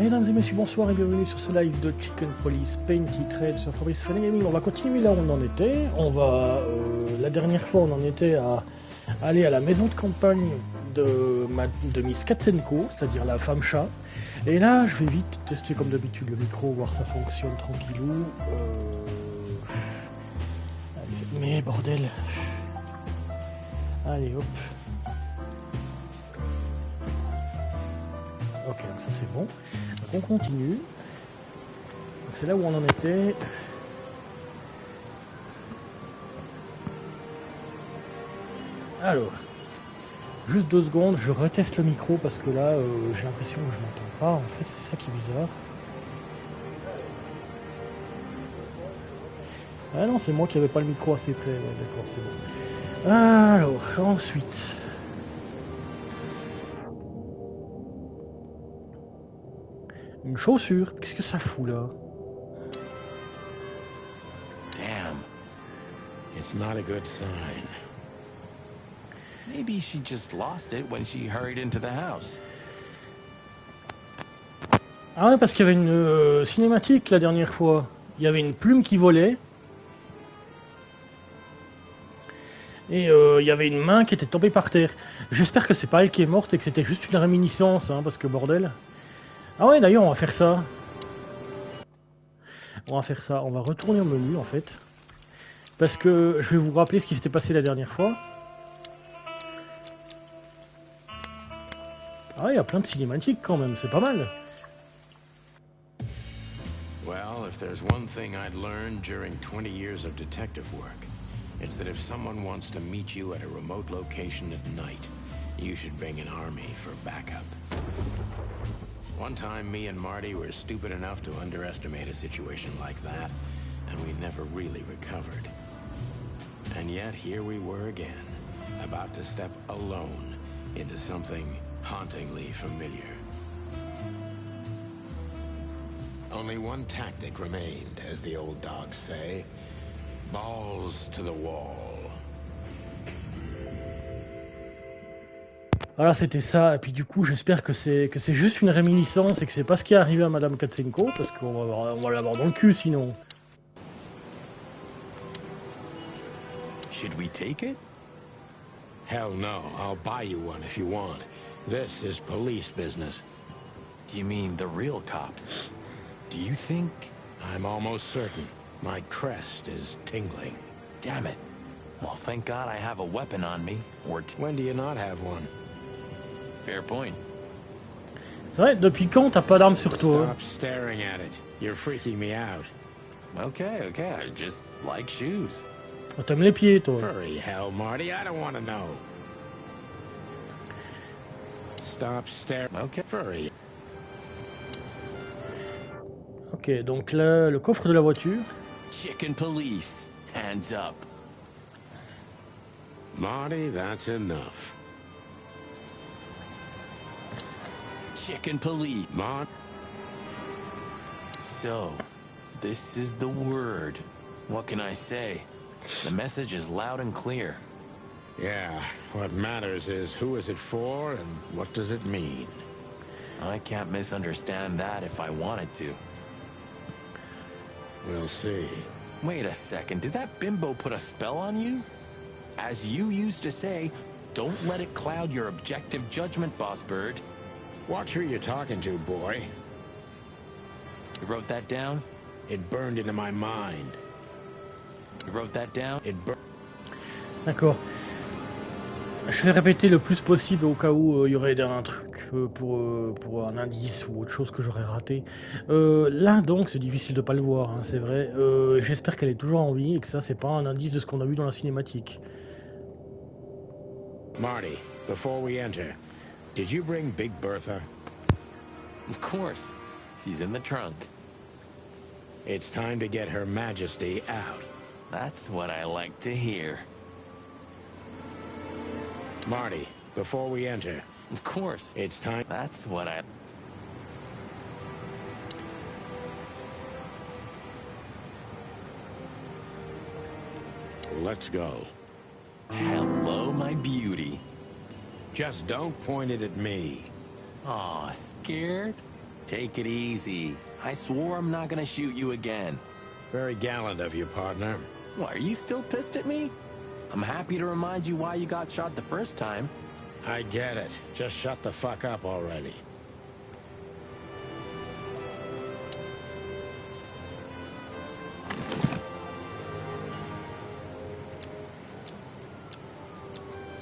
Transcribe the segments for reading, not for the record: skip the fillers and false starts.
Mesdames et messieurs, bonsoir et bienvenue sur ce live de Chicken Police Painty Trade sur Fun&Gaming. On va continuer là où on en était. La dernière fois, on en était à aller à la maison de campagne de Miss Katsenko, c'est-à-dire la femme chat. Et là, je vais vite tester comme d'habitude le micro, voir ça fonctionne tranquillou. Mais bordel. Allez, hop. Ok, donc ça c'est bon. Donc on continue. Donc c'est là où on en était. Alors, juste 2 secondes, je reteste le micro parce que là, j'ai l'impression que je m'entends pas. En fait, c'est ça qui est bizarre. Ah non, c'est moi qui n'avais pas le micro assez près. Ouais, d'accord, c'est bon. Alors, ensuite. Une chaussure, qu'est-ce que ça fout là? Damn. It's not a good sign. Maybe she just lost it when she hurried into the house. Ah ouais, parce qu'il y avait une cinématique la dernière fois. Il y avait une plume qui volait. Et il y avait une main qui était tombée par terre. J'espère que c'est pas elle qui est morte et que c'était juste une réminiscence, hein, parce que bordel. Ah ouais, d'ailleurs, on va faire ça. On va retourner au menu, en fait. Parce que je vais vous rappeler ce qui s'était passé la dernière fois. Ah, il y a plein de cinématiques quand même, c'est pas mal. Well, if there's one thing I'd learned during 20 years of detective work, it's that if someone wants to meet you at a remote location at night, you should bring an army for backup. One time, me and Marty were stupid enough to underestimate a situation like that, and we never really recovered. And yet, here we were again, about to step alone into something hauntingly familiar. Only one tactic remained, as the old dogs say. Balls to the wall. Voilà, c'était ça. Et puis du coup, j'espère que c'est juste une réminiscence et que c'est pas ce qui est arrivé à Madame Katsenko, parce qu'on va l'avoir dans le cul sinon. Should we take it? Hell no. I'll buy you one if you want. This is police business. Do you mean the real cops? Do you think? I'm almost certain. My crest is tingling. Damn it. Well, thank God I have a weapon on me. When do you not have one? Fair point. C'est vrai, depuis quand t'as pas d'arme sur toi? Stop staring at it. You're freaking me out. Okay, I just like shoes. Oh, t'aimes les pieds, toi. Furry hell, Marty, I don't want to know. Stop staring. Okay, furry. Ok, donc là, le coffre de la voiture. Chicken police, hands up. Marty, that's enough. Chicken police. So, this is the word. What can I say? The message is loud and clear. Yeah, what matters is who is it for and what does it mean? I can't misunderstand that if I wanted to. We'll see. Wait a second, did that bimbo put a spell on you? As you used to say, don't let it cloud your objective judgment, Boss Bird. Watch who you're talking to, boy. You wrote that down? It burned into my mind. You wrote that down? It burned. D'accord. Je vais répéter le plus possible au cas où il y aurait un truc pour un indice ou autre chose que j'aurais raté. Là donc c'est difficile de pas le voir, hein, c'est vrai. J'espère qu'elle est toujours en vie et que ça c'est pas un indice de ce qu'on a vu dans la cinématique. Marty, before we enter, did you bring Big Bertha? Of course. She's in the trunk. It's time to get Her Majesty out. That's what I like to hear. Marty, before we enter. Of course. It's time. That's what I... Let's go. Hello, my beauty. Just don't point it at me. Aw, scared? Take it easy. I swore I'm not gonna shoot you again. Very gallant of you, partner. What, are you still pissed at me? I'm happy to remind you why you got shot the first time. I get it. Just shut the fuck up already.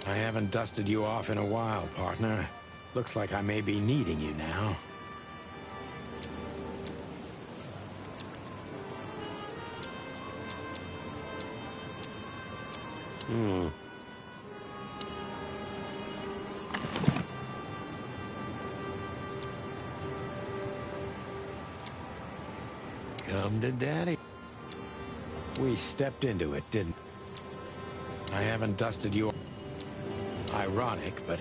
I haven't dusted you off in a while, partner. Looks like I may be needing you now. Come to daddy. We stepped into it, didn't we? I haven't dusted you. Ironic, but...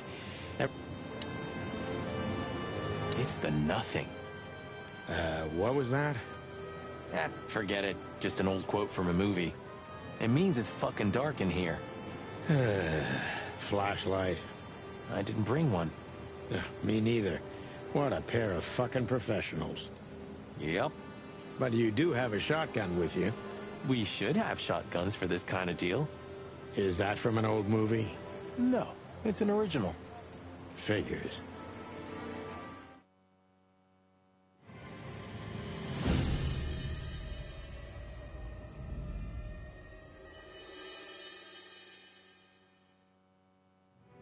It's the nothing. What was that? Forget it. Just an old quote from a movie. It means it's fucking dark in here. Flashlight. I didn't bring one. Me neither. What a pair of fucking professionals. Yep. But you do have a shotgun with you. We should have shotguns for this kind of deal. Is that from an old movie? No, it's an original. Figures.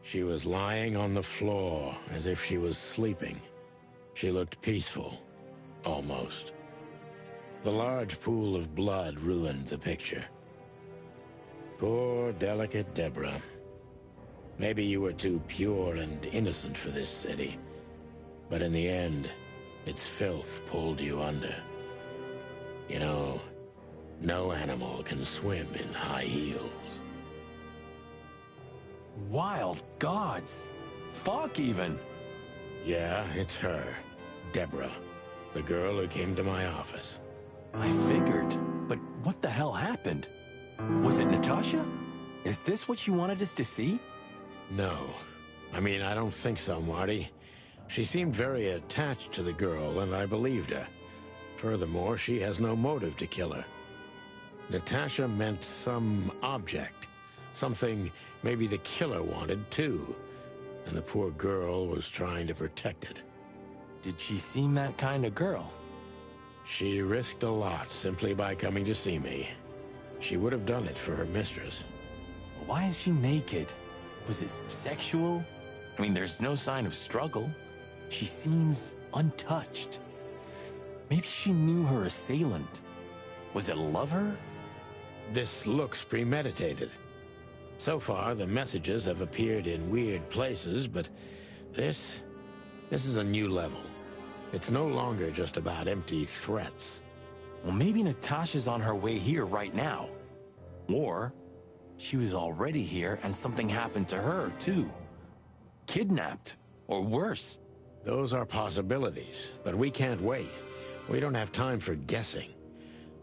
She was lying on the floor as if she was sleeping. She looked peaceful, almost. The large pool of blood ruined the picture. Poor, delicate Deborah. Maybe you were too pure and innocent for this city, but in the end, its filth pulled you under. You know, no animal can swim in high heels. Wild gods. Fuck, even. Yeah, it's her. Deborah. The girl who came to my office. I figured. But what the hell happened? Was it Natasha? Is this what you wanted us to see? No. I mean, I don't think so, Marty. She seemed very attached to the girl, and I believed her. Furthermore, she has no motive to kill her. Natasha meant some object. Something maybe the killer wanted, too. And the poor girl was trying to protect it. Did she seem that kind of girl? She risked a lot simply by coming to see me. She would have done it for her mistress. Why is she naked? Was it sexual? I mean, there's no sign of struggle. She seems untouched. Maybe she knew her assailant. Was it a lover? This looks premeditated. So far, the messages have appeared in weird places, but this is a new level. It's no longer just about empty threats. Well, maybe Natasha's on her way here right now. Or she was already here and something happened to her, too. Kidnapped, or worse. Those are possibilities, but we can't wait. We don't have time for guessing.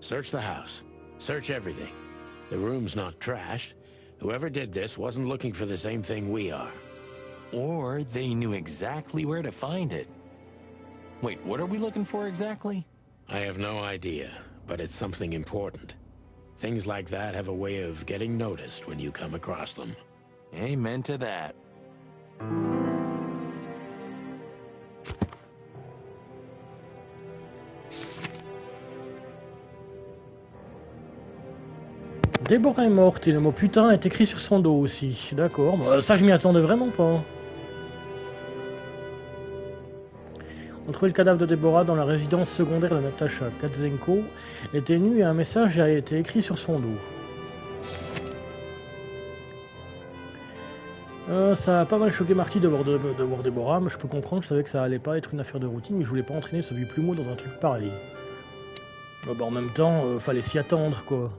Search the house. Search everything. The room's not trashed. Whoever did this wasn't looking for the same thing we are. Or they knew exactly where to find it. Wait, what are we looking for exactly? I have no idea, but it's something important. Things like that have a way of getting noticed when you come across them. Amen to that. Déborah est morte et le mot putain est écrit sur son dos aussi. D'accord, bah, ça je m'y attendais vraiment pas. On trouvait le cadavre de Déborah dans la résidence secondaire de Natasha Katzenko. Elle était nue et un message a été écrit sur son dos. Ça a pas mal choqué Marty de voir Déborah, mais je peux comprendre, je savais que ça allait pas être une affaire de routine, mais je voulais pas entraîner ce vieux plumeau dans un truc pareil. Bah, en même temps, fallait s'y attendre quoi.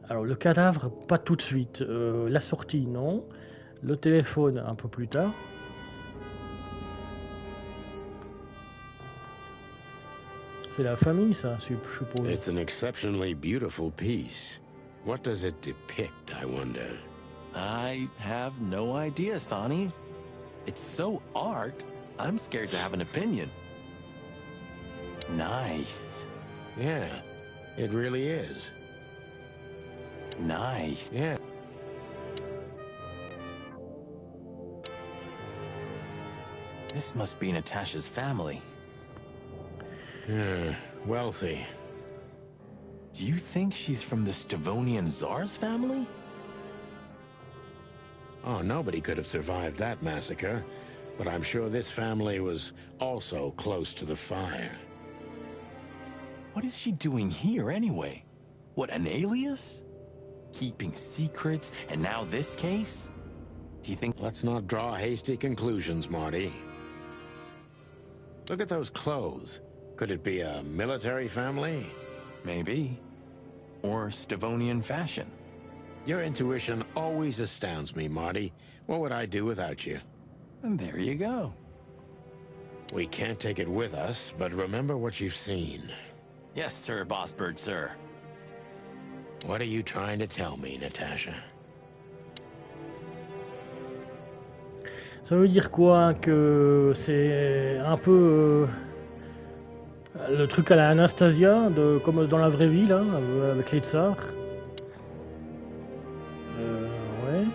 Alors le cadavre, pas tout de suite. La sortie, non. Le téléphone, un peu plus tard. C'est la famille, ça, je suppose. It's an exceptionally beautiful piece. What does it depict, I wonder? I have no idea, Sonny. It's so art, I'm scared to have an opinion. Nice. Yeah, it really is. Nice. Yeah. This must be Natasha's family. Wealthy. Do you think she's from the Stavonian Tsar's family? Oh, nobody could have survived that massacre, but I'm sure this family was also close to the fire. What is she doing here anyway? What, an alias? Keeping secrets, and now this case? Do you think... Let's not draw hasty conclusions, Marty. Look at those clothes. Could it be a military family? Maybe. Or Stavonian fashion. Your intuition always astounds me, Marty. What would I do without you? And there you go. We can't take it with us, but remember what you've seen. Yes, sir, Bossbird, sir. What are you trying to tell me, Natasha? Ça veut dire quoi? Que c'est un peu le truc à la Anastasia, comme dans la vraie vie, là, avec les tsars. Ouais.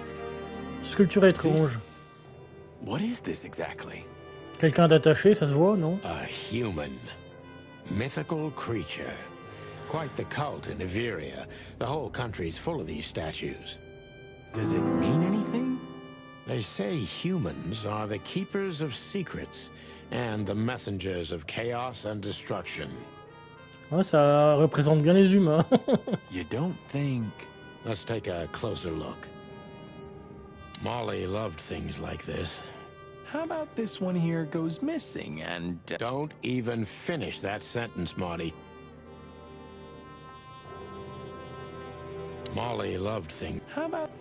Sculpture étrange. What is this exactly? Quelqu'un d'attaché, ça se voit, non? A human. Mythical creature. Quite the cult in Iveria. The whole country's full of these statues. Does it mean anything? They say humans are the keepers of secrets and the messengers of chaos and destruction. Ouais, ça représente bien les humains. You don't think... Let's take a closer look. Molly loved things like this. How about this one here goes missing and... Don't even finish that sentence, Marty. Molly loved things. How about...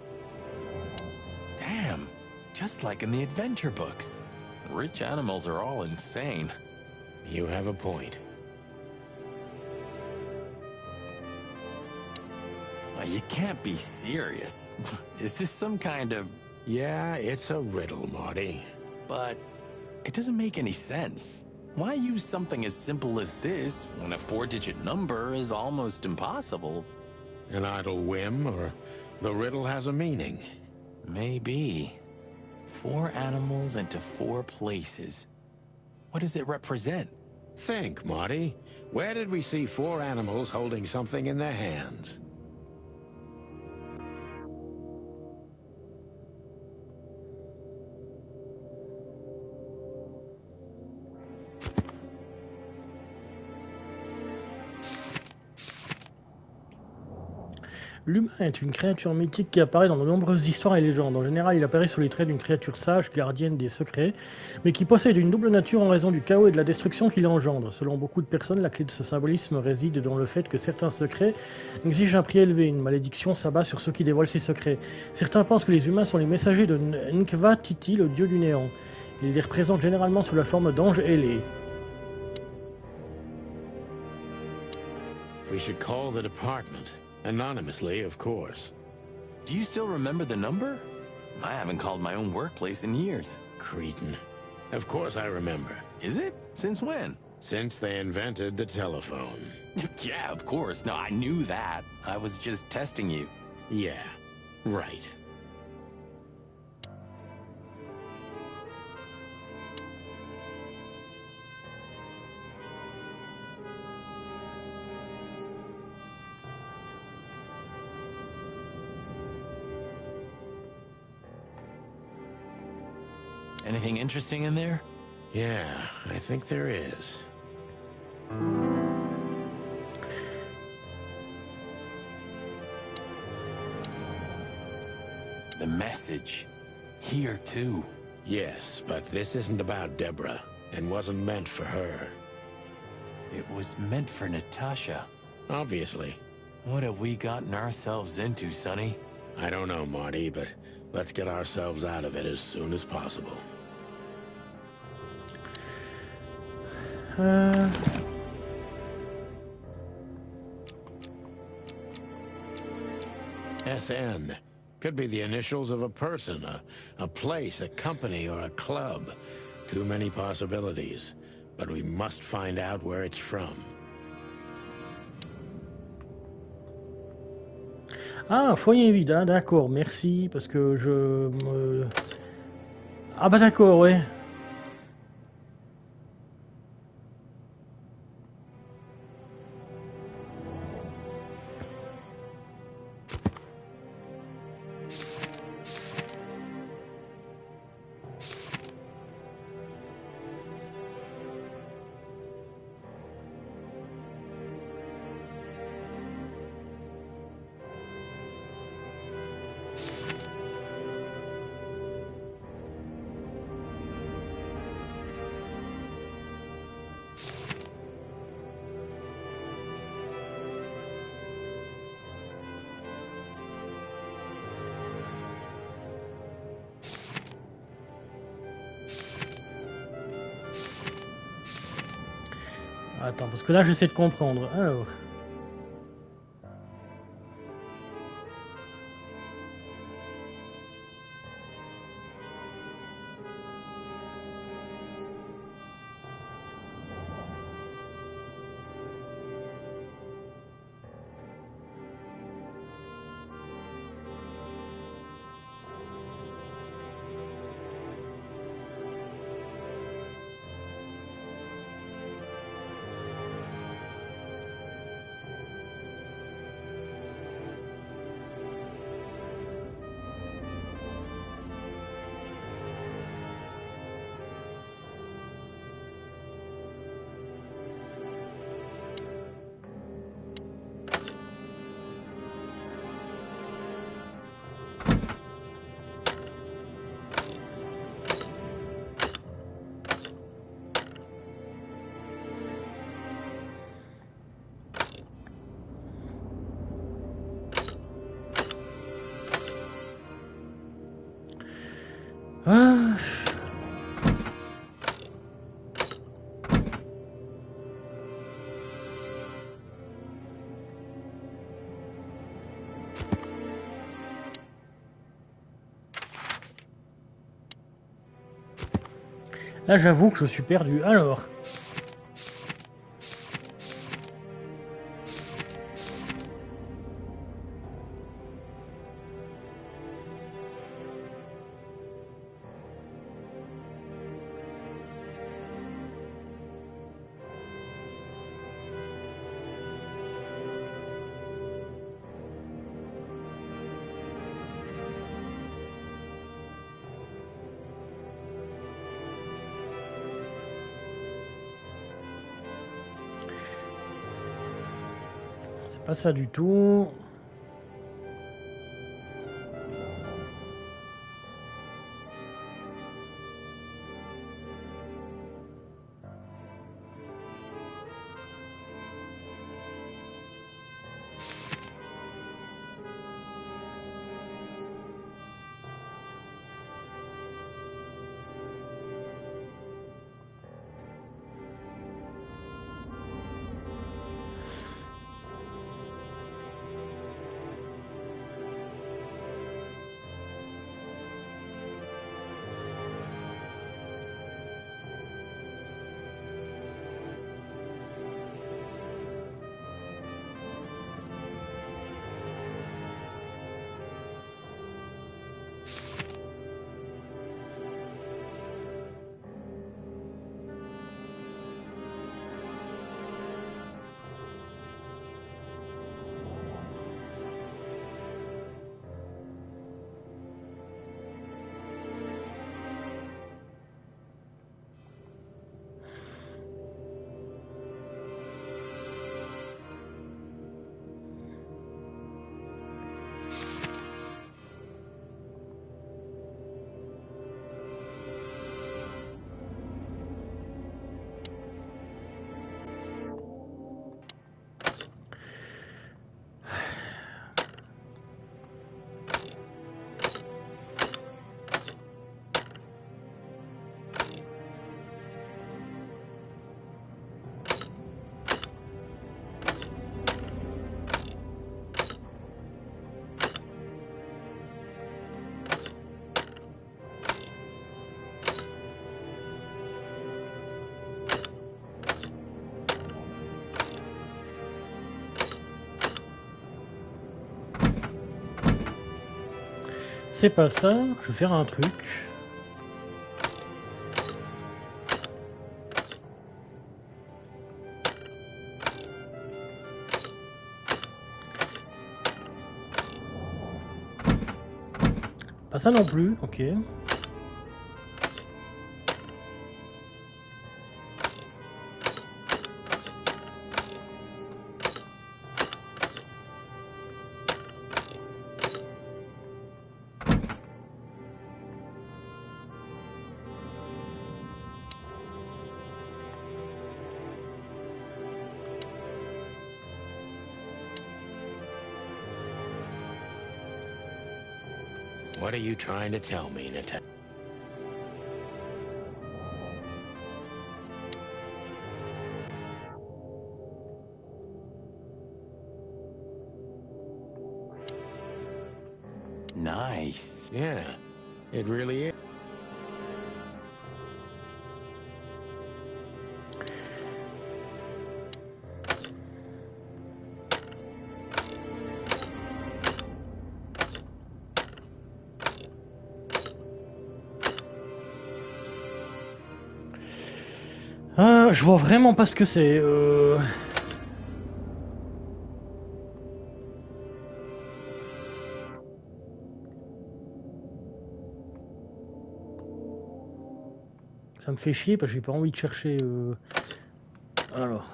Damn, just like in the adventure books. Rich animals are all insane. You have a point. You can't be serious. Is this some kind of... Yeah, it's a riddle, Marty. But it doesn't make any sense. Why use something as simple as this when a 4-digit number is almost impossible? An idle whim, or the riddle has a meaning? Maybe. 4 animals into 4 places. What does it represent? Think, Marty. Where did we see 4 animals holding something in their hands? L'humain est une créature mythique qui apparaît dans de nombreuses histoires et légendes. En général, il apparaît sous les traits d'une créature sage, gardienne des secrets, mais qui possède une double nature en raison du chaos et de la destruction qu'il engendre. Selon beaucoup de personnes, la clé de ce symbolisme réside dans le fait que certains secrets exigent un prix élevé. Une malédiction s'abat sur ceux qui dévoilent ces secrets. Certains pensent que les humains sont les messagers de Nkva Titi, le dieu du néant. Ils les représentent généralement sous la forme d'anges ailés. We should call the department. Anonymously, of course. Do you still remember the number? I haven't called my own workplace in years. Cretin. Of course I remember. Is it? Since when? Since they invented the telephone. Yeah, of course. No, I knew that. I was just testing you. Yeah, right. Anything interesting in there? Yeah, I think there is. The message. Here, too. Yes, but this isn't about Deborah, and wasn't meant for her. It was meant for Natasha. Obviously. What have we gotten ourselves into, Sonny? I don't know, Marty, but let's get ourselves out of it as soon as possible. SN. Could be the initials of a person, a place, a company, or a club. Too many possibilities, but we must find out where it's from. Ah, foyer vide, hein, d'accord, merci, parce que je me... Ah bah d'accord, ouais. Attends, parce que là j'essaie de comprendre. Alors. Ah. Là j'avoue que je suis perdu. Alors. Pas ça du tout. c'est pas ça. Je vais faire un truc. Pas ça non plus, ok. What are you trying to tell me, Natalia? Nice. Yeah, it really is. Je vois vraiment pas ce que c'est. Ça me fait chier parce que j'ai pas envie de chercher. Alors.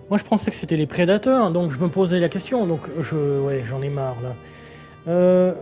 Moi je pensais que c'était les prédateurs, donc je me posais la question, donc ouais, j'en ai marre là.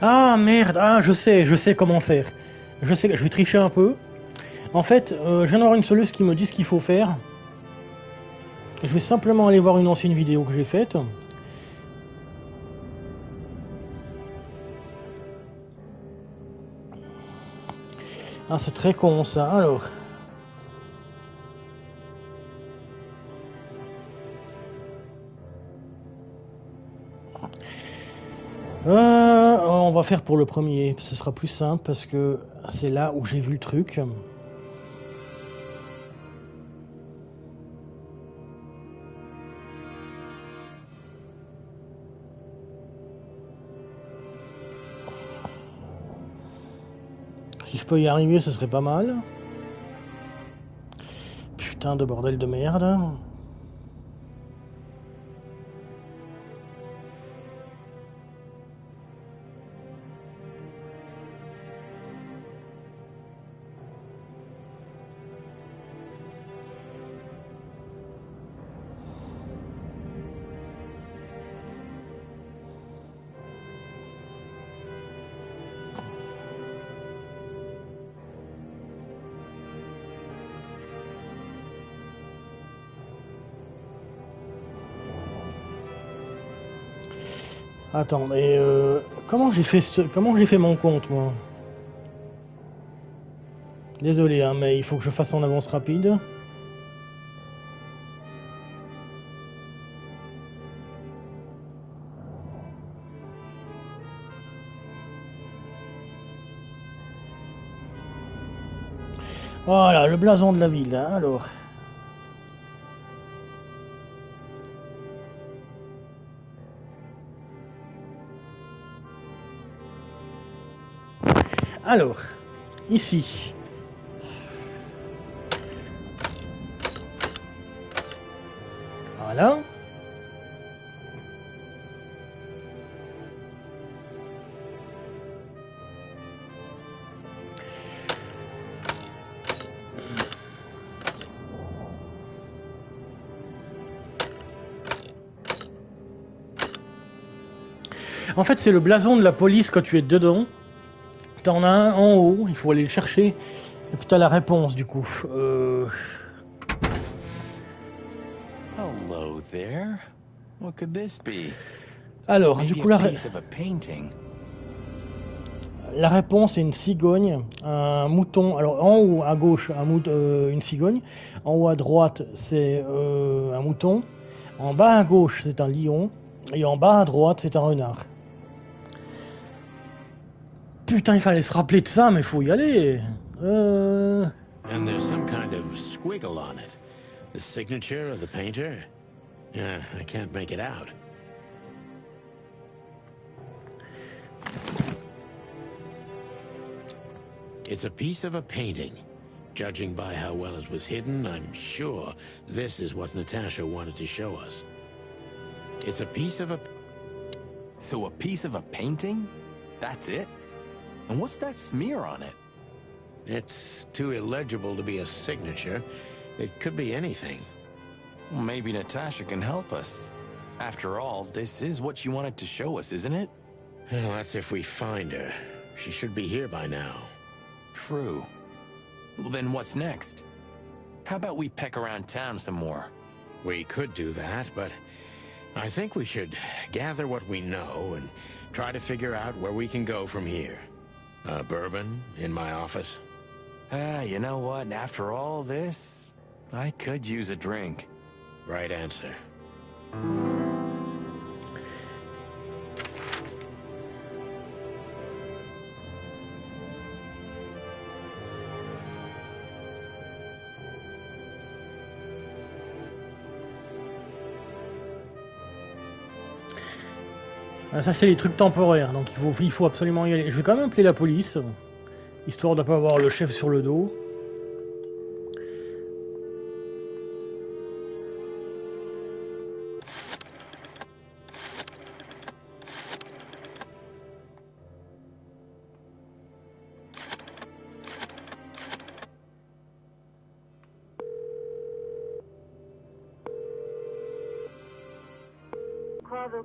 Ah merde, ah je sais comment faire. Je sais, je vais tricher un peu. En fait, je viens d'avoir une soluce qui me dit ce qu'il faut faire. Je vais simplement aller voir une ancienne vidéo que j'ai faite. Ah c'est très con ça, alors. On va faire pour le premier, ce sera plus simple parce que c'est là où j'ai vu le truc. Si je peux y arriver, ce serait pas mal. Putain de bordel de merde. Attends, mais comment j'ai fait mon compte moi? Désolé hein, mais il faut que je fasse en avance rapide. Voilà, le blason de la ville, hein, alors. Alors, ici. Voilà. En fait, c'est le blason de la police quand tu es dedans. T'en as un en haut, il faut aller le chercher. Et puis t'as la réponse du coup. Hello there. What could this be? Alors, du coup, la réponse est une cigogne, un mouton. Alors, en haut à gauche, une cigogne. En haut à droite, c'est un mouton. En bas à gauche, c'est un lion. Et en bas à droite, c'est un renard. Putain, il fallait se rappeler de ça, mais faut y aller. And there's some kind of squiggle on it. The signature of the painter? Yeah, I can't make it out. It's a piece of a painting. Judging by how well it was hidden, I'm sure this is what Natasha wanted to show us. It's a piece of a... So a piece of a painting? That's it? And what's that smear on it? It's too illegible to be a signature. It could be anything. Well, maybe Natasha can help us. After all, this is what she wanted to show us, isn't it? Well, that's if we find her. She should be here by now. True. Well, then what's next? How about we peck around town some more? We could do that, but I think we should gather what we know and try to figure out where we can go from here. Bourbon in my office? You know what? After all this, I could use a drink. Right answer. Ça c'est les trucs temporaires, donc il faut absolument y aller. Je vais quand même appeler la police, histoire de ne pas avoir le chef sur le dos.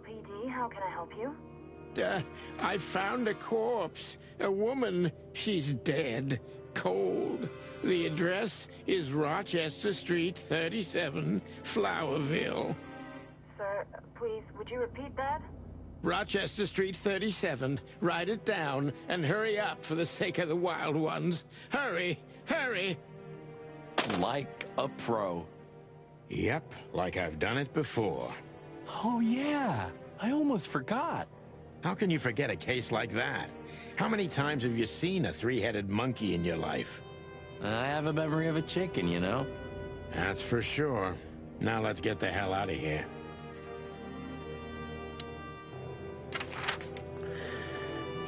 PD, how can I help you? I found a corpse. A woman. She's dead. Cold. The address is Rochester Street, 37, Flowerville. Sir, please, would you repeat that? Rochester Street, 37. Write it down and hurry up for the sake of the wild ones. Hurry! Hurry! Like a pro. Yep, like I've done it before. Oh yeah, I almost forgot. How can you forget a case like that? How many times have you seen a three-headed monkey in your life? I have a memory of a chicken, you know. That's for sure. Now let's get the hell out of here.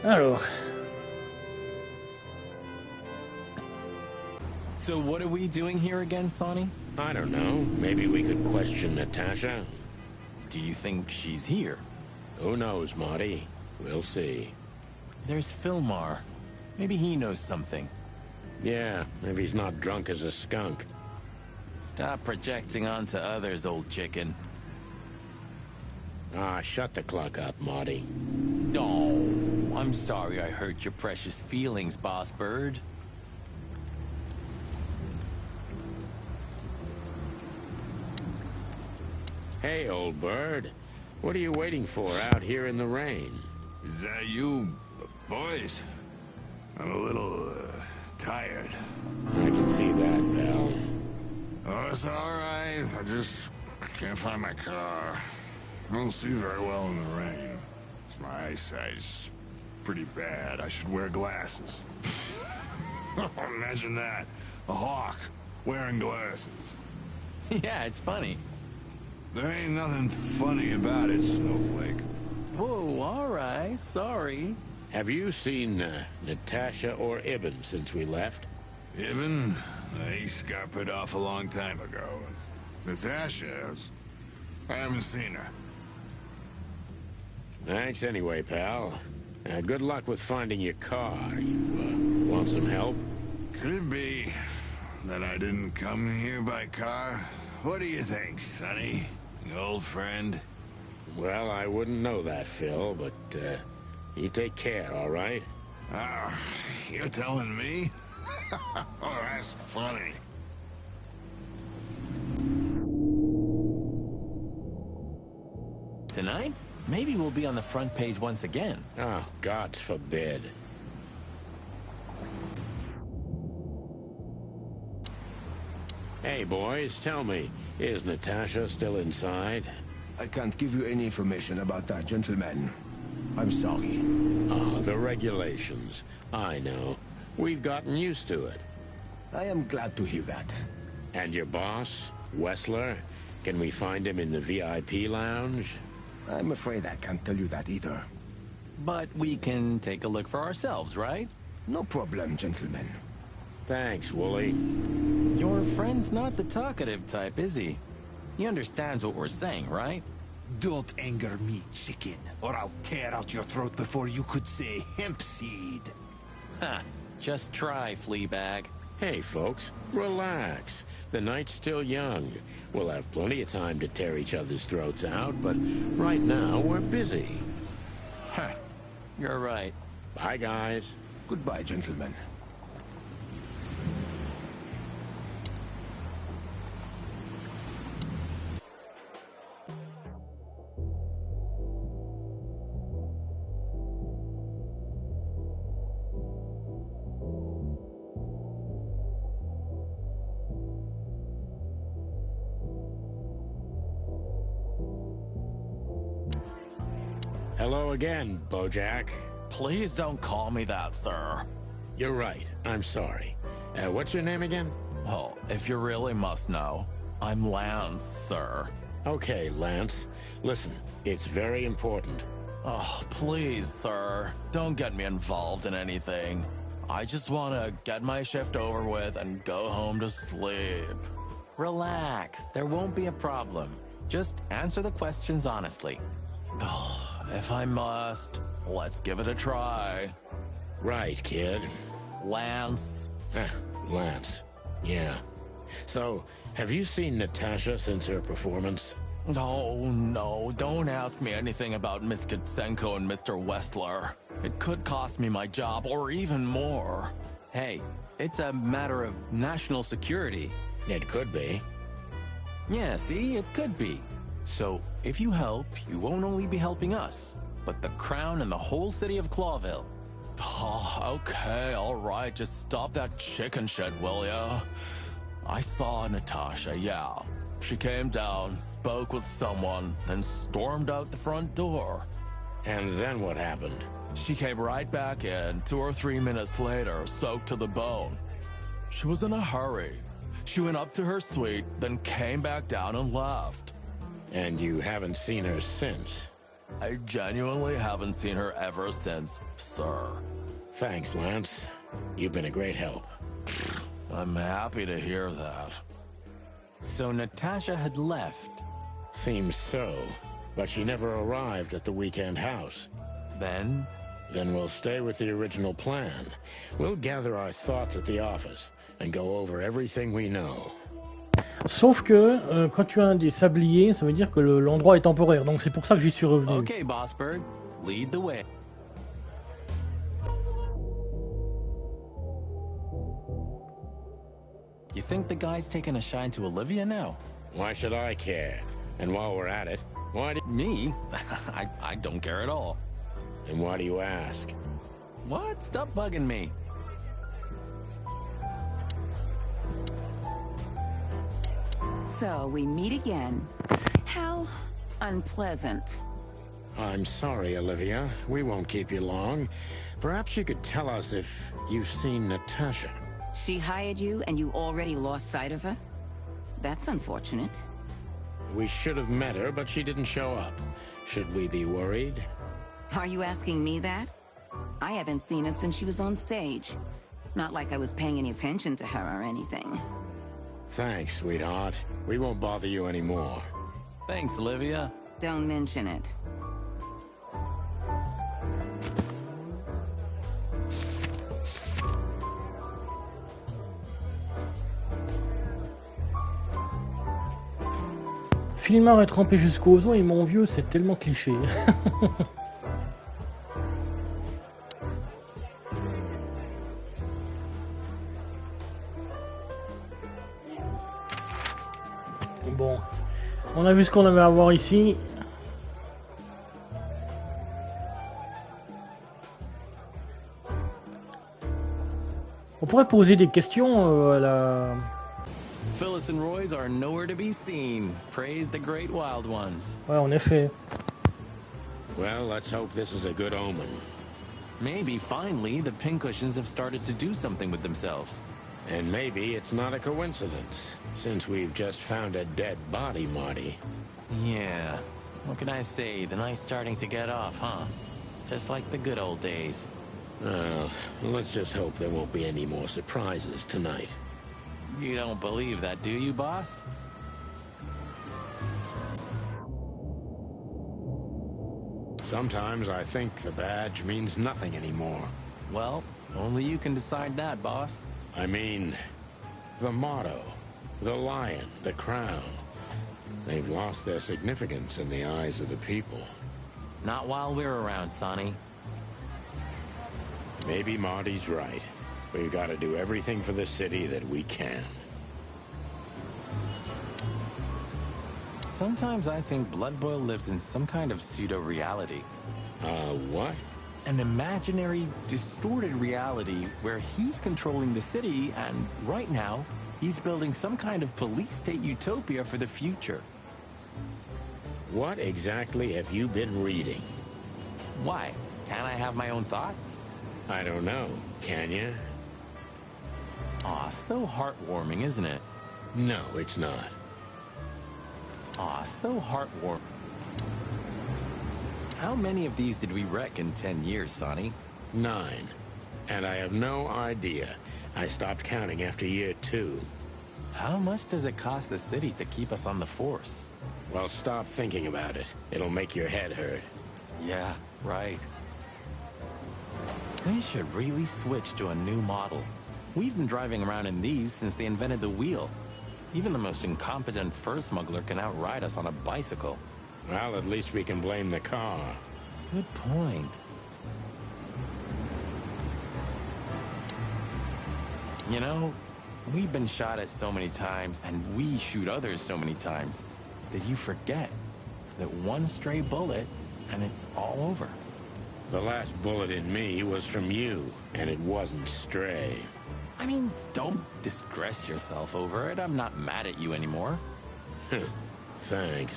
Alors. So what are we doing here again, Sonny? I don't know. Maybe we could question Natasha. Do you think she's here? Who knows, Marty? We'll see. There's Philmar. Maybe he knows something. Yeah, maybe he's not drunk as a skunk. Stop projecting onto others, old chicken. Ah, shut the clock up, Marty. No, I'm sorry I hurt your precious feelings, Boss Bird. Hey, old bird. What are you waiting for out here in the rain? Is that you, boys? I'm a little, tired. I can see that, pal. Oh, it's all right. I just can't find my car. I don't see very well in the rain. My eyesight's pretty bad. I should wear glasses. Imagine that. A hawk wearing glasses. Yeah, it's funny. There ain't nothing funny about it, Snowflake. Whoa, all right. Sorry. Have you seen Natasha or Ibn since we left? Ibn? He scuppered off a long time ago. Natasha? I haven't seen her. Thanks anyway, pal. Good luck with finding your car. You want some help? Could it be that I didn't come here by car? What do you think, Sonny? Your old friend? Well, I wouldn't know that, Phil, but you take care, all right? Ah, you're telling me? Oh, that's funny. Tonight? Maybe we'll be on the front page once again. Oh, God forbid. Hey, boys, tell me, is Natasha still inside? I can't give you any information about that, gentlemen. I'm sorry. Ah, the regulations. I know. We've gotten used to it. I am glad to hear that. And your boss, Wessler? Can we find him in the VIP lounge? I'm afraid I can't tell you that either. But we can take a look for ourselves, right? No problem, gentlemen. Thanks, Wooly. Your friend's not the talkative type, is he? He understands what we're saying, right? Don't anger me, chicken, or I'll tear out your throat before you could say hemp seed. Ha! Just try, Fleabag. Hey, folks, relax. The night's still young. We'll have plenty of time to tear each other's throats out, but right now we're busy. Huh. You're right. Bye, guys. Goodbye, gentlemen. Hello again, Bojack. Please don't call me that, sir. You're right. I'm sorry. What's your name again? Oh, if you really must know, I'm Lance, sir. Okay, Lance. Listen, it's very important. Oh, please, sir. Don't get me involved in anything. I just want to get my shift over with and go home to sleep. Relax. There won't be a problem. Just answer the questions honestly. Oh, if I must, let's give it a try. Right, kid. Lance. Lance. Yeah. So, have you seen Natasha since her performance? Oh, no, don't ask me anything about Miss Kitsenko and Mr. Wessler. It could cost me my job or even more. Hey, it's a matter of national security. It could be. Yeah, see, it could be. So, if you help, you won't only be helping us, but the Crown and the whole city of Clawville. Oh, okay, all right, just stop that chicken shit, will ya? I saw Natasha, yeah. She came down, spoke with someone, then stormed out the front door. And then what happened? She came right back in 2 or 3 minutes later, soaked to the bone. She was in a hurry. She went up to her suite, then came back down and left. And you haven't seen her since? I genuinely haven't seen her ever since, sir. Thanks, Lance. You've been a great help. I'm happy to hear that. So Natasha had left. Seems so, but she never arrived at the weekend house. Then? Then we'll stay with the original plan. We'll gather our thoughts at the office and go over everything we know. Sauf que quand tu as un des sabliers, ça veut dire que l'endroit est temporaire, donc c'est pour ça que j'y suis revenu. Okay, Bossberg, lead the way. You think the guy's taking a shine to Olivia now? Why should I care? And while we're at it, why do... Me? I don't care at all. And why do you ask? What? Stop bugging me. So we meet again. How unpleasant. I'm sorry, Olivia. We won't keep you long. Perhaps you could tell us if you've seen Natasha. She hired you and you already lost sight of her? That's unfortunate. We should have met her, but she didn't show up. Should we be worried? Are you asking me that? I haven't seen her since she was on stage. Not like I was paying any attention to her or anything. Thanks, sweetheart. We won't bother you anymore. Thanks, Olivia. Don't mention it. Filmard est trempé jusqu'aux os et mon vieux, c'est tellement cliché. Bon, on a vu ce qu'on avait à voir ici. On pourrait poser des questions à la... Phyllis and Roy's are nowhere to be seen. Praise the great wild ones. Ouais, en effet. Well, let's hope this is a good omen. Maybe finally the pincushions have started to do something with themselves. And maybe it's not a coincidence, since we've just found a dead body, Marty. Yeah. What can I say? The night's starting to get off, huh? Just like the good old days. Well, let's just hope there won't be any more surprises tonight. You don't believe that, do you, boss? Sometimes I think the badge means nothing anymore. Well, only you can decide that, boss. I mean, the motto, the lion, the crown. They've lost their significance in the eyes of the people. Not while we're around, Sonny. Maybe Marty's right. We've got to do everything for the city that we can. Sometimes I think Blood Boil lives in some kind of pseudo-reality. What? An imaginary, distorted reality where he's controlling the city, and right now, he's building some kind of police state utopia for the future. What exactly have you been reading? Why? Can't I have my own thoughts? I don't know. Can you? Aw, so heartwarming, isn't it? No, it's not. Aw, so heartwarming. How many of these did we wreck in 10 years, Sonny? 9. And I have no idea. I stopped counting after year 2. How much does it cost the city to keep us on the force? Well, stop thinking about it. It'll make your head hurt. Yeah, right. They should really switch to a new model. We've been driving around in these since they invented the wheel. Even the most incompetent fur smuggler can outride us on a bicycle. Well, at least we can blame the car. Good point. You know, we've been shot at so many times, and we shoot others so many times, that you forget that one stray bullet, and it's all over. The last bullet in me was from you, and it wasn't stray. I mean, don't distress yourself over it. I'm not mad at you anymore. Thanks.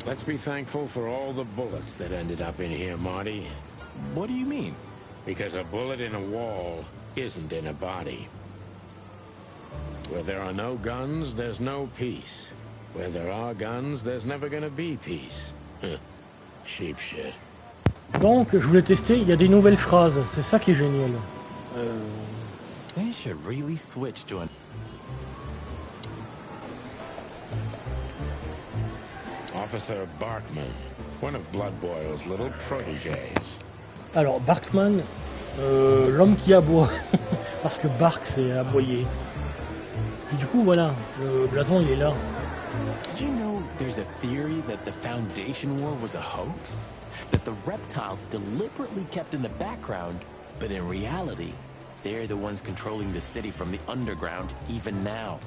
Let's be thankful for all the bullets that ended up in here, Marty. What do you mean? Because a bullet in a wall isn't in a body. Where there are no guns, there's no peace. Where there are guns, there's never gonna be peace. Cheap shit. Donc, je voulais tester, il y a des nouvelles phrases, c'est ça qui est génial. They should really switch to an... Officer Barkman, one of Blood Boil's little protégés. Alors, Barkman, l'homme qui aboie, parce que Bark c'est aboyer. Et du coup, voilà, le blason il est là. Did you know there's a theory that the Foundation War was a hoax? That the reptiles deliberately kept in the background, but in reality, they're the ones controlling the city from the underground even now.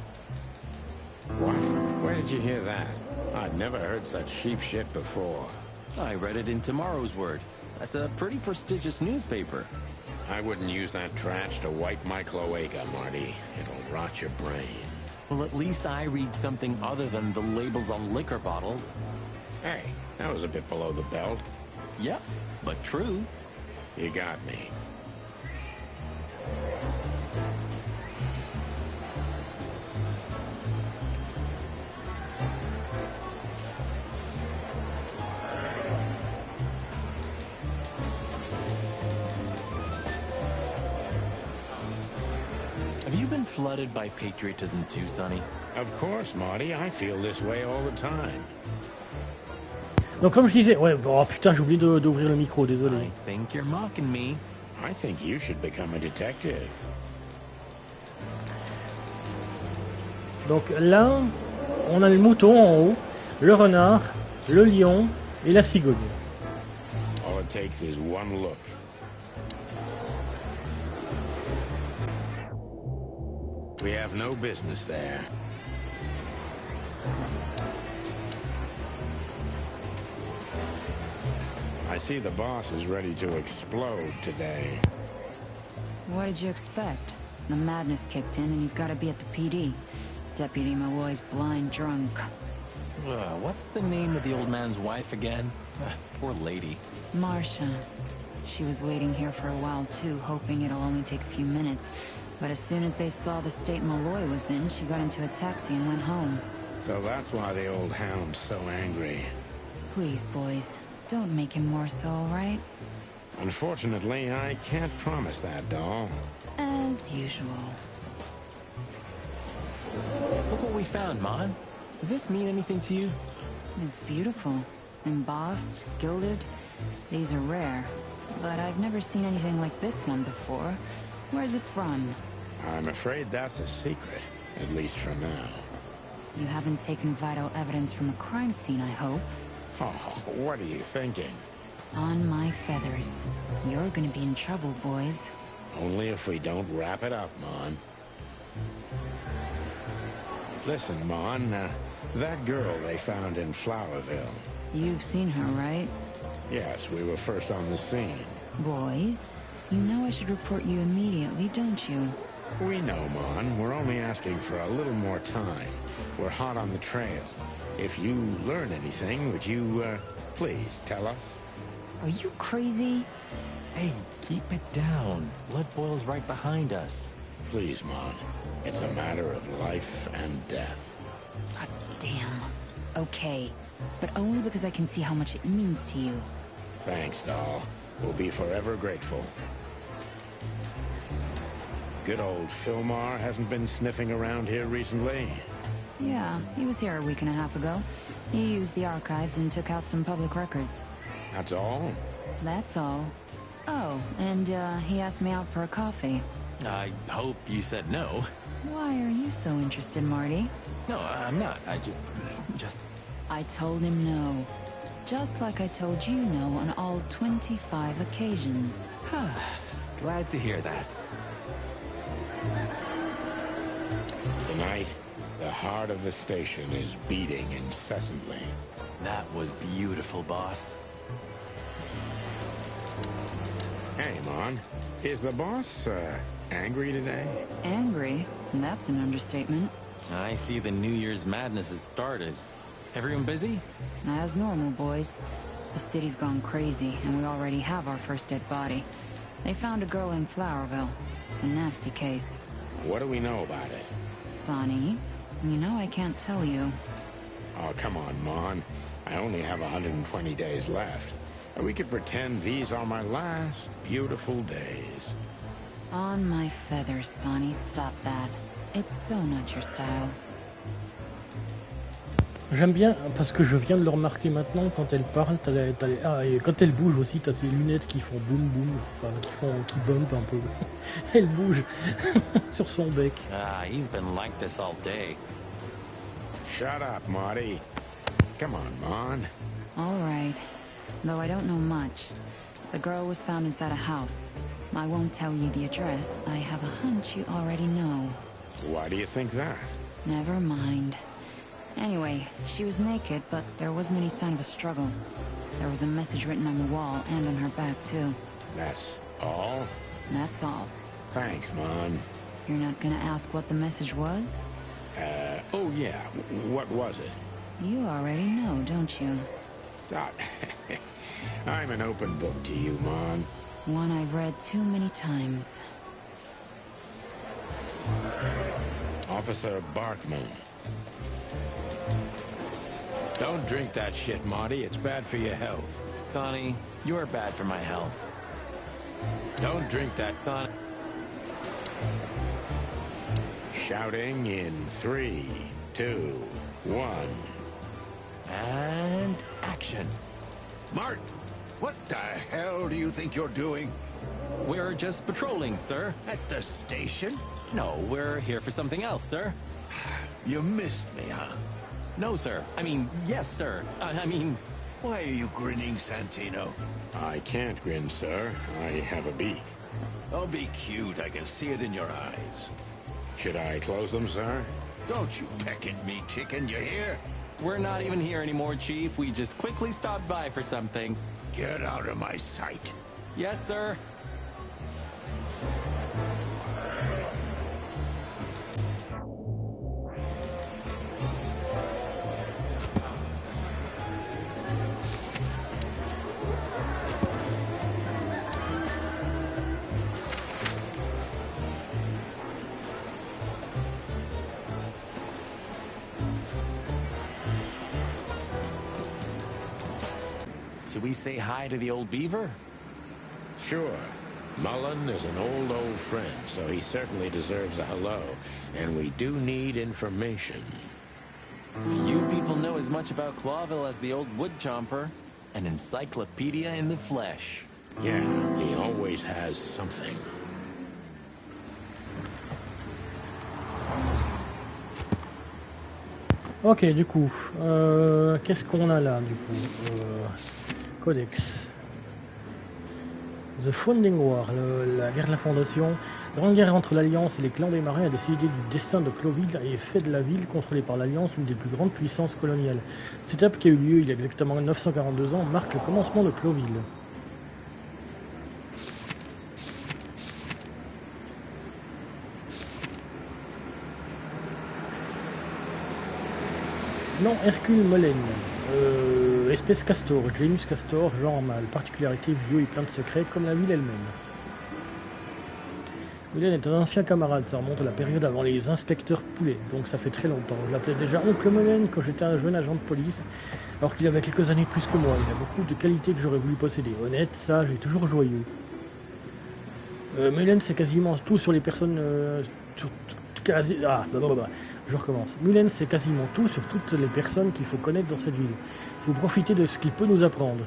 What? Where did you hear that? I've never heard such cheap shit before. I read it in Tomorrow's Word. That's a pretty prestigious newspaper. I wouldn't use that trash to wipe my cloaca, Marty. It'll rot your brain. Well, at least I read something other than the labels on liquor bottles. Hey, that was a bit below the belt. Yep, but true. You got me. Have you been flooded by patriotism too, Sonny? Of course, Marty. I feel this way all the time. Donc comme je disais, ouais, bon, oh, putain, j'ai oublié d'ouvrir le micro, désolé. I think you're mocking me. I think you should become a detective. Donc là, on a le mouton en haut, le renard, le lion et la cigogne. All it takes is one look. We have no business there. I see the boss is ready to explode today. What did you expect? The madness kicked in and he's got to be at the PD. Deputy Malloy's blind drunk. What's the name of the old man's wife again? Poor lady. Marcia. She was waiting here for a while too, hoping it'll only take a few minutes. But as soon as they saw the state Malloy was in, she got into a taxi and went home. So that's why the old hound's so angry. Please, boys. Don't make him more so, all right? Unfortunately, I can't promise that, doll. As usual. Look what we found, Mon. Does this mean anything to you? It's beautiful. Embossed, gilded. These are rare. But I've never seen anything like this one before. Where's it from? I'm afraid that's a secret, at least for now. You haven't taken vital evidence from a crime scene, I hope. Oh, what are you thinking? On my feathers. You're gonna be in trouble, boys. Only if we don't wrap it up, Mon. Listen, Mon, that girl they found in Flowerville. You've seen her, right? Yes, we were first on the scene. Boys, you know I should report you immediately, don't you? We know, Mon. We're only asking for a little more time. We're hot on the trail. If you learn anything, would you, please tell us? Are you crazy? Hey, keep it down. Blood boils right behind us. Please, Mon. It's a matter of life and death. God damn. Okay, but only because I can see how much it means to you. Thanks, doll. We'll be forever grateful. Good old Philmar hasn't been sniffing around here recently. Yeah, he was here a week and a half ago. He used the archives and took out some public records. That's all? That's all. Oh, and he asked me out for a coffee. I hope you said no. Why are you so interested, Marty? No, I'm not. I just... I told him no. Just like I told you no on all 25 occasions. Glad to hear that. Tonight, the heart of the station is beating incessantly. That was beautiful, boss. Hey, Mon. Is the boss, angry today? Angry? That's an understatement. I see the New Year's madness has started. Everyone busy? As normal, boys. The city's gone crazy, and we already have our first dead body. They found a girl in Flowerville. It's a nasty case. What do we know about it? Sonny, you know I can't tell you. Oh, come on, Mon. I only have 120 days left. We could pretend these are my last beautiful days. On my feathers, Sonny, stop that. It's so not your style. J'aime bien, parce que je viens de le remarquer maintenant, quand elle parle, et quand elle bouge aussi, t'as ces lunettes qui font boum boum, enfin, qui bump un peu. Elle bouge sur son bec. He's been like this all day. Shut up, Marty. Come on, Mon. All right. Though I don't know much. The girl was found inside a house. I won't tell you the address. I have a hunch you already know. Why do you think that? Never mind. Anyway, she was naked, but there wasn't any sign of a struggle. There was a message written on the wall and on her back, too. That's all? That's all. Thanks, Mon. You're not gonna ask what the message was? Oh yeah, what was it? You already know, don't you? I'm an open book to you, Mon. One I've read too many times. Officer Barkman. Don't drink that shit, Marty. It's bad for your health. Sonny, you're bad for my health. Don't drink that, son. Shouting in 3, 2, 1. And action. Mart, what the hell do you think you're doing? We're just patrolling, sir. At the station? No, we're here for something else, sir. You missed me, huh? No, sir. I mean, yes, sir. I mean... Why are you grinning, Santino? I can't grin, sir. I have a beak. Oh, be cute. I can see it in your eyes. Should I close them, sir? Don't you peck at me, chicken, you hear? We're not even here anymore, Chief. We just quickly stopped by for something. Get out of my sight. Yes, sir. Should we say hi to the old beaver? Sure. Mullen is an old friend, so he certainly deserves a hello. And we do need information. Few people know as much about Clawville as the old wood chomper. An encyclopedia in the flesh. Yeah, he always has something. Ok, du coup, qu'est-ce qu'on a là, du coup Codex. The Founding War, la guerre de la Fondation. Grande guerre entre l'Alliance et les clans des marins a décidé du destin de Clawville et fait de la ville, contrôlée par l'Alliance, l'une des plus grandes puissances coloniales. Cette étape qui a eu lieu il y a exactement 942 ans marque le commencement de Clawville. Nom Hercule Mullen, espèce castor, Genus castor, genre mâle, particularité vieux et plein de secrets comme la ville elle-même. Mullen est un ancien camarade, ça remonte à la période avant les inspecteurs poulets, donc ça fait très longtemps. Je l'appelais déjà Oncle Mullen quand j'étais un jeune agent de police, alors qu'il avait quelques années plus que moi. Il a beaucoup de qualités que j'aurais voulu posséder, honnête, sage et toujours joyeux. Mullen c'est quasiment tout sur les personnes... Je recommence. Mullen sait quasiment tout sur toutes les personnes qu'il faut connaître dans cette ville. Il faut profiter de ce qu'il peut nous apprendre.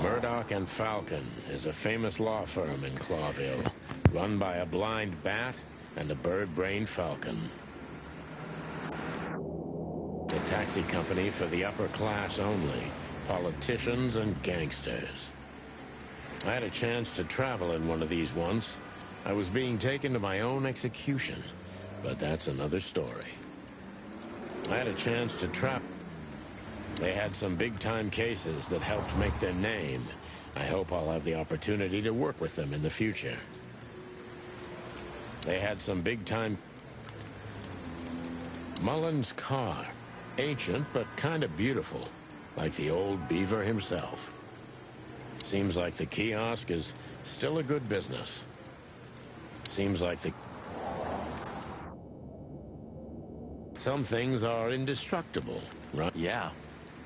Murdoch and Falcon is a famous law firm in Clawville, run by a blind bat and a bird-brained falcon. A taxi company for the upper class only, politicians and gangsters. I had a chance to travel in one of these once. I was being taken to my own execution, but that's another story. I had a chance to travel. They had some big-time cases that helped make their name. I hope I'll have the opportunity to work with them in the future. They had some big-time... Mullen's car. Ancient, but kind of beautiful. Like the old beaver himself. Seems like the kiosk is still a good business. Seems like the... Some things are indestructible, right? Yeah.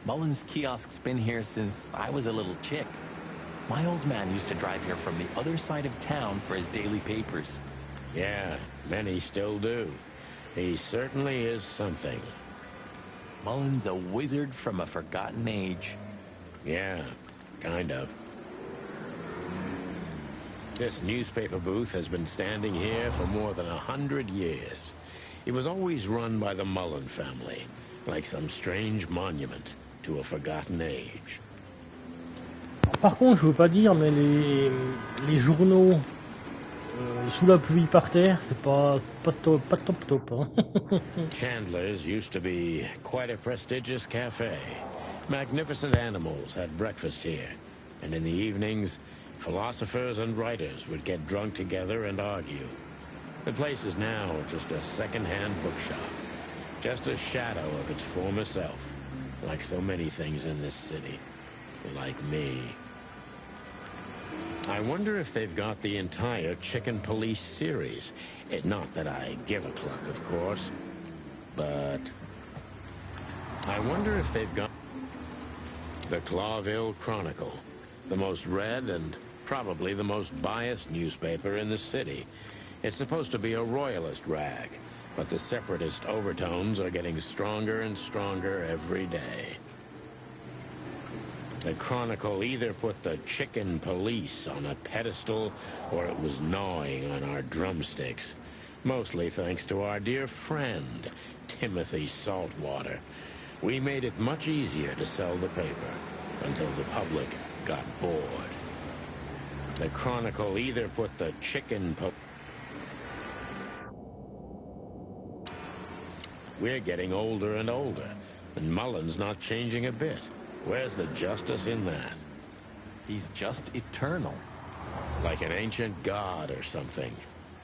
Mullen's kiosk's been here since I was a little chick. My old man used to drive here from the other side of town for his daily papers. Yeah, many still do. He certainly is something. Mullen's a wizard from a forgotten age. Yeah, kind of. This newspaper booth has been standing here for more than 100 years. It was always run by the Mullen family, like some strange monument to a forgotten age. Par contre, je veux pas dire, mais les journaux sous la pluie par terre, c'est pas top. Hein. Chandler's used to be quite a prestigious cafe. Magnificent animals had breakfast here, and in the evenings, philosophers and writers would get drunk together and argue. The place is now just a second-hand bookshop, just a shadow of its former self, like so many things in this city, like me. I wonder if they've got the entire Chicken Police series. Not that I give a cluck, of course, but I wonder if they've got the Clawville Chronicle, the most read and Probably the most biased newspaper in the city. It's supposed to be a royalist rag, but the separatist overtones are getting stronger and stronger every day. The Chronicle either put the chicken police on a pedestal or it was gnawing on our drumsticks. Mostly thanks to our dear friend, Timothy Saltwater. We made it much easier to sell the paper until the public got bored. The Chronicle either put the chicken police... We're getting older and older, and Mullen's not changing a bit. Where's the justice in that? He's just eternal. Like an ancient god or something.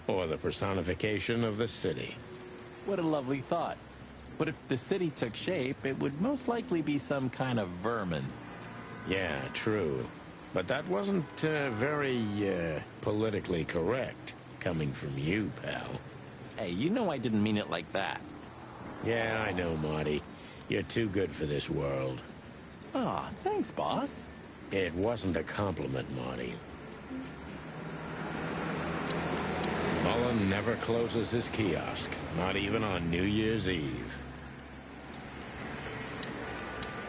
Or the personification of the city. What a lovely thought. But if the city took shape, it would most likely be some kind of vermin. Yeah, true. But that wasn't very politically correct, coming from you, pal. Hey, you know I didn't mean it like that. Yeah, I know, Marty. You're too good for this world. Aw, thanks, boss. It wasn't a compliment, Marty. Mullen never closes his kiosk, not even on New Year's Eve.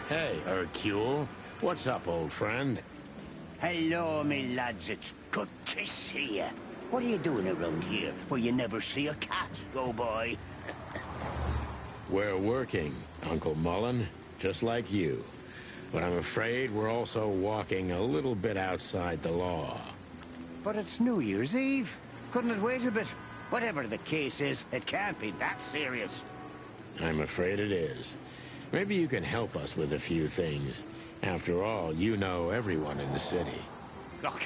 Hey, Hercule. What's up, old friend? Hello, me lads. It's good to see you. What are you doing around here where you never see a cat go by? We're working, Uncle Mullen, just like you. But I'm afraid we're also walking a little bit outside the law. But it's New Year's Eve. Couldn't it wait a bit? Whatever the case is, it can't be that serious. I'm afraid it is. Maybe you can help us with a few things. After all, you know everyone in the city. Look.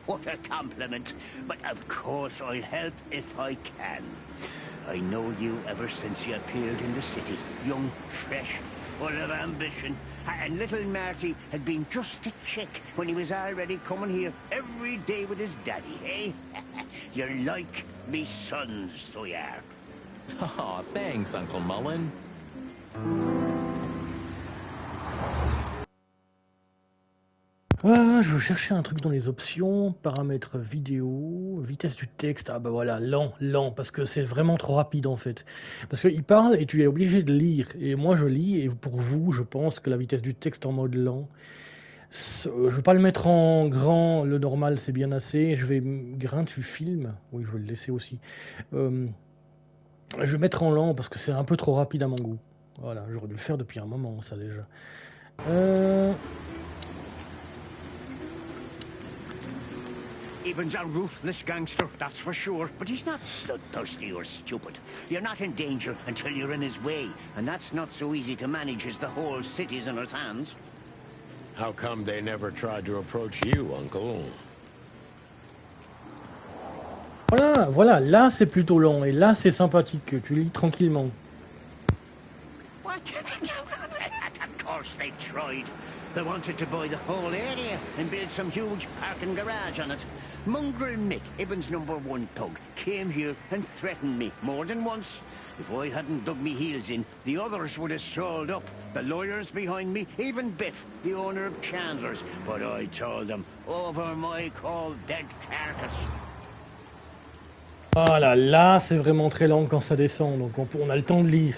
What a compliment. But of course I'll help if I can. I know you ever since you appeared in the city. Young, fresh, full of ambition. And little Marty had been just a chick when he was already coming here every day with his daddy, eh? You're like me sons, so you are. Aw, thanks, Uncle Mullen. Ah, je cherchais un truc dans les options, paramètres vidéo, vitesse du texte, ah bah voilà, lent, parce que c'est vraiment trop rapide en fait. Parce qu'il parle et tu es obligé de lire, et moi je lis, et pour vous, je pense que la vitesse du texte en mode lent, je vais pas le mettre en grand, le normal c'est bien assez, je vais, grain tu filmes, oui je vais le laisser aussi, je vais mettre en lent parce que c'est un peu trop rapide à mon goût. Voilà, j'aurais dû le faire depuis un moment ça déjà. Eben's a ruthless gangster, that's for sure. But he's not bloodthirsty or stupid. You're not in danger until you're in his way. And that's not so easy to manage as the whole city's in his hands. How come they never tried to approach you, Uncle? Voilà, là c'est plutôt lent, et là c'est sympathique, tu lis tranquillement. What? Of course they tried. They wanted to buy the whole area and build some huge parking garage on it. Mongrel Mick, Ibben's #1 thug, came here and threatened me more than once. If I hadn't dug me heels in, the others would have sold up. The lawyers behind me, even Biff, the owner of Chandler's. But I told them, over my cold dead carcass. Voilà, là c'est vraiment très lent quand ça descend, donc on a le temps de lire.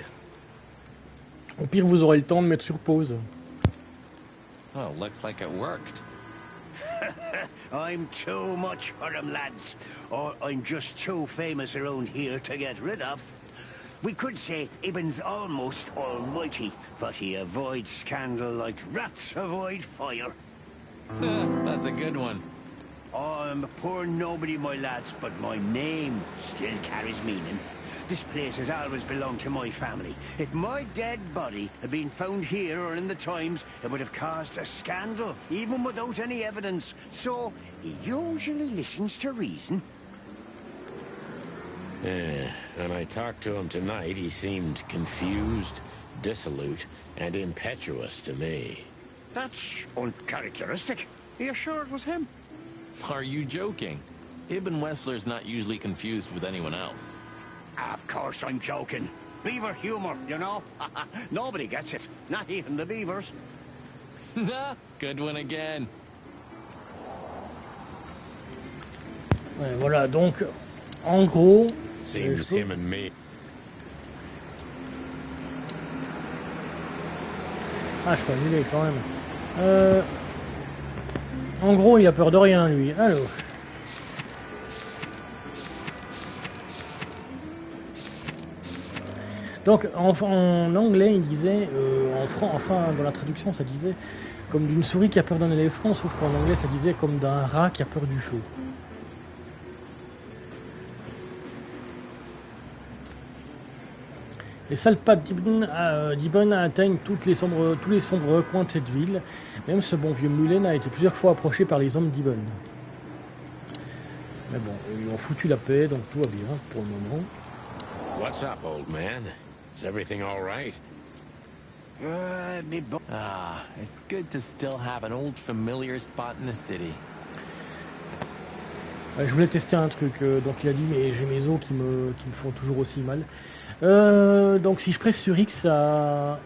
Au pire vous aurez le temps de mettre sur pause. Oh, looks like it worked. I'm too much for them, lads. Or I'm just too famous around here to get rid of. We could say Ibben's almost almighty, but he avoids scandal like rats avoid fire. That's a good one. I'm a poor nobody, my lads, but my name still carries meaning. This place has always belonged to my family. If my dead body had been found here or in the Times, it would have caused a scandal, even without any evidence. So, he usually listens to reason. When I talked to him tonight, he seemed confused, dissolute, and impetuous to me. That's uncharacteristic. Are you sure it was him? Are you joking? Ibn Wessler's not usually confused with anyone else. Of course I'm joking. Beaver humor, you know? Nobody gets it. Not even the beavers. Good one again. Ouais, voilà, donc, en gros... Seems him and me. Ah, je peux annuler quand même. En gros, il a peur de rien, lui. Alors... Donc, en anglais, il disait... enfin, dans la traduction, ça disait... Comme d'une souris qui a peur d'un éléphant, sauf qu'en anglais, ça disait comme d'un rat qui a peur du feu. Les sales pattes d'Ibn atteignent tous les sombres recoins de cette ville. Même ce bon vieux mulet a été plusieurs fois approché par les hommes d'Ibn. Mais bon, ils ont foutu la paix, donc tout va bien pour le moment. What's up, old man? Is everything all right? It's good to still have an old familiar spot in the city. Je voulais tester un truc, donc il a dit mais j'ai mes os qui me font toujours aussi mal. Donc si je presse sur X, ça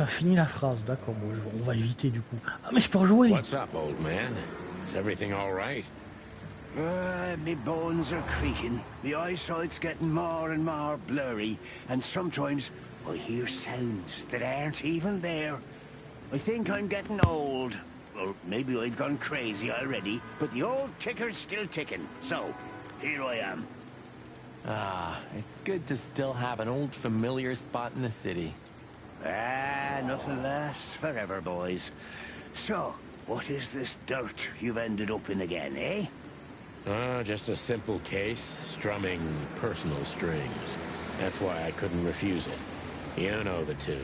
finit la phrase, d'accord, bon, on va éviter du coup. Ah mais je peux rejouer. What's up, old man? Is everything all right? Me bones are creaking, my eyesight's getting more and more blurry, and sometimes I hear sounds that aren't even there. I think I'm getting old. Or maybe I've gone crazy already, but the old ticker's still ticking, so here I am. It's good to still have an old familiar spot in the city. Nothing lasts forever, boys. So, what is this dirt you've ended up in again, eh? Just a simple case, strumming personal strings. That's why I couldn't refuse it. You know the tune.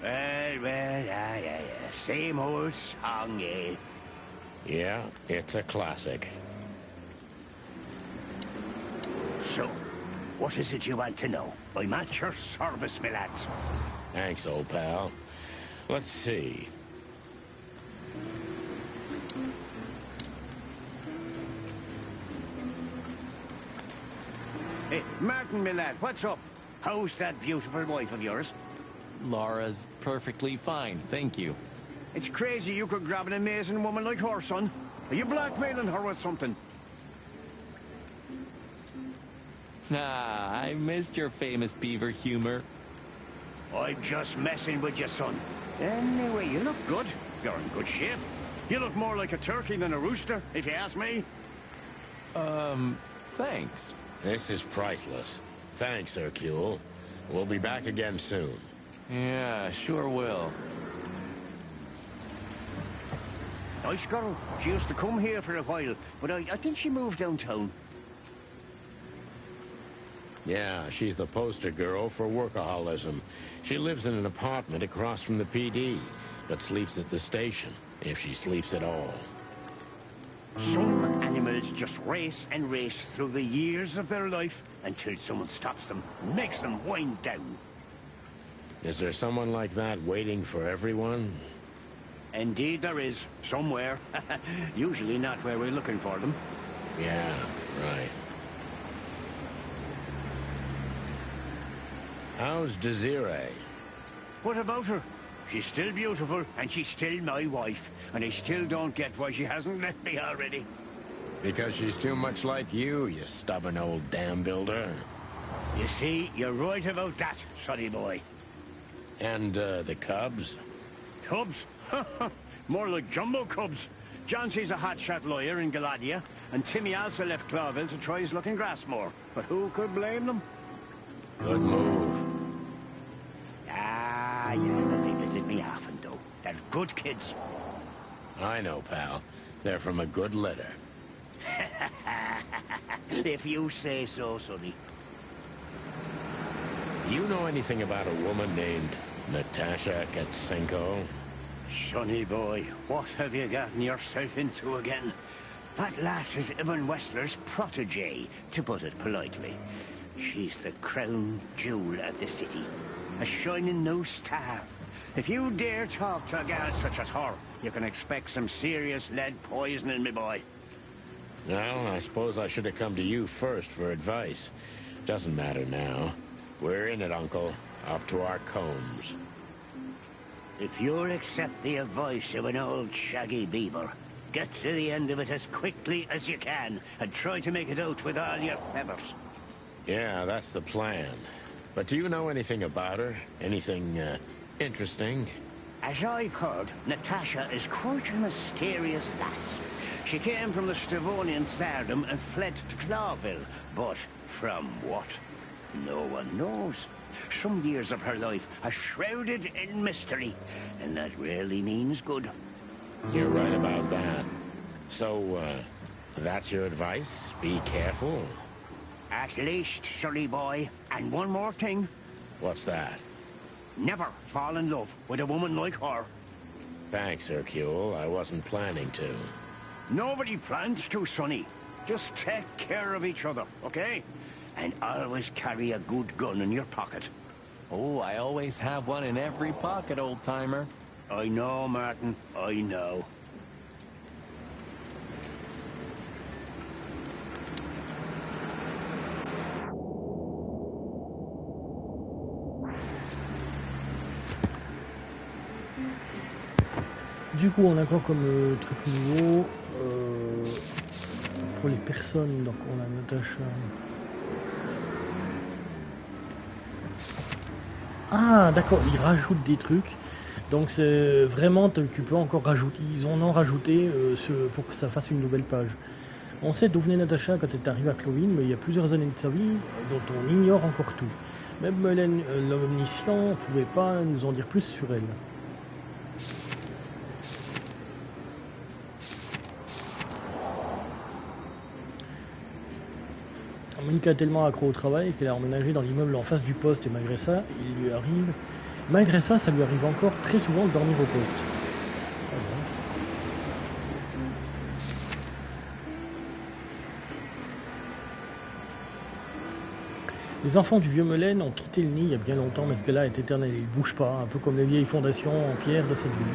Yeah. Same old song, eh? Yeah, it's a classic. So, what is it you want to know? I'm at your service, my lads. Thanks, old pal. Let's see. Hey, Martin, my lad, what's up? How's that beautiful wife of yours? Laura's perfectly fine, thank you. It's crazy you could grab an amazing woman like her, son. Are you blackmailing her with something? I missed your famous beaver humor. I'm just messing with you, son. Anyway, you look good. You're in good shape. You look more like a turkey than a rooster, if you ask me. Thanks. This is priceless. Thanks, Hercule. We'll be back again soon. Yeah, sure will. Nice girl. She used to come here for a while, but I think she moved downtown. Yeah, she's the poster girl for workaholism. She lives in an apartment across from the PD, but sleeps at the station, if she sleeps at all. Some animals just race and race through the years of their life until someone stops them, makes them wind down. Is there someone like that waiting for everyone? Indeed there is, somewhere. Usually not where we're looking for them. Yeah, right. How's Desiree? What about her? She's still beautiful, and she's still my wife, and I still don't get why she hasn't left me already. Because she's too much like you stubborn old dam builder. You see, you're right about that, sonny boy. And, the cubs? Cubs? More like jumbo cubs. Johnson's a hotshot lawyer in Galadia, and Timmy also left Clawville to try his luck in Grassmore. But who could blame them? Good move. Yeah, but they visit me often, though. They're good kids. I know, pal. They're from a good litter. If you say so, sonny. You know anything about a woman named Natasha Katsenko? Sonny boy, what have you gotten yourself into again? That lass is Ibn Wessler's protege, to put it politely. She's the crown jewel of the city. A shining new star. If you dare talk to a gal such as her, you can expect some serious lead poisoning, me boy. Well, I suppose I should have come to you first for advice. Doesn't matter now. We're in it, Uncle. Up to our combs. If you'll accept the advice of an old shaggy beaver, get to the end of it as quickly as you can and try to make it out with all your feathers. Yeah, that's the plan. But do you know anything about her? Anything, interesting? As I've heard, Natasha is quite a mysterious lass. She came from the Stavonian Tsardom and fled to Clawville, but from what? No one knows. Some years of her life are shrouded in mystery, and that rarely means good. You're right about that. So, that's your advice? Be careful? At least, silly boy. And one more thing. What's that? Never fall in love with a woman like her. Thanks, Hercule. I wasn't planning to. Nobody plans to, Sonny. Just take care of each other, okay? And always carry a good gun in your pocket. Oh, I always have one in every pocket, old-timer. I know, Martin. I know. Du coup, on a quoi comme truc nouveau pour les personnes? Donc, on a Natasha. Ah, d'accord, ils rajoutent des trucs. Donc, c'est vraiment, tu peux encore rajouter. Ils en ont rajouté pour que ça fasse une nouvelle page. On sait d'où venait Natasha quand elle est arrivée à Clovin, mais il y a plusieurs années de sa vie dont on ignore encore tout. Même l'omniscient ne pouvait pas nous en dire plus sur elle. Monica est tellement accro au travail qu'elle a emménagé dans l'immeuble en face du poste et malgré ça, ça lui arrive encore très souvent de dormir au poste. Les enfants du vieux Melaine ont quitté le nid il y a bien longtemps, mais ce gars-là est éternel, il ne bouge pas, un peu comme les vieilles fondations en pierre de cette ville.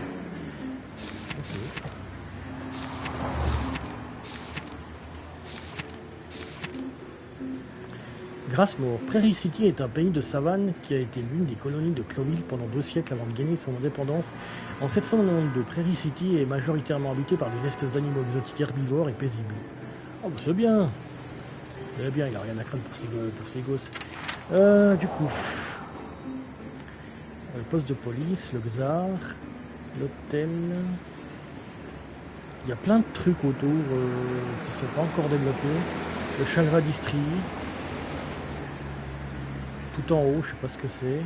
Grasmore. Prairie City est un pays de savane qui a été l'une des colonies de Cloville pendant 2 siècles avant de gagner son indépendance. En 792, Prairie City est majoritairement habitée par des espèces d'animaux exotiques herbivores et paisibles. Oh, bah c'est bien. C'est bien, il a rien à craindre pour ses gosses. Du coup, le poste de police, le Xar, l'hôtel. Il y a plein de trucs autour qui ne sont pas encore développés. Le Chalva District. Tout en haut, je sais pas ce que c'est.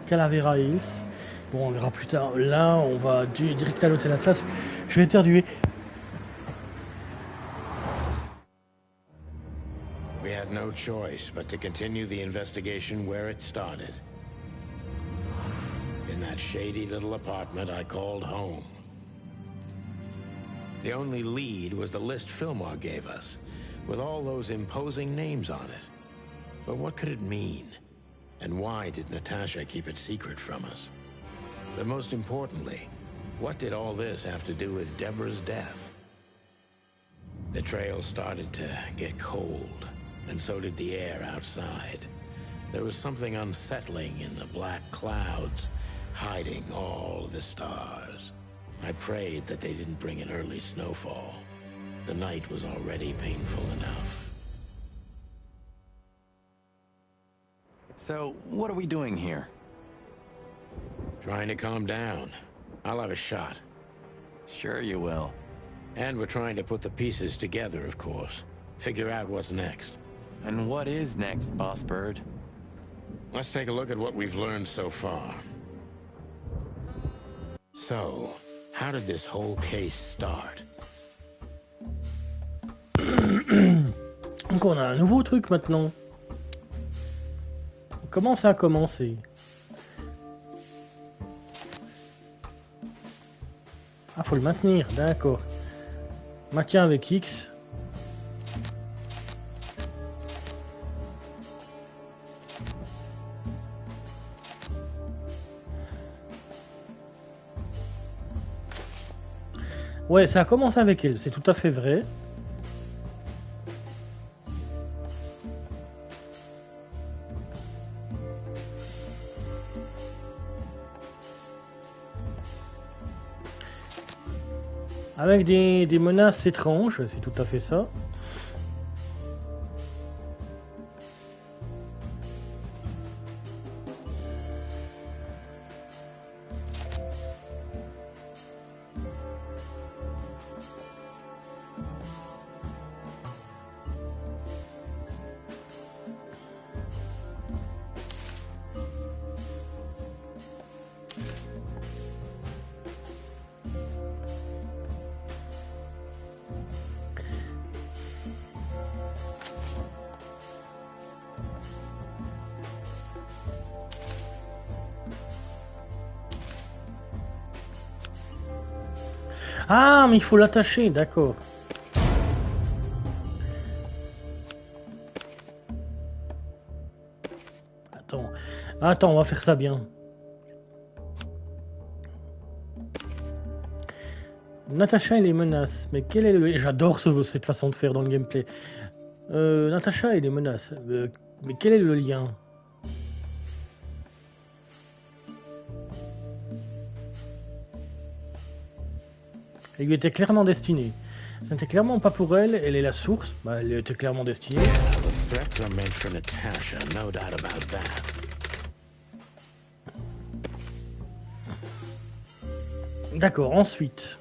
Calavera Hills. Bon, on verra plus tard. Là, on va direct à l'hôtel Atlas. Je vais éternuer. We had no choice but to continue the investigation where it started. In that shady little apartment I called home. The only lead was the list Fillmore gave us, with all those imposing names on it. But what could it mean? And why did Natasha keep it secret from us? But most importantly, what did all this have to do with Deborah's death? The trail started to get cold, and so did the air outside. There was something unsettling in the black clouds, hiding all the stars. I prayed that they didn't bring an early snowfall. The night was already painful enough. So, what are we doing here? Trying to calm down. I'll have a shot. Sure you will. And we're trying to put the pieces together, of course. Figure out what's next. And what is next, Boss Bird? Let's take a look at what we've learned so far. So, how did this whole case start? Donc on a un nouveau truc maintenant. Comment ça a commencé? Ah, faut le maintenir, d'accord. Maintien avec X. Ouais, ça a commencé avec elle, c'est tout à fait vrai. Avec des menaces étranges, c'est tout à fait ça. Ah, mais il faut l'attacher, d'accord. Attends, on va faire ça bien. Natacha et les menaces. Mais quel est le... J'adore cette façon de faire dans le gameplay. Natacha et les menaces. Mais quel est le lien? Elle lui était clairement destinée. Ce n'était clairement pas pour elle, elle est la source. Bah, elle était clairement destinée. D'accord, ensuite.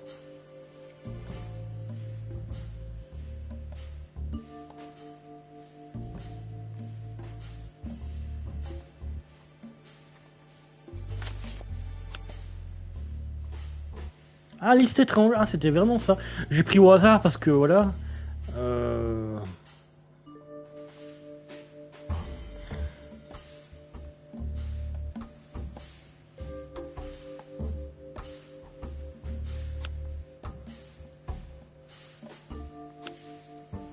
Ah, liste étrange. Ah, c'était vraiment ça. J'ai pris au hasard parce que voilà.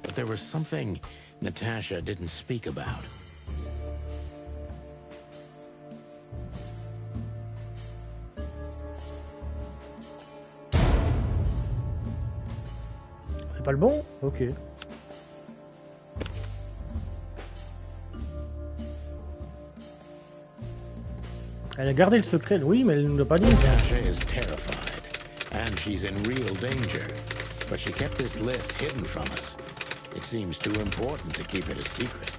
But there was something Natasha didn't speak about. Pas le bon? Ok. Elle a gardé le secret, oui, mais elle ne nous l'a pas dit. Natasha is terrified, and she's in real danger. But she kept this list hidden from us. It seems too important to keep it a secret.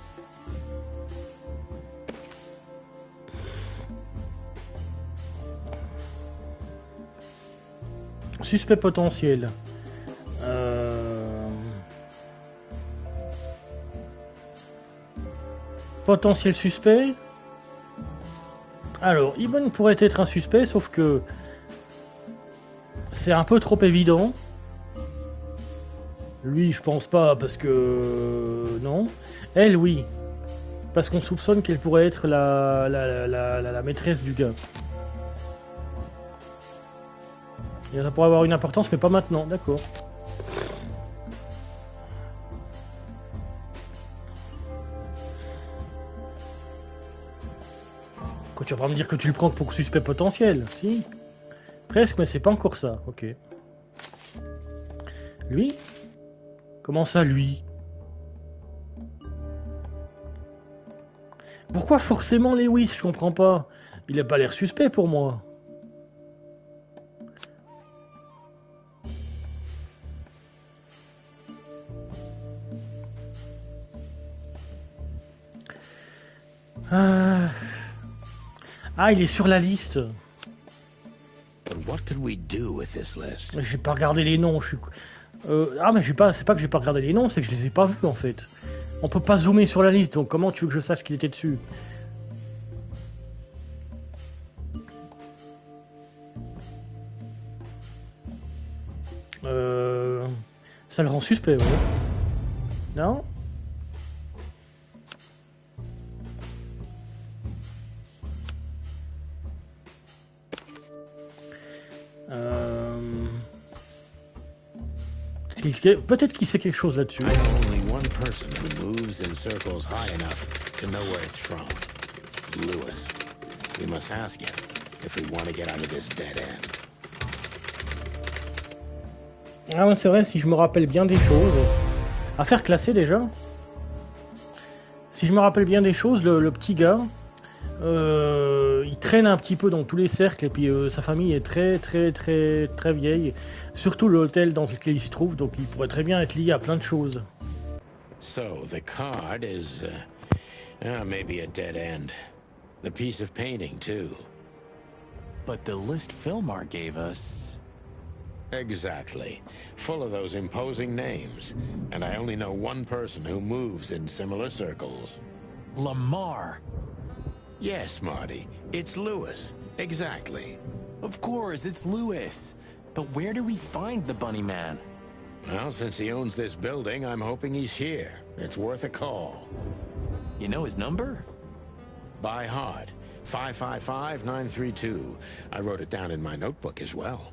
Suspect potentiel. Potentiel suspect. Alors, Ibn pourrait être un suspect, sauf que c'est un peu trop évident. Lui, je pense pas, parce que non. Elle, oui, parce qu'on soupçonne qu'elle pourrait être la maîtresse du gars. Et ça pourrait avoir une importance, mais pas maintenant. D'accord. Tu vas pas me dire que tu le prends pour suspect potentiel, si? Presque, mais c'est pas encore ça, ok. Lui? Comment ça, lui? Pourquoi forcément Lewis? Je comprends pas. Il a pas l'air suspect pour moi. Ah, il est sur la liste. J'ai pas regardé les noms. Je suis... Ah, mais c'est pas que j'ai pas regardé les noms, c'est que je les ai pas vus en fait. On peut pas zoomer sur la liste, donc comment tu veux que je sache qu'il était dessus? Ça le rend suspect, ouais. Non? Peut-être qu'il sait quelque chose là-dessus. Ah ouais, c'est vrai, si je me rappelle bien des choses. Affaire classée déjà. Si je me rappelle bien des choses, le petit gars, il traîne un petit peu dans tous les cercles et puis sa famille est très vieille. surtout l'hôtel dans lequel il se trouve, donc il pourrait très bien être lié à plein de choses. So, the card is, maybe a dead end. The piece of painting, too. But the list Philmar gave us... Exactly. Full of those imposing names. And I only know one person who moves in similar circles. Lamar! Yes, Marty. It's Lewis. Exactly. Of course, it's Lewis. But where do we find the Bunny Man? Well, since he owns this building, I'm hoping he's here. It's worth a call. You know his number? By heart. 555-932. I wrote it down in my notebook as well.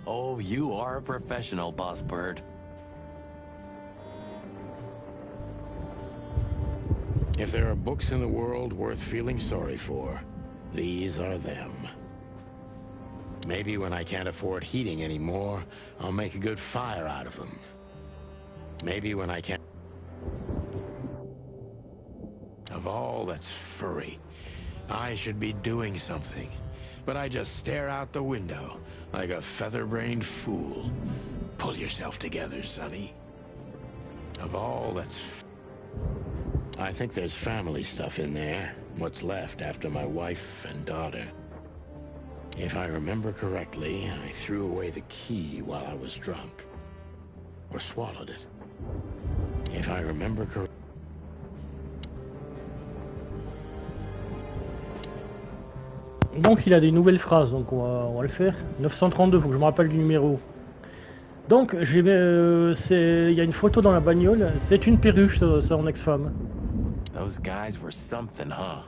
Oh, you are a professional, Boss Bird. If there are books in the world worth feeling sorry for, these are them. Maybe when I can't afford heating anymore, I'll make a good fire out of them. Maybe when I can't... Of all that's furry, I should be doing something. But I just stare out the window like a feather-brained fool. Pull yourself together, Sonny. Of all that's... I think there's family stuff in there. What's left after my wife and daughter. If I remember correctly, I threw away the key while I was drunk. Or swallowed it. If I remember correctly... Donc il a des nouvelles phrases, donc on va le faire. 932, faut que je me rappelle du numéro. Donc il y a une photo dans la bagnole, c'est une perruche, son ex-femme. Those guys were something, huh?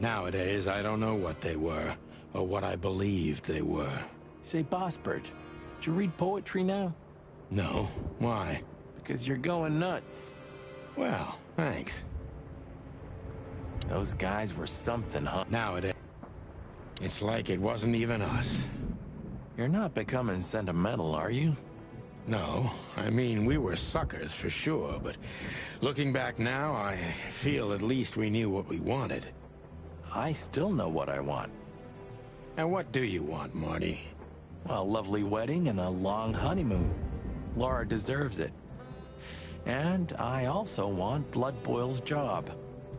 Nowadays, I don't know what they were, or what I believed they were. Say, Bossbird, did you read poetry now? No. Why? Because you're going nuts. Well, thanks. Those guys were something, huh? Nowadays, it's like it wasn't even us. You're not becoming sentimental, are you? No, I mean, we were suckers for sure, but looking back now, I feel at least we knew what we wanted. I still know what I want. And what do you want, Marty? A lovely wedding and a long honeymoon. Laura deserves it. And I also want Blood Boil's job.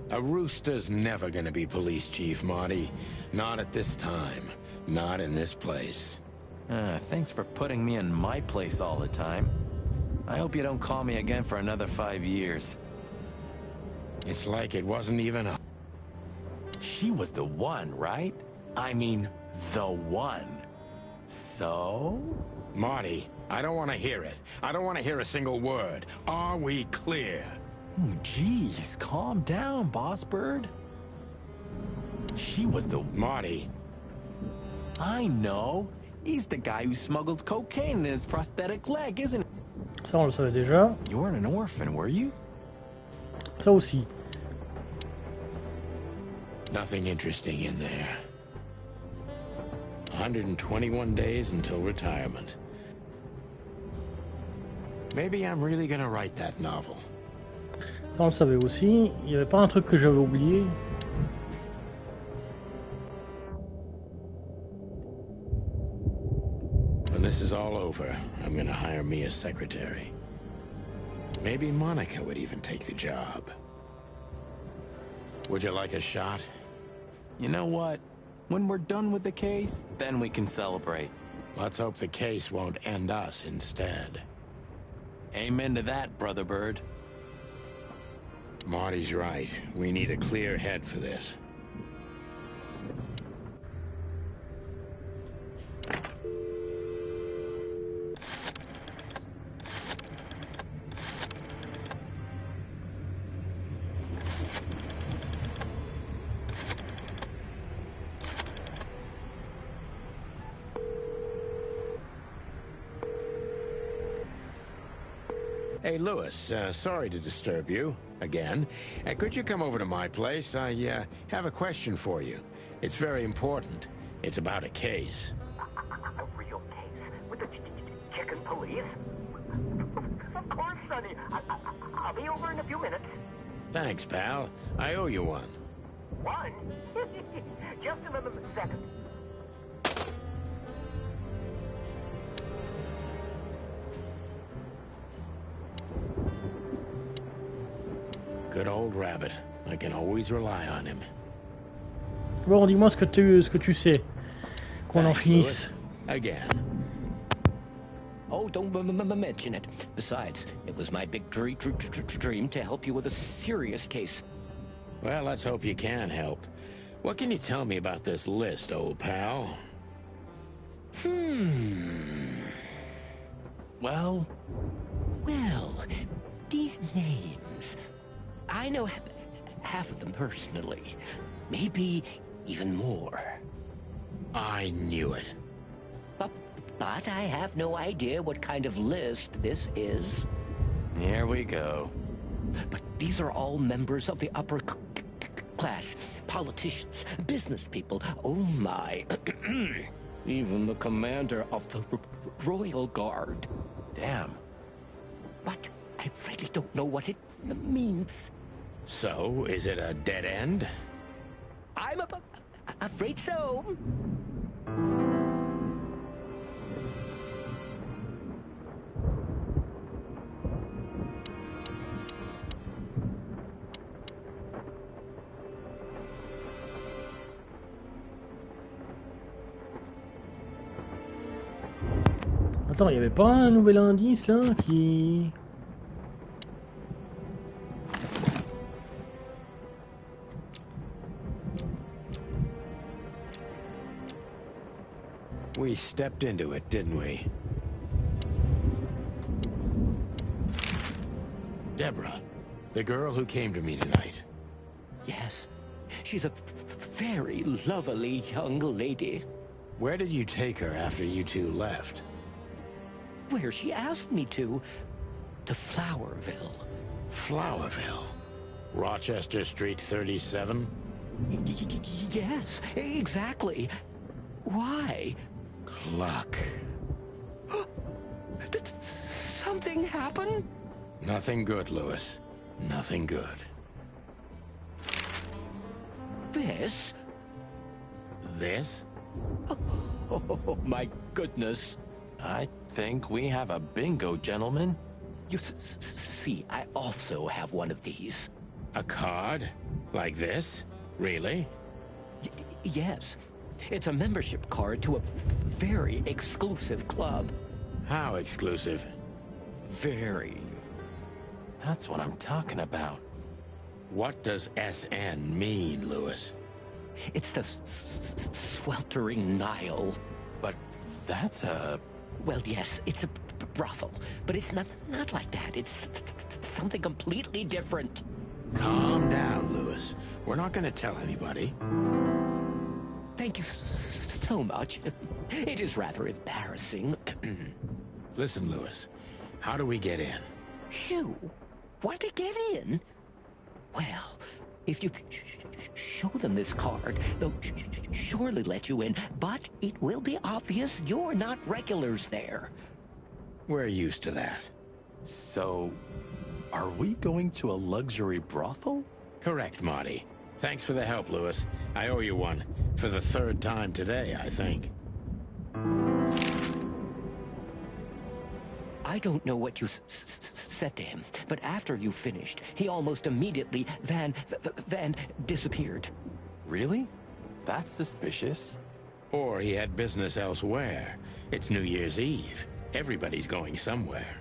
A rooster's never gonna be police chief, Marty. Not at this time. Not in this place. Thanks for putting me in my place all the time. I hope you don't call me again for another 5 years. It's like it wasn't even a... She was the one, right? I mean, the one. So? Marty, I don't want to hear it. I don't want to hear a single word. Are we clear? Jeez, calm down, Boss Bird. She was the... Marty. I know. He's the guy who smuggled cocaine in his prosthetic leg, isn't he? Ça, on le savait déjà. You weren't an orphan, were you? Ça aussi. Nothing interesting in there. 121 days until retirement. Maybe I'm really gonna write that novel. Ça, on le savait aussi. Il n'y avait pas un truc que j'avais oublié. When this is all over, I'm gonna hire me a secretary. Maybe Monica would even take the job. Would you like a shot? You know what? When we're done with the case, then we can celebrate. Let's hope the case won't end us instead. Amen to that, Brother Bird. Marty's right. We need a clear head for this. Hey, Lewis, sorry to disturb you, again. Could you come over to my place? I, have a question for you. It's very important. It's about a case. A real case? With the chicken police? Of course, Sonny. I'll be over in a few minutes. Thanks, pal. I owe you one. One? Just a second. Good old rabbit. I can always rely on him. Bon, dis-moi ce que tu sais. Qu'on en finisse. Again. Oh, don't mention it. Besides, it was my big dream to help you with a serious case. Well, let's hope you can help. What can you tell me about this list, old pal? Well, these names. I know half of them personally. Maybe even more. I knew it. But I have no idea what kind of list this is. Here we go. But these are all members of the upper class. Politicians, business people. Oh my. Even the commander of the Royal Guard. Damn. But I really don't know what it means. So, is it a dead end? I'm afraid so. Attends, il n'y avait pas un nouvel indice là qui... We stepped into it, didn't we? Deborah, the girl who came to me tonight. Yes, she's a very lovely young lady. Where did you take her after you two left? Where she asked me to Flowerville. Flowerville? Rochester Street 37? Yes, exactly. Why? Luck. Did something happen? Nothing good, Lewis. Nothing good. This? This? Oh, my goodness. I think we have a bingo, gentlemen. You see, I also have one of these. A card? Like this? Really? Yes. It's a membership card to a very exclusive club. How exclusive? Very. That's what I'm talking about. What does SN mean, Lewis? It's the sweltering Nile. But that's a... Well, yes, it's a brothel, but it's not like that. It's something completely different. Calm down, Lewis. We're not going to tell anybody. Thank you so much. It is rather embarrassing. Listen, Lewis, how do we get in? You want to get in? Well, if you show them this card, they'll surely let you in, but it will be obvious you're not regulars there. We're used to that. So, are we going to a luxury brothel? Correct, Marty. Thanks for the help, Lewis. I owe you one. For the third time today, I think. I don't know what you said to him, but after you finished, he almost immediately van disappeared. Really? That's suspicious. Or he had business elsewhere. It's New Year's Eve. Everybody's going somewhere.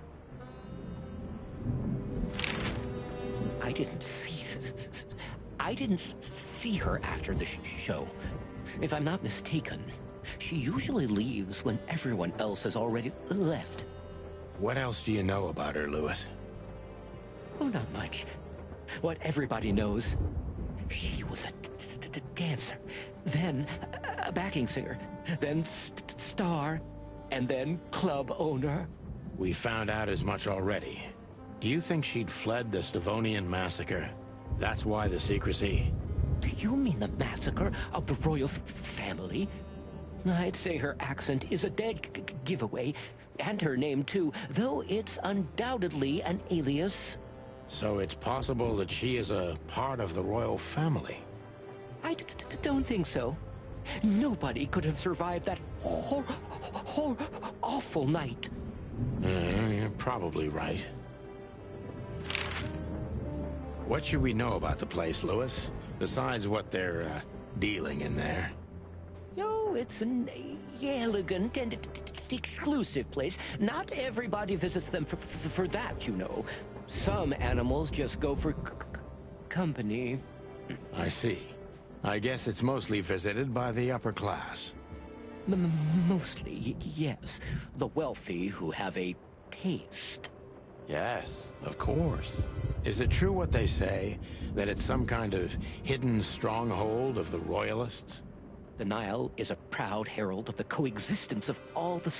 I didn't see her after the show. If I'm not mistaken, she usually leaves when everyone else has already left. What else do you know about her, Lewis? Oh, not much. What everybody knows. She was a dancer, then a backing singer, then star, and then club owner. We found out as much already. Do you think she'd fled the Stavonian massacre? That's why the secrecy. Do you mean the massacre of the royal family? I'd say her accent is a dead giveaway, and her name too, though it's undoubtedly an alias. So it's possible that she is a part of the royal family? I don't think so. Nobody could have survived that awful night. You're probably right. What should we know about the place, Lewis? Besides what they're dealing in there? No, it's an elegant and exclusive place. Not everybody visits them for that, you know. Some animals just go for company. I see. I guess it's mostly visited by the upper class. Mostly, yes. The wealthy who have a taste. Yes, of course. Is it true what they say, that it's some kind of hidden stronghold of the royalists? The Nile is a proud herald of the coexistence of all the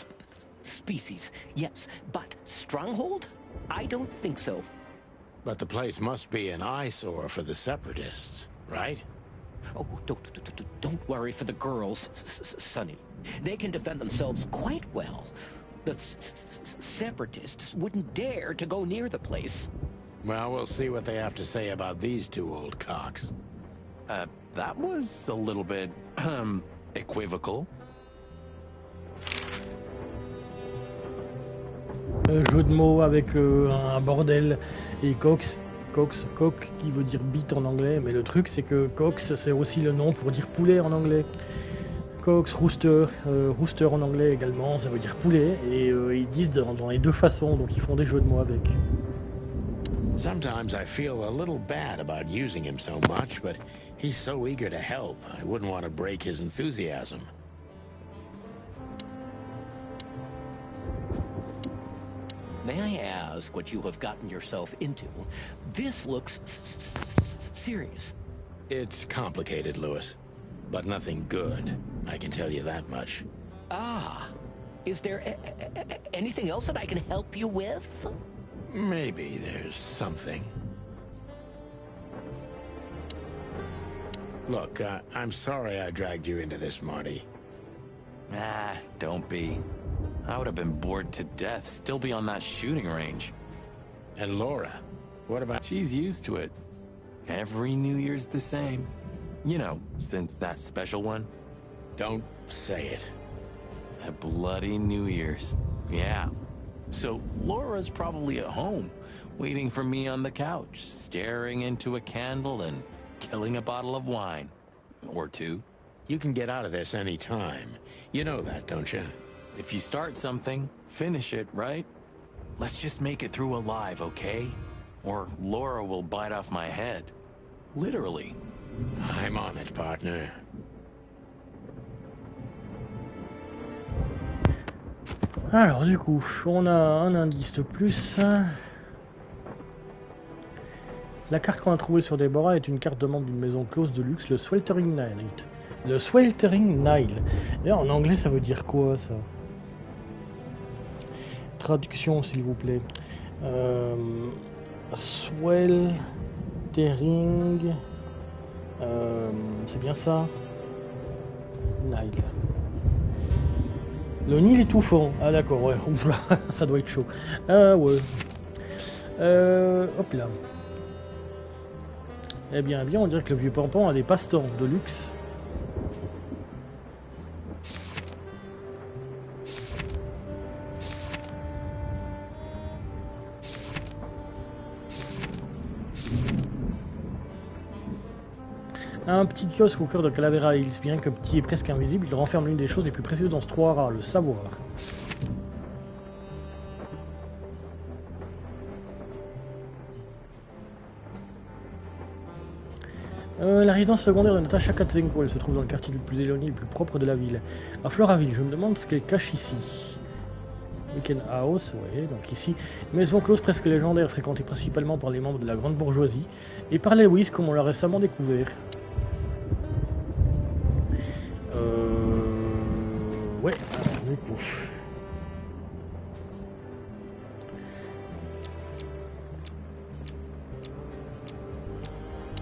species, yes, but stronghold? I don't think so. But the place must be an eyesore for the separatists, right? Oh, don't worry for the girls, Sonny. They can defend themselves quite well. The separatists wouldn't dare to go near the place. Well, we'll see what they have to say about these two old cocks. That was a little bit, equivocal. Jeu de mots avec un bordel et cox qui veut dire bite en anglais, mais le truc c'est que cox c'est aussi le nom pour dire poulet en anglais. Cox, rooster, rooster en anglais également, ça veut dire poulet, et ils disent dans les deux façons, donc ils font des jeux de mots avec. Sometimes I feel a little bad about using him so much, but he's so eager to help, I wouldn't want to break his enthusiasm. May I ask what you have gotten yourself into? This looks serious. It's complicated, Lewis, but nothing good. I can tell you that much. Ah, is there anything else that I can help you with? Maybe there's something. Look, I'm sorry I dragged you into this, Marty. Ah, don't be. I would have been bored to death, still be on that shooting range. And Laura, what about... She's used to it. Every New Year's the same. You know, since that special one. Don't say it. A bloody New Year's. Yeah. So Laura's probably at home, waiting for me on the couch, staring into a candle and killing a bottle of wine. Or two. You can get out of this any time. You know that, don't you? If you start something, finish it, right? Let's just make it through alive, okay? Or Laura will bite off my head. Literally. I'm on it, partner. Alors du coup, on a un indice de plus. La carte qu'on a trouvée sur Déborah est une carte de membre d'une maison close de luxe, le Sweltering Nile. Le Sweltering Nile. Et en anglais, ça veut dire quoi, ça? Traduction, s'il vous plaît. Sweltering... c'est bien ça? Nile. Le Nil étouffant. Ah d'accord, ouais. Oula, ça doit être chaud. Ah ouais. Hop là. Eh bien, on dirait que le vieux Pampan a des passe-temps de luxe. Un petit kiosque au cœur de Calavera Hills, bien que petit et presque invisible, il renferme l'une des choses les plus précieuses dans ce trou rare, le savoir. La résidence secondaire de Natasha Katzenko, elle se trouve dans le quartier le plus éloigné, le plus propre de la ville. À Floraville, je me demande ce qu'elle cache ici. Weekend House, ouais, donc ici, maison close presque légendaire, fréquentée principalement par les membres de la grande bourgeoisie, et par Lewis, comme on l'a récemment découvert. Ouais, du coup.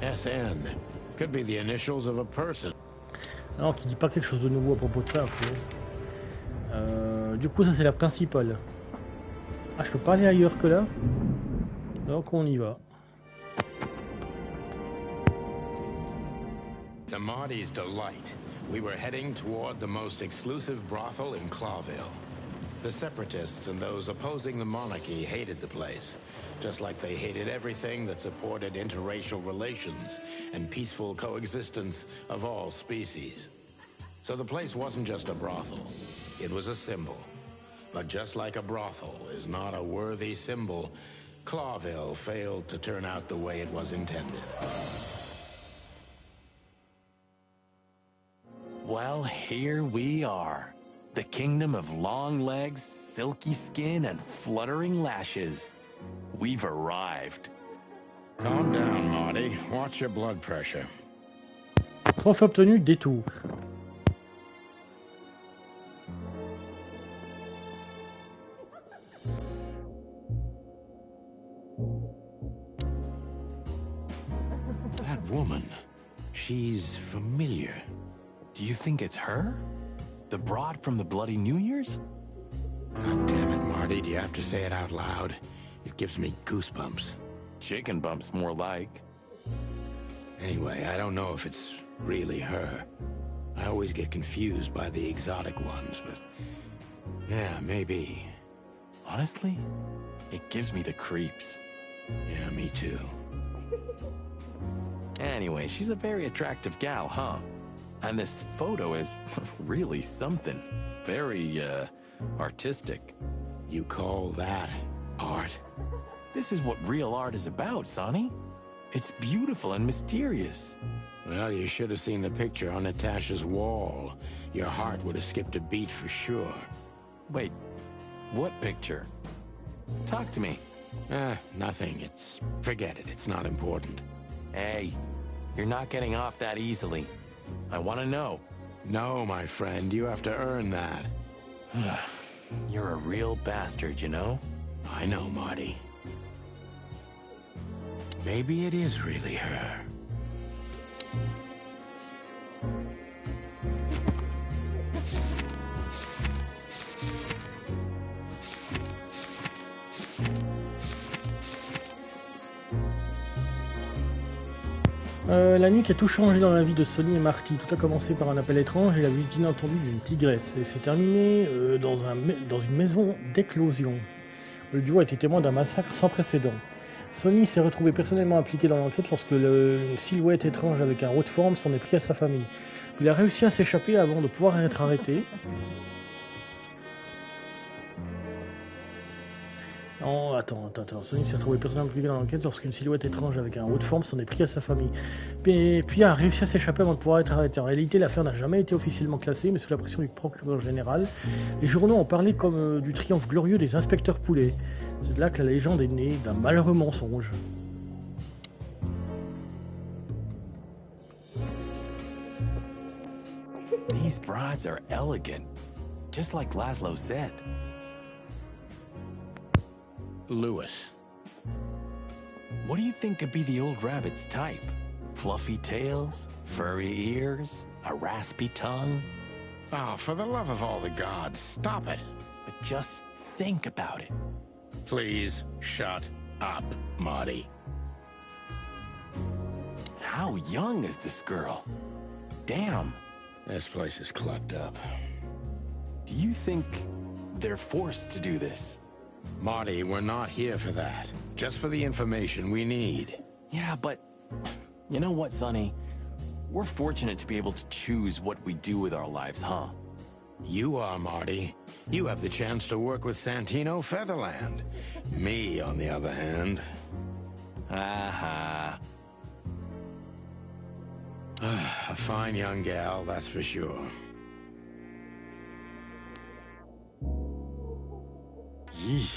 SN. Could be the initials of a person. Alors, qui dit pas quelque chose de nouveau à propos de ça, après. Du coup, ça c'est la principale. Ah, je peux pas aller ailleurs que là. Donc on y va. To Marty's delight, we were heading toward the most exclusive brothel in Clawville. The separatists and those opposing the monarchy hated the place, just like they hated everything that supported interracial relations and peaceful coexistence of all species. So the place wasn't just a brothel, it was a symbol. But just like a brothel is not a worthy symbol, Clawville failed to turn out the way it was intended. Well, here we are. The kingdom of long legs, silky skin, and fluttering lashes. We've arrived. Calm down, Marty. Watch your blood pressure. Trophée obtenu, détour. That woman, she's familiar. Do you think it's her? The broad from the Bloody New Year's? God damn it, Marty. Do you have to say it out loud? It gives me goosebumps. Chicken bumps, more like. Anyway, I don't know if it's really her. I always get confused by the exotic ones, but... yeah, maybe. Honestly, it gives me the creeps. Yeah, me too. Anyway, she's a very attractive gal, huh? And this photo is really something. Very, artistic. You call that art? This is what real art is about, Sonny. It's beautiful and mysterious. Well, you should have seen the picture on Natasha's wall. Your heart would have skipped a beat for sure. Wait, what picture? Talk to me. Nothing. Forget it. It's not important. Hey, you're not getting off that easily. I want to know. No, my friend, you have to earn that. You're a real bastard, you know? I know, Marty. Maybe it is really her. La nuit qui a tout changé dans la vie de Sonny et Marty. Tout a commencé par un appel étrange et la visite inattendue d'une tigresse. Et c'est terminé dans une maison d'éclosion. Le duo a été témoin d'un massacre sans précédent. Sonny s'est retrouvé personnellement impliqué dans l'enquête lorsque une silhouette étrange avec un haut de forme s'en est pris à sa famille. Il a réussi à s'échapper avant de pouvoir être arrêté. Non, attends. Sonny s'est retrouvé personnellement impliqué dans l'enquête lorsqu'une silhouette étrange avec un haut de forme s'en est pris à sa famille. Puis a réussi à s'échapper avant de pouvoir être arrêté. En réalité, l'affaire n'a jamais été officiellement classée, mais sous la pression du procureur général, les journaux ont parlé comme du triomphe glorieux des inspecteurs poulets. C'est de là que la légende est née d'un malheureux mensonge. These brides are elegant, just like Laszlo said. Lewis. What do you think could be the old rabbit's type? Fluffy tails, furry ears, a raspy tongue? Oh, for the love of all the gods, stop it. But just think about it. Please shut up, Marty. How young is this girl? Damn. This place is clucked up. Do you think they're forced to do this? Marty, we're not here for that. Just for the information we need. Yeah, but you know what, Sonny? We're fortunate to be able to choose what we do with our lives, huh? You are, Marty. You have the chance to work with Santino Featherland. Me, on the other hand. Aha. A fine young gal, that's for sure. Yee.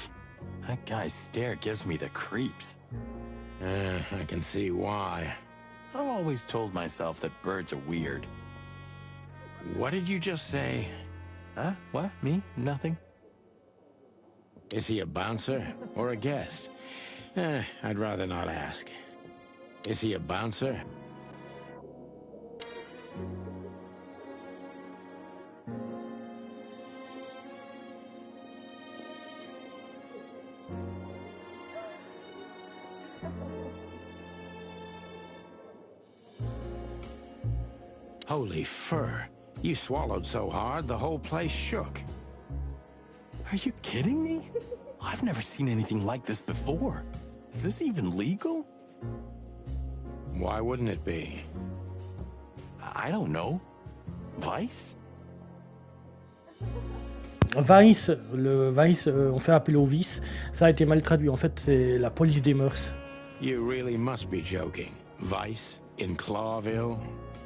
That guy's stare gives me the creeps. I can see why. I've always told myself that birds are weird. What did you just say? Huh? What? Me? Nothing? Is he a bouncer or a guest? I'd rather not ask. Is he a bouncer? Holy fur. You swallowed so hard, the whole place shook. Are you kidding me? I've never seen anything like this before. Is this even legal? Why wouldn't it be? I don't know. Vice? Vice, le Vice, on fait appel au vice. Ça a été mal traduit. En fait, c'est la police des mœurs. You really must be joking. Vice in Clawville?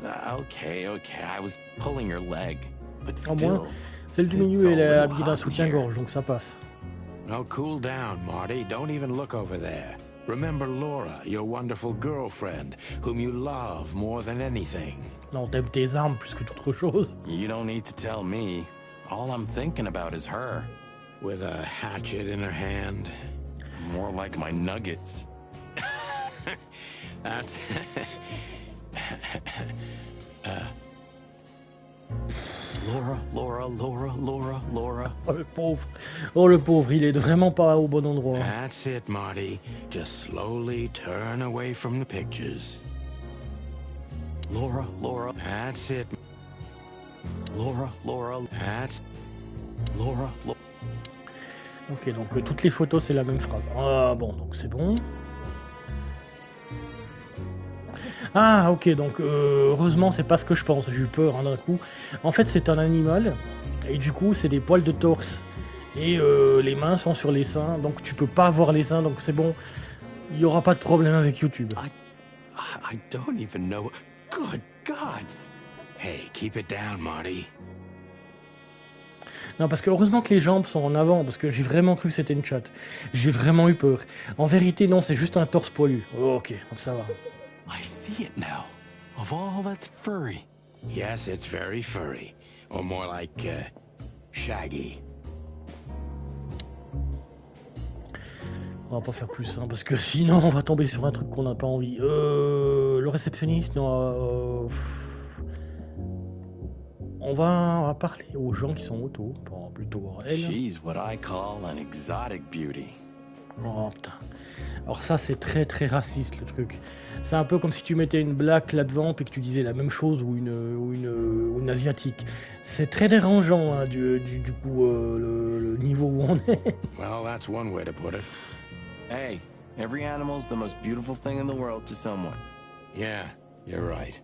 Okay, I was pulling her leg, but Au moins, still. celle du milieu, elle est habillée d'un soutien-gorge, donc ça passe. Oh, cool down, Marty. Don't even look over there. Remember Laura, your wonderful girlfriend, whom you love more than anything. Non, t'aimes tes armes plus que d'autres choses. You don't need to tell me. All I'm thinking about is her. With a hatchet in her hand. More like my nuggets. That's... Laura. Oh le pauvre. Oh le pauvre, il est vraiment pas au bon endroit. That's it, Marty. Just slowly turn away from the pictures. Laura. That's it. Laura. That's... Laura. Ok, donc toutes les photos, c'est la même phrase. Ah bon, donc c'est bon. Ah ok, donc heureusement c'est pas ce que je pense, j'ai eu peur d'un coup. En fait c'est un animal, et du coup c'est des poils de torse. Et les mains sont sur les seins, donc tu peux pas voir les seins, donc c'est bon. Il y aura pas de problème avec YouTube. I don't even know. Good gods. Hey, keep it down, Marty. Non, parce que heureusement que les jambes sont en avant, parce que j'ai vraiment cru que c'était une chatte. J'ai vraiment eu peur. En vérité non, c'est juste un torse poilu. Oh, ok, donc ça va. I see it now. Of all that's furry. Yes, it's very furry. Or more like, shaggy. On va pas faire plus, hein, parce que sinon on va tomber sur un truc qu'on n'a pas envie. Le réceptionniste, non. On va parler aux gens qui sont autour, plutôt à elle. She's what I call an exotic beauty. Oh putain. Alors ça c'est très très raciste le truc. C'est un peu comme si tu mettais une black là devant puis que tu disais la même chose ou une asiatique. C'est très dérangeant hein, du coup le niveau où on est. Well, that's one way to put it. Hey, every animal's the most beautiful thing in the world to someone. Yeah, you're right.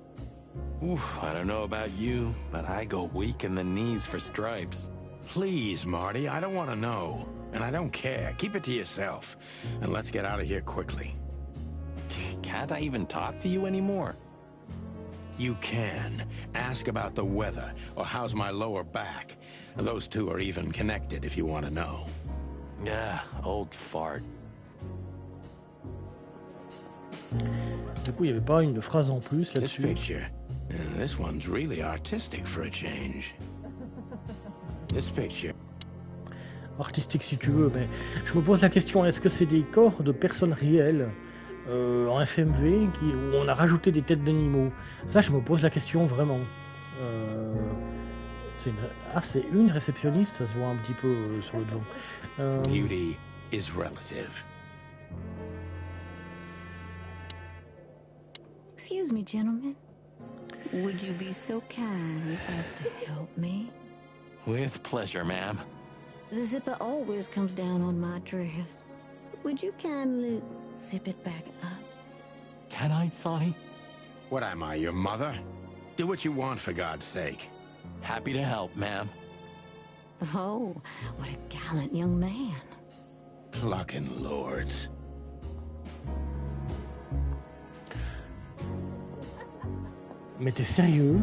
Oof, I don't know about you, but I go weak in the knees for stripes. Please, Marty, I don't want to know. And I don't care. Keep it to yourself. And let's get out of here quickly. Can't I even talk to you anymore? You can. Ask about the weather, or how's my lower back. Those two are even connected if you want to know. Yeah, old fart. Du coup, il n'y avait pas une phrase en plus This là-dessus. picture, this one's really artistic for a change. This picture. Artistique si tu veux, mais je me pose la question, est-ce que c'est des corps de personnes réelles en FMV où on a rajouté des têtes d'animaux? Ça, je me pose la question vraiment. C'est une réceptionniste, ça se voit un petit peu sur le devant. Beauty is relative. Excuse me, gentlemen. Would you be so kind as to help me? With pleasure, ma'am. The zipper always comes down on my dress. Would you kindly zip it back up? Can I, Sonny? What am I, your mother? Do what you want, for God's sake. Happy to help, ma'am. Oh, what a gallant young man. Clucking lords. Mais t'es sérieux?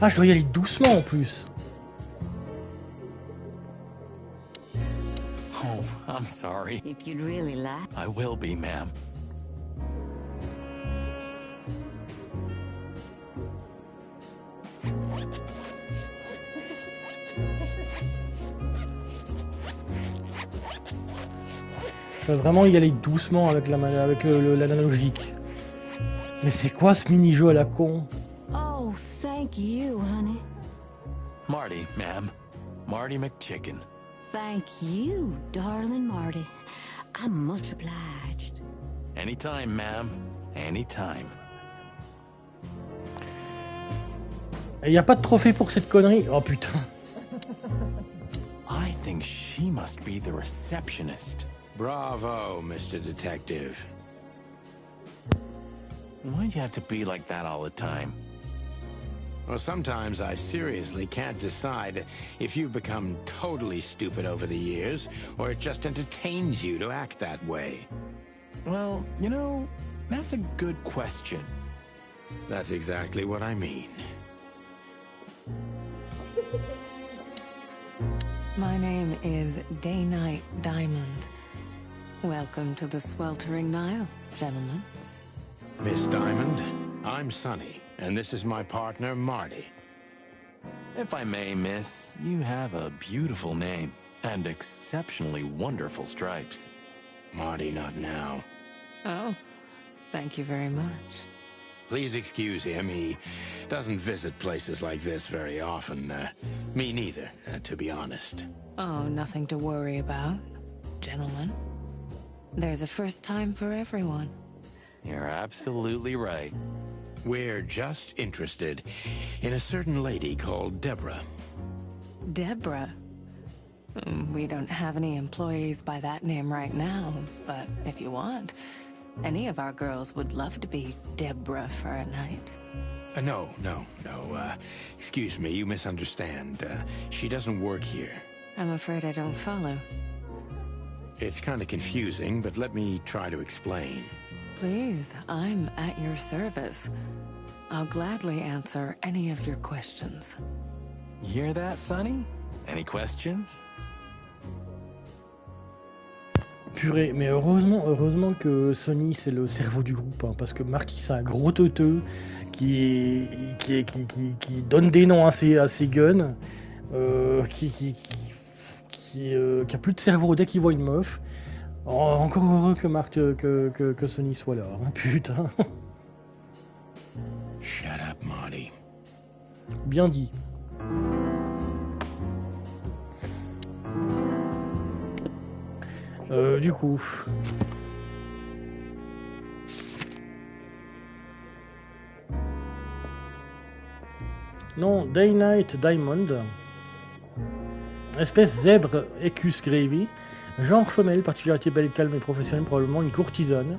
Ah, je dois y aller doucement en plus. Oh, I'm sorry. If you'd really like. I will be, ma'am. Je dois vraiment y aller doucement avec l'analogique. Mais c'est quoi ce mini-jeu à la con? Oh, thank you, honey. Marty, ma'am. Marty McChicken. Thank you, darling Marty. I'm much obliged. Anytime, ma'am. Anytime. Et y a pas de trophée pour cette connerie? Oh putain. I think she must be the receptionist. Bravo, Mr. Detective. Why'd you have to be like that all the time? Well, sometimes I seriously can't decide if you've become totally stupid over the years, or it just entertains you to act that way. Well, you know, that's a good question. That's exactly what I mean. My name is Day-Night Diamond. Welcome to the sweltering Nile, gentlemen. Miss Diamond, I'm Sonny, and this is my partner, Marty. If I may, miss, you have a beautiful name and exceptionally wonderful stripes. Marty, not now. Oh, thank you very much. Please excuse him. He doesn't visit places like this very often. Me neither, to be honest. Oh, nothing to worry about, gentlemen. There's a first time for everyone. You're absolutely right. We're just interested in a certain lady called Deborah. Deborah? We don't have any employees by that name right now, but if you want, any of our girls would love to be Deborah for a night. No. Excuse me, you misunderstand. She doesn't work here. I'm afraid I don't follow. It's kind of confusing, but let me try to explain. Please, I'm at your service. I'll gladly answer any of your questions. You hear that, Sonny? Any questions? Purée, mais heureusement que Sonny c'est le cerveau du groupe, hein, parce que Marty c'est un gros teuteux qui donne des noms à ses guns, qui a plus de cerveau dès qu'il voit une meuf. Oh, encore heureux que Sonny soit là, hein, putain. Shut up, Marty. Bien dit. Du coup... Non, Day-Night Diamond. Espèce zèbre Écus Gravy. Genre femelle, particularité belle, calme et professionnelle, probablement une courtisane.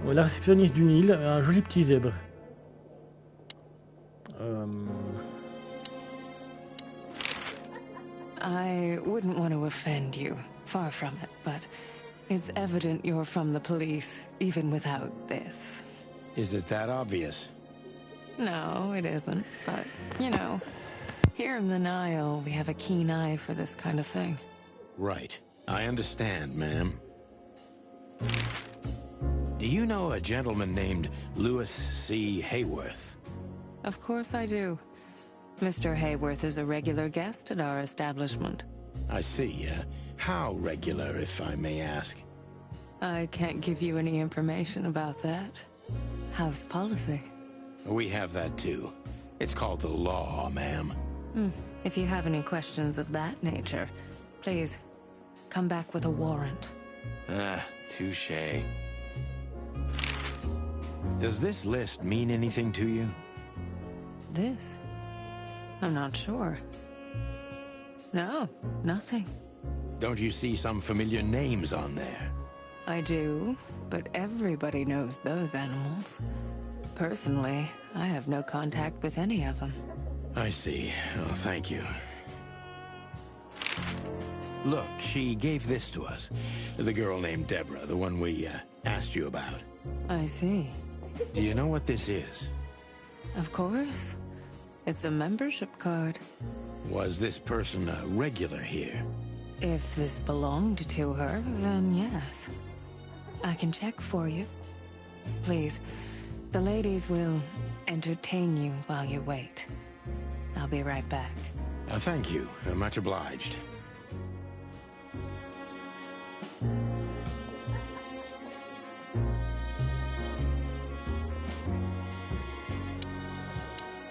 La réceptionniste du Nil, un joli petit zèbre. I wouldn't want to offend you, far from it, but it's evident you're from the police, even without this. Is it that obvious? No, it isn't, but, you know, here in the Nile, we have a keen eye for this kind of thing. Right. I understand, ma'am. Do you know a gentleman named Louis C. Hayworth? Of course I do. Mr. Hayworth is a regular guest at our establishment. I see. How regular, if I may ask? I can't give you any information about that. House policy. We have that too. It's called the law, ma'am. If you have any questions of that nature, please, come back with a warrant. Touché. Does this list mean anything to you? This? I'm not sure. No, nothing. Don't you see some familiar names on there? I do, but everybody knows those animals. Personally, I have no contact with any of them. I see. Oh, thank you. Look, she gave this to us. The girl named Deborah, the one we asked you about. I see. Do you know what this is? Of course. It's a membership card. Was this person a regular here? If this belonged to her, then yes. I can check for you. Please, the ladies will entertain you while you wait. I'll be right back. Thank you. Much obliged.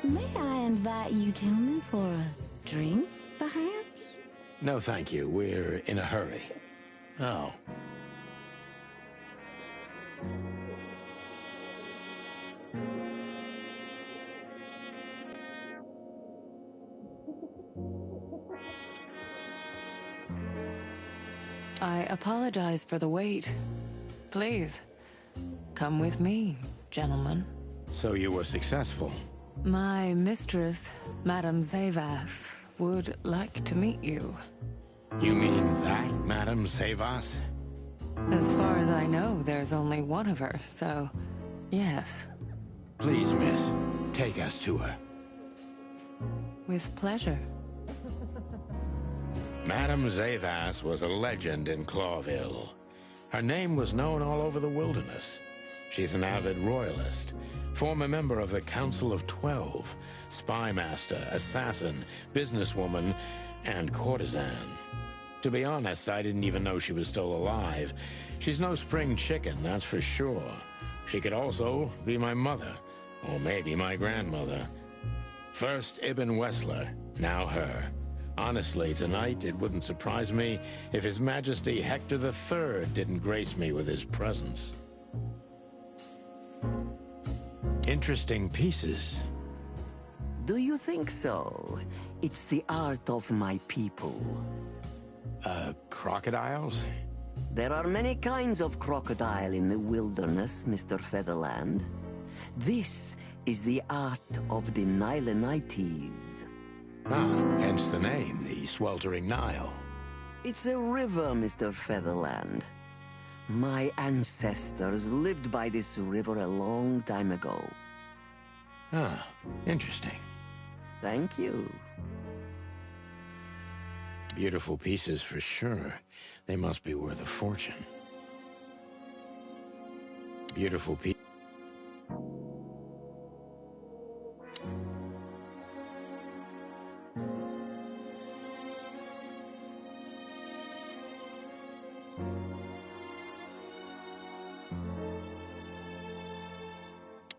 May I invite you gentlemen for a drink, perhaps? No, thank you. We're in a hurry. Oh. I apologize for the wait. Please, come with me, gentlemen. So you were successful? My mistress, Madame Zavas, would like to meet you. You mean that, Madame Zavas? As far as I know, there's only one of her, so yes. Please, miss, take us to her. With pleasure. Madame Zavas was a legend in Clawville. Her name was known all over the wilderness. She's an avid royalist, former member of the Council of 12, spymaster, assassin, businesswoman, and courtesan. To be honest, I didn't even know she was still alive. She's no spring chicken, that's for sure. She could also be my mother, or maybe my grandmother. First Ibn Wessler, now her. Honestly, tonight it wouldn't surprise me if His Majesty Hector III didn't grace me with his presence. Interesting pieces. Do you think so? It's the art of my people. Crocodiles? There are many kinds of crocodile in the wilderness, Mr. Featherland. This is the art of the Nilenites. Ah, hence the name, the sweltering Nile. It's a river, Mr. Featherland. My ancestors lived by this river a long time ago. Ah, interesting. Thank you. Beautiful pieces for sure. They must be worth a fortune. Beautiful pieces.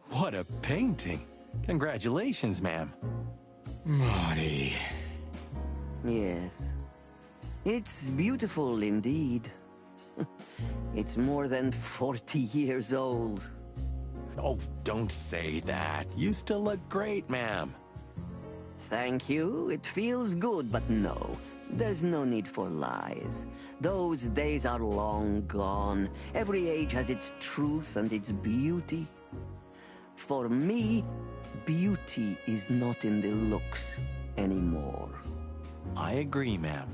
What a painting. Congratulations, ma'am. Marty. Yes. It's beautiful indeed. It's more than 40 years old. Oh, don't say that. You still look great, ma'am. Thank you. It feels good, but no. There's no need for lies. Those days are long gone. Every age has its truth and its beauty. For me, beauty is not in the looks anymore. I agree, ma'am.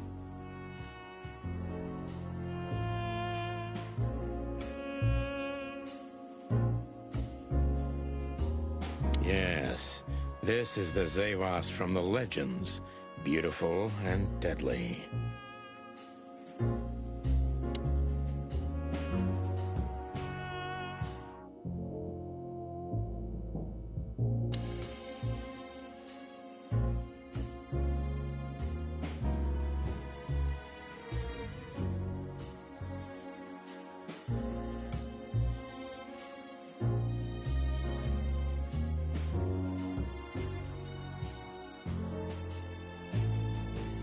Yes, this is the Zavas from the legends. Beautiful and deadly.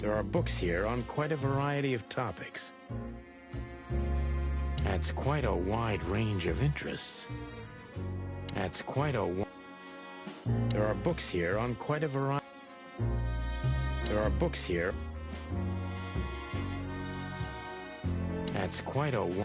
There are books here on quite a variety of topics. That's quite a wide range of interests. That's quite a... There are books here on quite a variety... There are books here... That's quite a...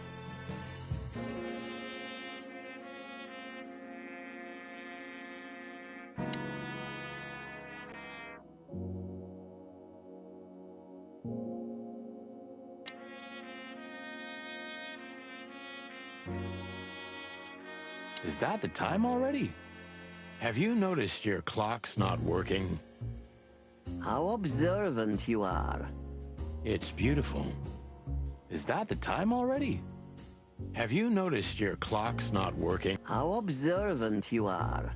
Is that the time already? Have you noticed your clock's not working? How observant you are. It's beautiful. Is that the time already? Have you noticed your clock's not working? How observant you are.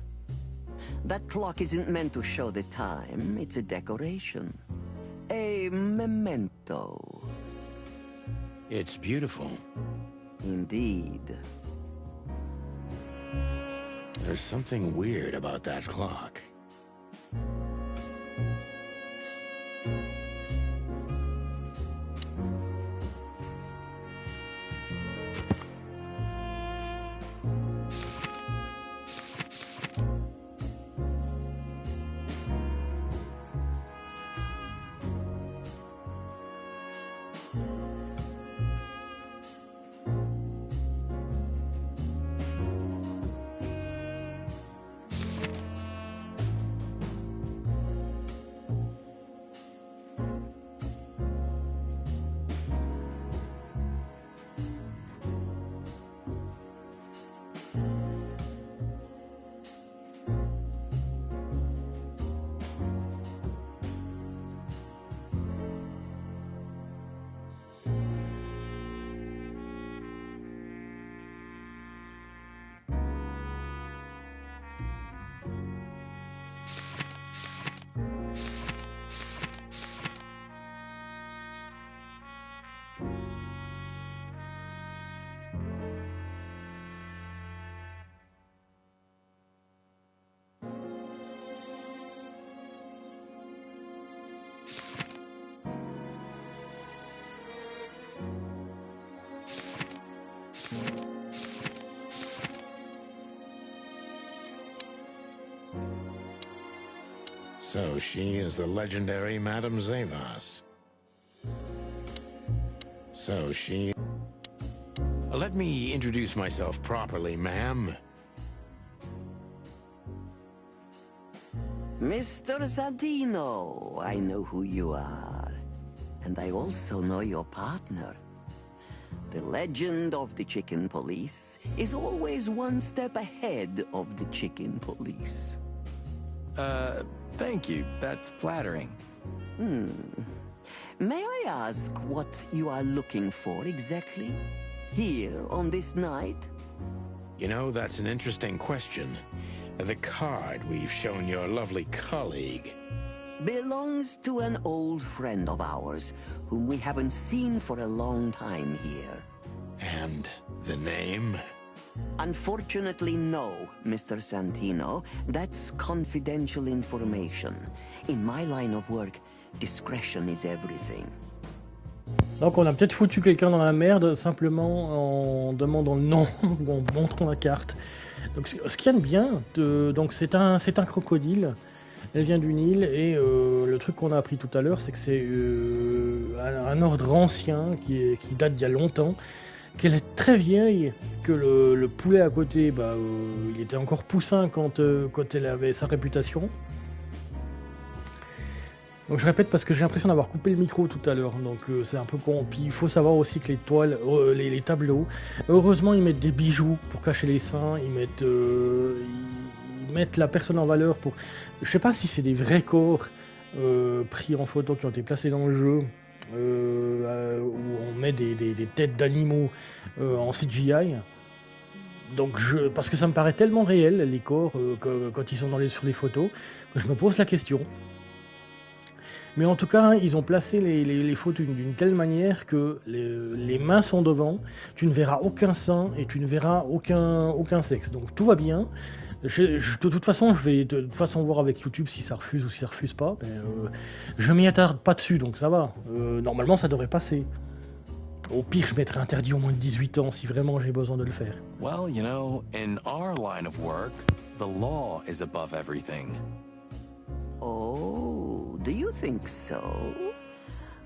That clock isn't meant to show the time. It's a decoration. A memento. It's beautiful. Indeed. There's something weird about that clock. So she is the legendary Madame Zavas. So she... Let me introduce myself properly, ma'am. Mr. Santino, I know who you are. And I also know your partner. The legend of the chicken police is always one step ahead of the chicken police. Thank you. That's flattering. May I ask what you are looking for exactly? Here on this night? You know, that's an interesting question. The card we've shown your lovely colleague belongs to an old friend of ours, whom we haven't seen for a long time here. And the name? Unfortunately, no, Mr. Santino. That's confidential information. In my line of work, discretion is everything. Donc on a peut-être foutu quelqu'un dans la merde simplement en demandant le nom ou en montrant la carte. Donc ce qu'il y a de bien, donc c'est un crocodile. Elle vient du Nil et le truc qu'on a appris tout à l'heure, c'est que c'est un ordre ancien qui date d'il y a longtemps, qu'elle est très vieille, que le poulet à côté, il était encore poussin quand elle avait sa réputation. Donc je répète parce que j'ai l'impression d'avoir coupé le micro tout à l'heure, donc c'est un peu con. Puis il faut savoir aussi que les toiles, les tableaux, heureusement ils mettent des bijoux pour cacher les seins, ils mettent la personne en valeur pour... Je sais pas si c'est des vrais corps pris en photo qui ont été placés dans le jeu, où on met des têtes d'animaux en CGI. Donc parce que ça me paraît tellement réel, les corps, quand ils sont sur les photos, que je me pose la question. Mais en tout cas, ils ont placé les photos d'une telle manière que les mains sont devant, tu ne verras aucun sein et tu ne verras aucun sexe. Donc tout va bien. De toute façon, je vais de toute façon voir avec YouTube si ça refuse ou si ça refuse pas. Mais, je m'y attarde pas dessus, donc ça va. Normalement, ça devrait passer. Au pire, je mettrai interdit au moins de 18 ans si vraiment j'ai besoin de le faire. Well, you know, in our line of work, the law is above everything. Oh, do you think so?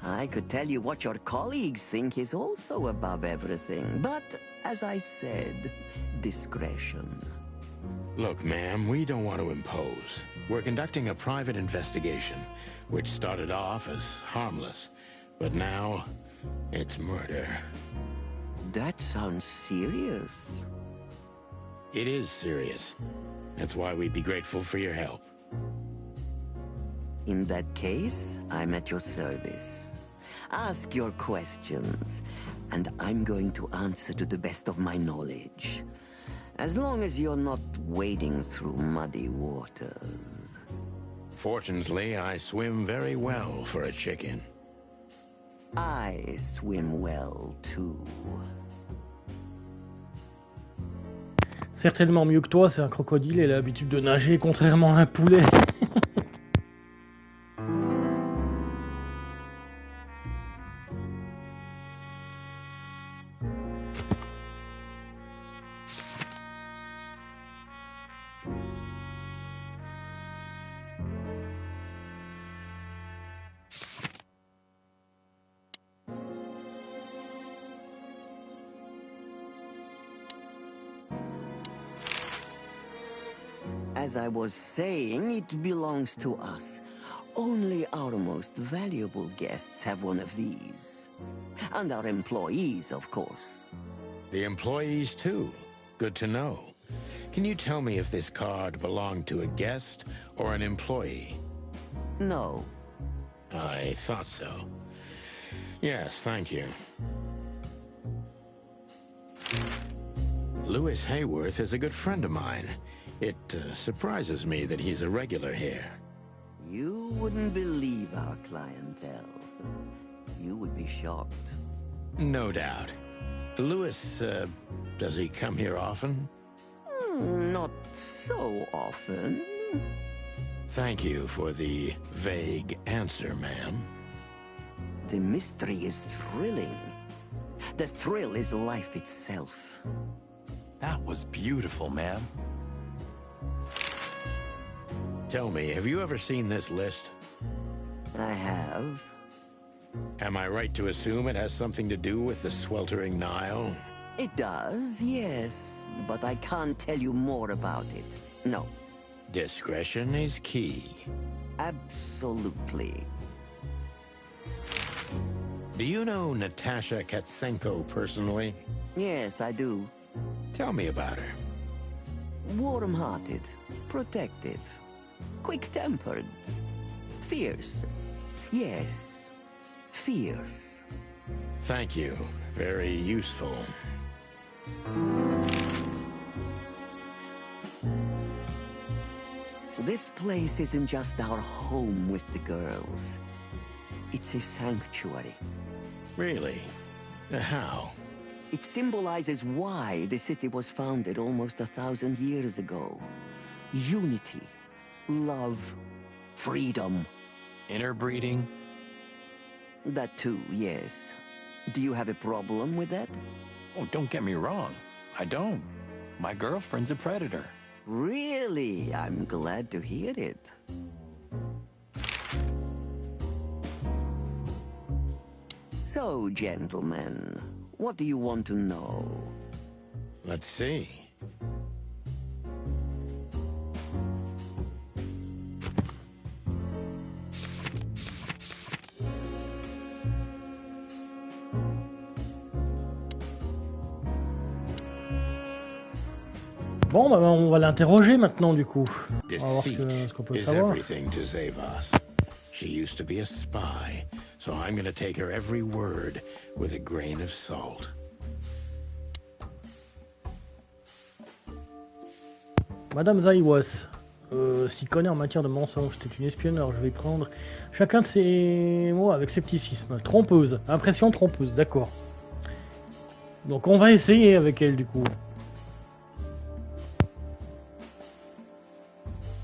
I could tell you what your colleagues think is also above everything, but as I said, discretion. Look, ma'am, we don't want to impose. We're conducting a private investigation, which started off as harmless, but now it's murder. That sounds serious. It is serious. That's why we'd be grateful for your help. In that case, I'm at your service. Ask your questions, and I'm going to answer to the best of my knowledge. As long as you're not wading through muddy waters. Fortunately, I swim very well for a chicken. I swim well, too. Certainement mieux que toi, c'est un crocodile et il a l'habitude de nager, contrairement à un poulet. As I was saying, it belongs to us. Only our most valuable guests have one of these. And our employees, of course. The employees, too. Good to know. Can you tell me if this card belonged to a guest or an employee? No. I thought so. Yes, thank you. Lewis Hayworth is a good friend of mine. It surprises me that he's a regular here. You wouldn't believe our clientele. You would be shocked. No doubt. Lewis, does he come here often? Not so often. Thank you for the vague answer, ma'am. The mystery is thrilling. The thrill is life itself. That was beautiful, ma'am. Tell me, have you ever seen this list? I have. Am I right to assume it has something to do with the sweltering Nile? It does, yes, but I can't tell you more about it. No. Discretion is key. Absolutely. Do you know Natasha Katsenko personally? Yes, I do. Tell me about her. Warm-hearted, protective, quick-tempered, fierce. Yes, fierce. Thank you. Very useful. This place isn't just our home with the girls. It's a sanctuary. Really? How? It symbolizes why the city was founded almost 1,000 years ago. Unity, love, freedom. Interbreeding? That too, yes. Do you have a problem with that? Oh, don't get me wrong. I don't. My girlfriend's a predator. Really? I'm glad to hear it. So, gentlemen, what do you want to know? Let's see. Bon, bah, on va l'interroger maintenant, du coup. On va voir Deceit ce qu'on peut is savoir. everything to Zavas. She used to be a spy, so I'm gonna take her every word with a grain of salt. Madame Zaiwas s'y connaît en matière de mensonges. C'est une espionne, alors je vais prendre chacun de ces mots avec scepticisme. Trompeuse, impression trompeuse, d'accord. Donc on va essayer avec elle, du coup.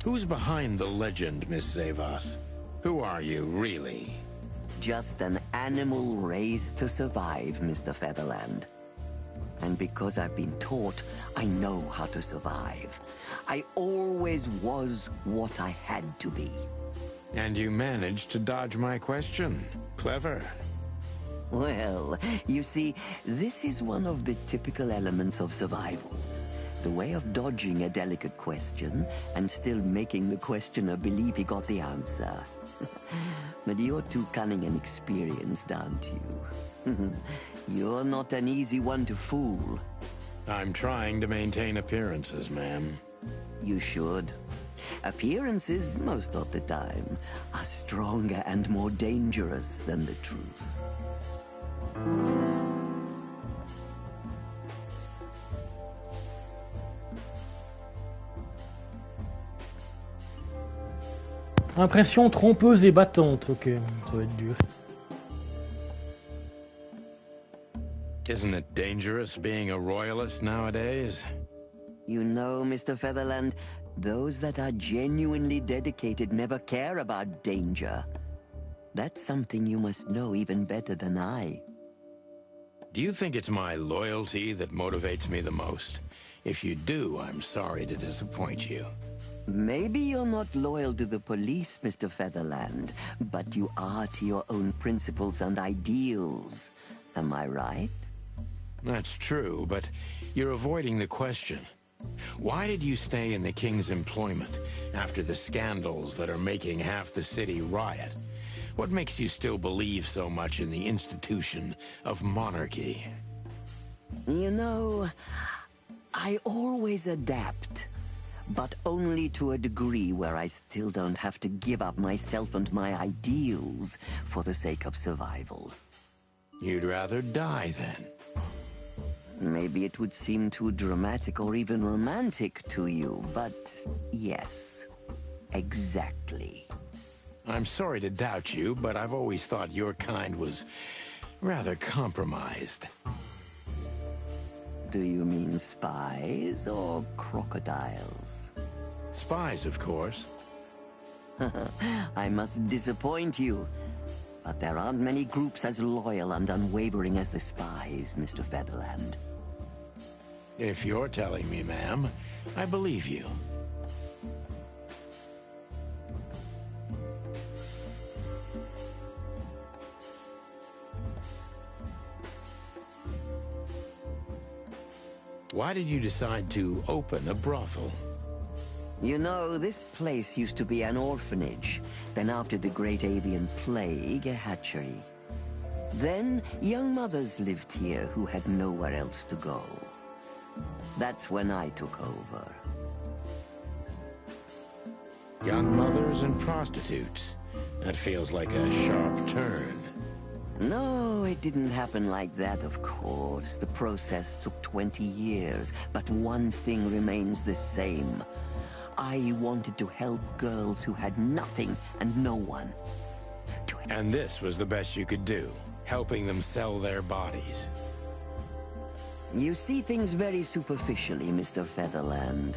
Who's behind the legend, Miss Zavas? Who are you, really? Just an animal raised to survive, Mr. Featherland. And because I've been taught, I know how to survive. I always was what I had to be. And you managed to dodge my question. Clever. Well, you see, this is one of the typical elements of survival. The way of dodging a delicate question and still making the questioner believe he got the answer. But you're too cunning and experienced, aren't you? You're not an easy one to fool. I'm trying to maintain appearances, ma'am. You should. Appearances, most of the time, are stronger and more dangerous than the truth. Impression trompeuse et battante. Ok, ça va être dur. Isn't it dangerous being a royalist nowadays? You know, Mr. Featherland, those that are genuinely dedicated never care about danger. That's something you must know even better than I. Do you think it's my loyalty that motivates me the most? If you do, I'm sorry to disappoint you. Maybe you're not loyal to the police, Mr. Featherland, but you are to your own principles and ideals. Am I right? That's true, but you're avoiding the question. Why did you stay in the king's employment after the scandals that are making half the city riot? What makes you still believe so much in the institution of monarchy? You know, I always adapt. But only to a degree where I still don't have to give up myself and my ideals for the sake of survival. You'd rather die, then? Maybe it would seem too dramatic or even romantic to you, but yes, exactly. I'm sorry to doubt you, but I've always thought your kind was rather compromised. Do you mean spies or crocodiles? Spies, of course. I must disappoint you, but there aren't many groups as loyal and unwavering as the spies, Mr. Featherland. If you're telling me, ma'am, I believe you. Why did you decide to open a brothel? You know, this place used to be an orphanage. Then after the Great Avian Plague, a hatchery. Then, young mothers lived here who had nowhere else to go. That's when I took over. Young mothers and prostitutes. That feels like a sharp turn. No, it didn't happen like that, of course. The process took 20 years, but one thing remains the same. I wanted to help girls who had nothing and no one. And this was the best you could do, helping them sell their bodies. You see things very superficially, Mr. Featherland.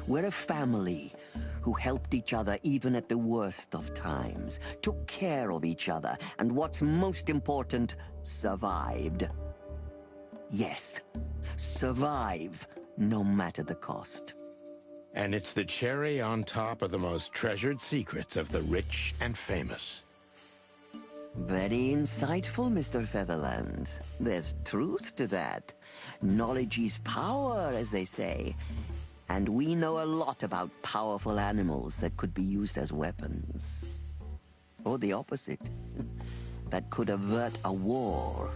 We're a family who helped each other even at the worst of times, took care of each other, and what's most important, survived. Yes, survive, no matter the cost. And it's the cherry on top of the most treasured secrets of the rich and famous. Very insightful, Mr. Featherland. There's truth to that. Knowledge is power, as they say. And we know a lot about powerful animals that could be used as weapons. Or the opposite. That could avert a war.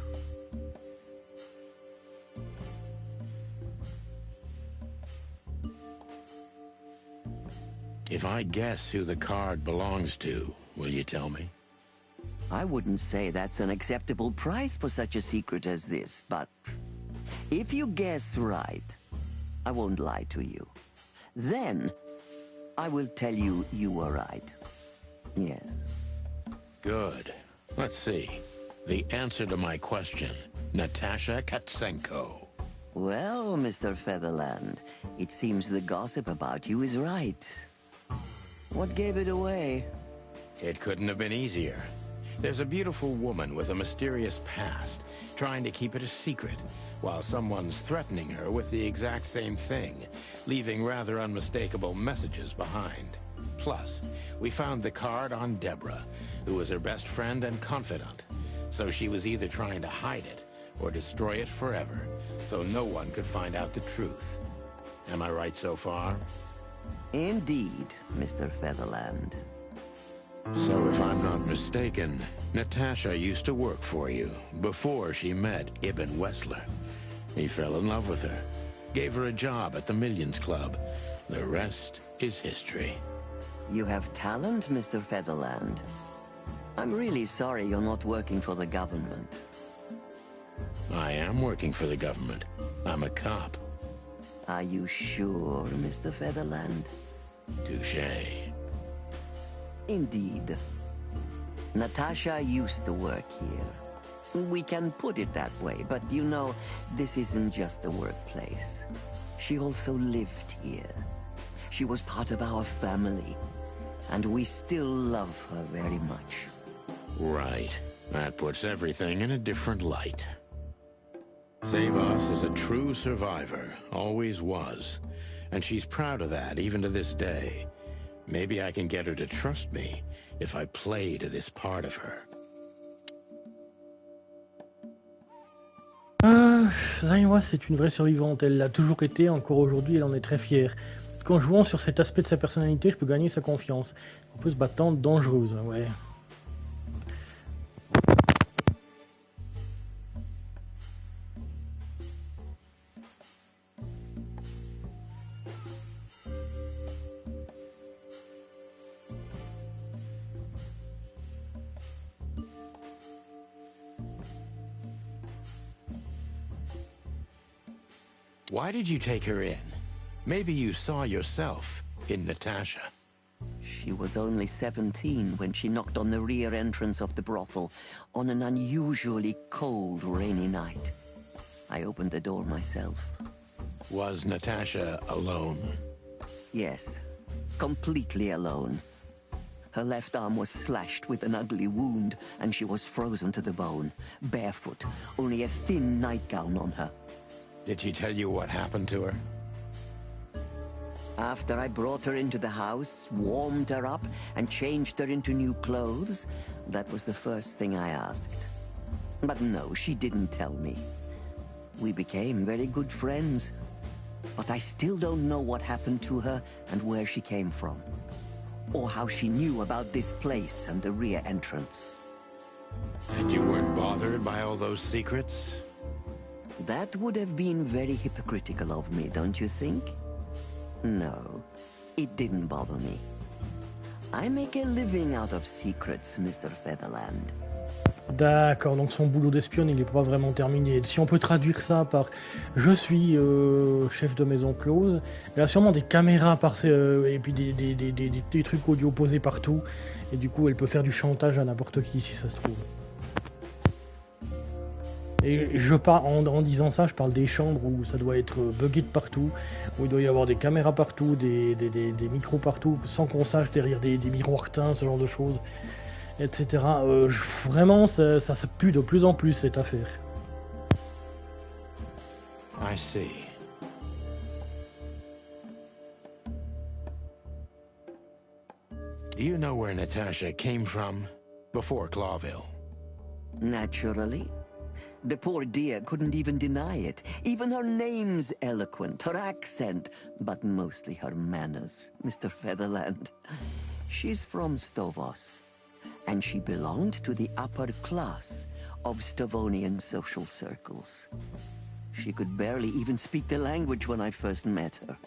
If I guess who the card belongs to, will you tell me? I wouldn't say that's an acceptable price for such a secret as this, but if you guess right, I won't lie to you. Then, I will tell you you were right. Yes. Good. Let's see. The answer to my question. Natasha Katsenko. Well, Mr. Featherland, it seems the gossip about you is right. What gave it away? It couldn't have been easier. There's a beautiful woman with a mysterious past, trying to keep it a secret, while someone's threatening her with the exact same thing, leaving rather unmistakable messages behind. Plus, we found the card on Deborah, who was her best friend and confidant, so she was either trying to hide it or destroy it forever, so no one could find out the truth. Am I right so far? Indeed, Mr. Featherland. So if I'm not mistaken, Natasha used to work for you before she met Ibn Wessler. He fell in love with her, gave her a job at the Millions Club. The rest is history. You have talent, Mr. Featherland. I'm really sorry you're not working for the government. I am working for the government. I'm a cop. Are you sure, Mr. Featherland? Touché. Indeed. Natasha used to work here. We can put it that way, but you know, this isn't just a workplace. She also lived here. She was part of our family, and we still love her very much. Right. That puts everything in a different light. Savas is a true survivor, always was. And she's proud of that, even to this day. Maybe I can get her to trust me if I play to this part of her. Zaiwa, c'est une vraie survivante. Elle l'a toujours été, encore aujourd'hui, elle en est très fière. Qu'en jouant sur cet aspect de sa personnalité, je peux gagner sa confiance. On peut se battre dangereuse, ouais. Why did you take her in? Maybe you saw yourself in Natasha. She was only 17 when she knocked on the rear entrance of the brothel on an unusually cold, rainy night. I opened the door myself. Was Natasha alone? Yes, completely alone. Her left arm was slashed with an ugly wound, and she was frozen to the bone, barefoot, only a thin nightgown on her. Did she tell you what happened to her? After I brought her into the house, warmed her up, and changed her into new clothes, that was the first thing I asked. But no, she didn't tell me. We became very good friends, But I still don't know what happened to her and where she came from. Or how she knew about this place and the rear entrance. And you weren't bothered by all those secrets? That would have been very hypocritical of me, don't you think? No, it didn't bother me. I make a living out of secrets, Mr. Featherland. D'accord, donc son boulot d'espionne, il n'est pas vraiment terminé. Si on peut traduire ça par « Je suis chef de maison close », il y a sûrement des caméras et puis des trucs audio posés partout. Et du coup, elle peut faire du chantage à n'importe qui, si ça se trouve. Et en disant ça, je parle des chambres où ça doit être buggé de partout, où il doit y avoir des caméras partout, des micros partout, sans qu'on sache derrière des miroirs teints, ce genre de choses. Etc. Vraiment, ça pue de plus en plus cette affaire. I see. Do you know where Natasha came from before Clawville? Naturally. The poor dear couldn't even deny it. Even her name's eloquent, her accent, but mostly her manners, Mr. Featherland. She's from Stovos. And she belonged to the upper class of Stavonian social circles. She could barely even speak the language when I first met her.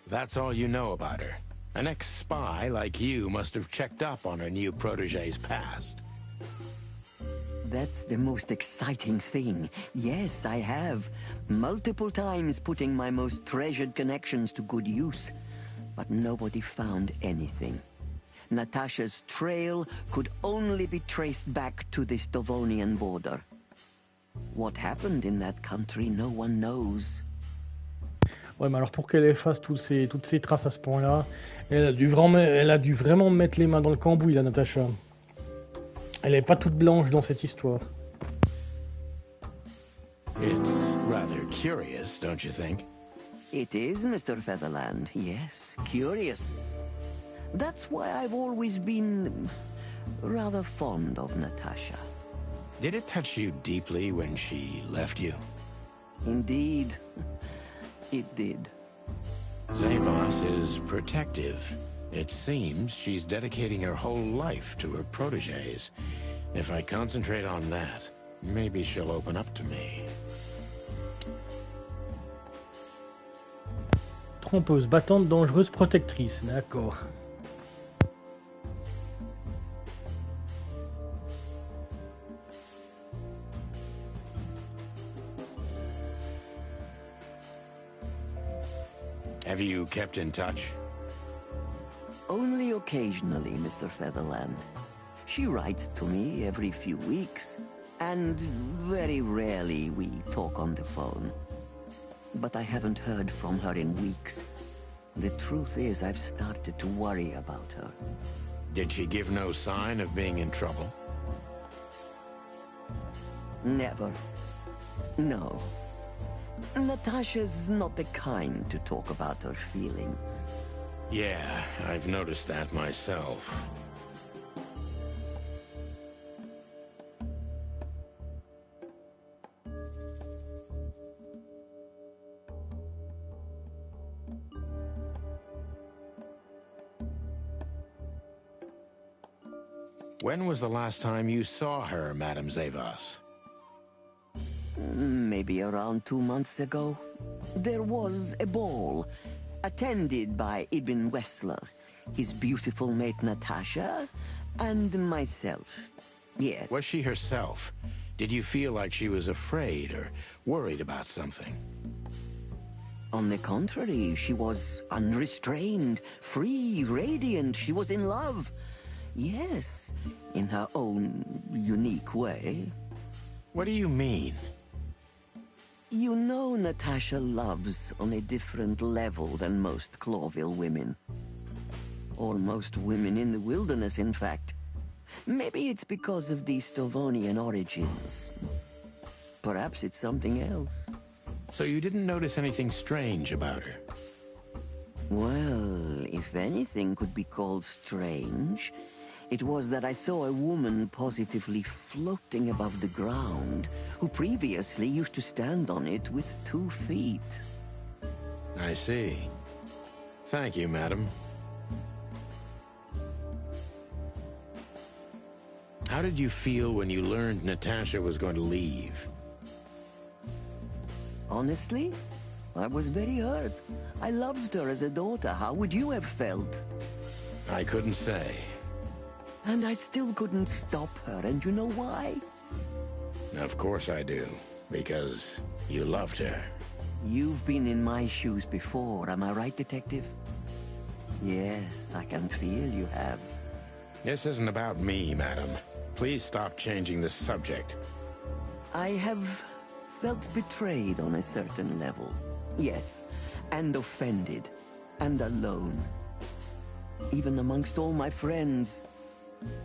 That's all you know about her. An ex-spy like you must have checked up on her new protege's past. That's the most exciting thing. Yes, I have. Multiple times putting my most treasured connections to good use. But nobody found anything. Natasha's trail could only be traced back to the Stavonian border. What happened in that country, no one knows. Ouais, mais alors pour qu'elle efface toutes ces traces à ce point-là, elle a dû vraiment mettre les mains dans le cambouis, la Natasha. Elle n'est pas toute blanche dans cette histoire. It's rather curious, don't you think? It is, Mr. Featherland. Yes, curious. That's why I've always been rather fond of Natasha. Did it touch you deeply when she left you? Indeed, it did. Zavos is protective. It seems she's dedicating her whole life to her proteges. If I concentrate on that, maybe she'll open up to me. Trompeuse, battante, dangereuse, protectrice. D'accord. Have you kept in touch? Only occasionally, Mr. Featherland. She writes to me every few weeks, and very rarely we talk on the phone. But I haven't heard from her in weeks. The truth is, I've started to worry about her. Did she give no sign of being in trouble? Never. No. Natasha's not the kind to talk about her feelings. Yeah, I've noticed that myself. When was the last time you saw her, Madame Zavos? Maybe around 2 months ago. There was a ball, attended by Ibn Wessler, his beautiful mate Natasha, and myself. Yes. Was she herself? Did you feel like she was afraid or worried about something? On the contrary, she was unrestrained, free, radiant. She was in love. Yes, in her own unique way. What do you mean? You know Natasha loves on a different level than most Clawville women. Or most women in the wilderness, in fact. Maybe it's because of the Stavonian origins. Perhaps it's something else. So you didn't notice anything strange about her? Well, if anything could be called strange, it was that I saw a woman positively floating above the ground, who previously used to stand on it with 2 feet. I see. Thank you, madam. How did you feel when you learned Natasha was going to leave? Honestly, I was very hurt. I loved her as a daughter. How would you have felt? I couldn't say. And I still couldn't stop her, and you know why? Of course I do, because you loved her. You've been in my shoes before, am I right, Detective? Yes, I can feel you have. This isn't about me, madam. Please stop changing the subject. I have felt betrayed on a certain level. Yes, and offended, and alone. Even amongst all my friends.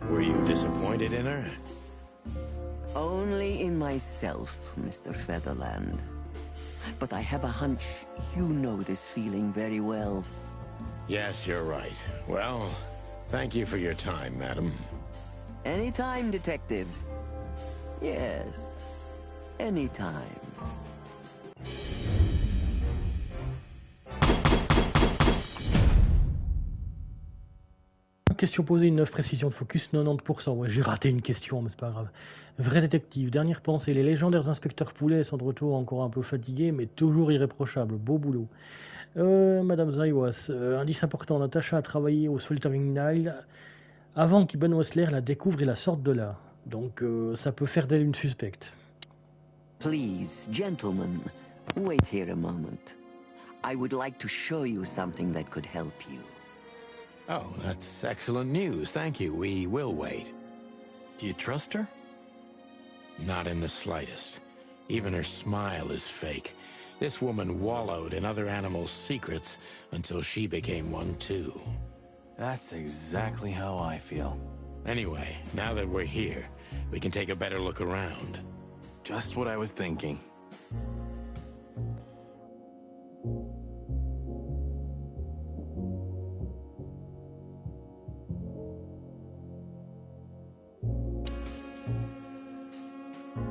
Were you disappointed in her? Only in myself, Mr. Featherland. But I have a hunch you know this feeling very well. Yes, you're right. Well, thank you for your time, madam. Anytime, Detective. Yes, anytime. Question posée, une 9 précision de focus, 90%. Ouais, j'ai raté une question, mais c'est pas grave. Vrai détective, dernière pensée. Les légendaires inspecteurs Poulet sont de retour encore un peu fatigués, mais toujours irréprochables. Beau boulot. Madame Zaiwas, indice important, Natacha a travaillé au Sweltering Nile avant qu'Ibn Wessler la découvre et la sorte de là. Donc ça peut faire d'elle une suspecte. Please, gentlemen, wait here a moment. I would like to show you something that could help you. Oh, that's excellent news. Thank you. We will wait. Do you trust her? Not in the slightest. Even her smile is fake. This woman wallowed in other animals' secrets until she became one too. That's exactly how I feel. Anyway, now that we're here, we can take a better look around. Just what I was thinking.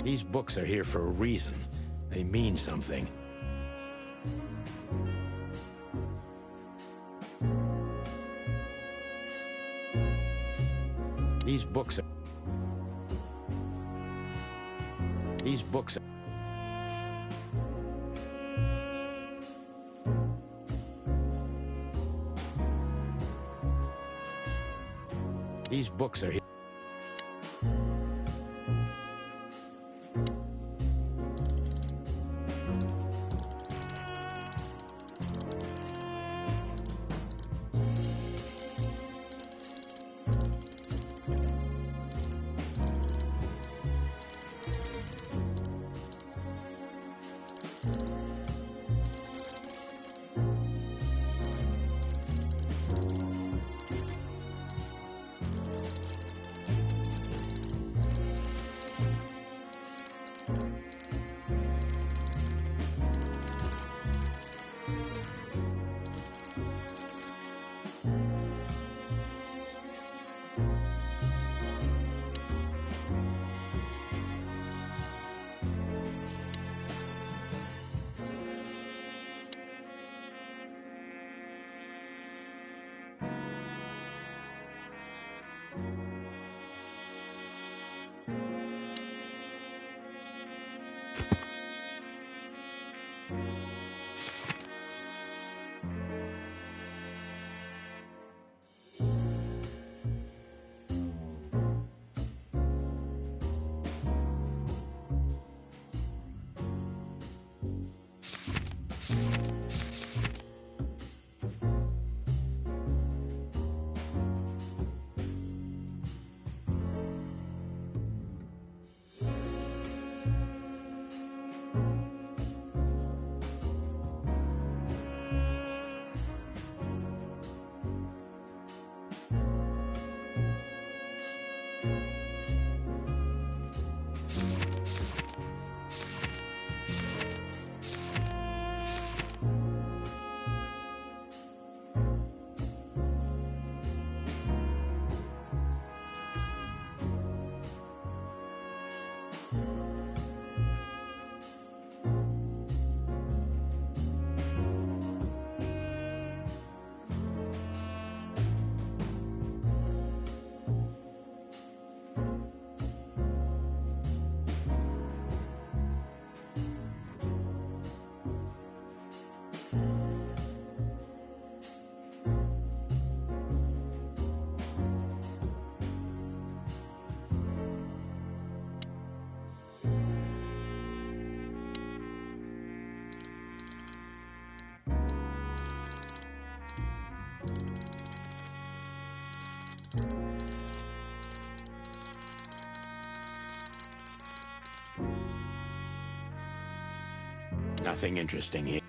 These books are here for a reason. They mean something. These books are... These books are... These books are here. nothing interesting here.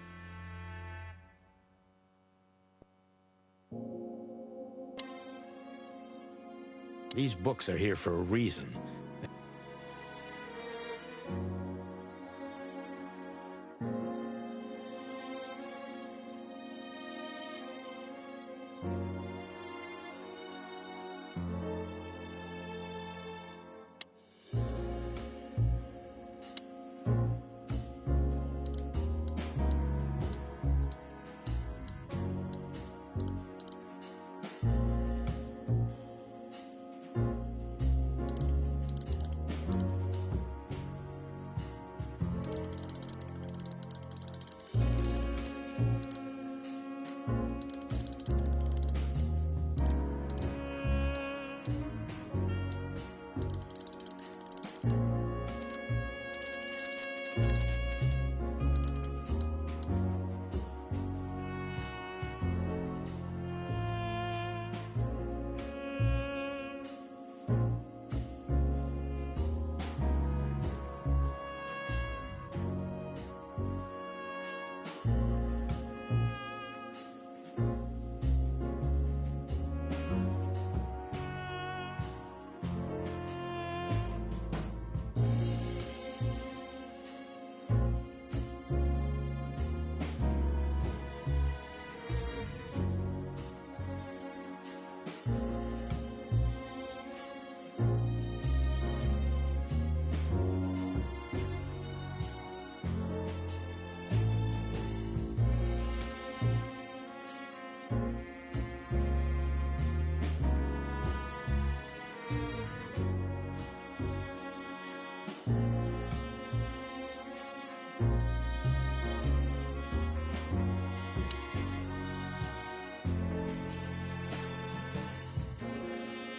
These books are here for a reason.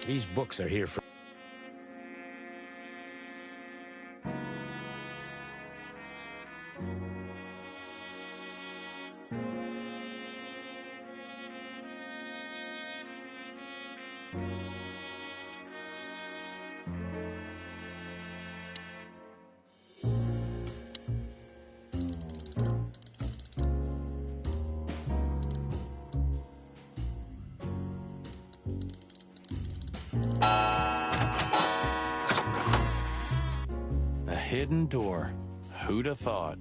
These books are here for... Hidden door. Who'd have thought?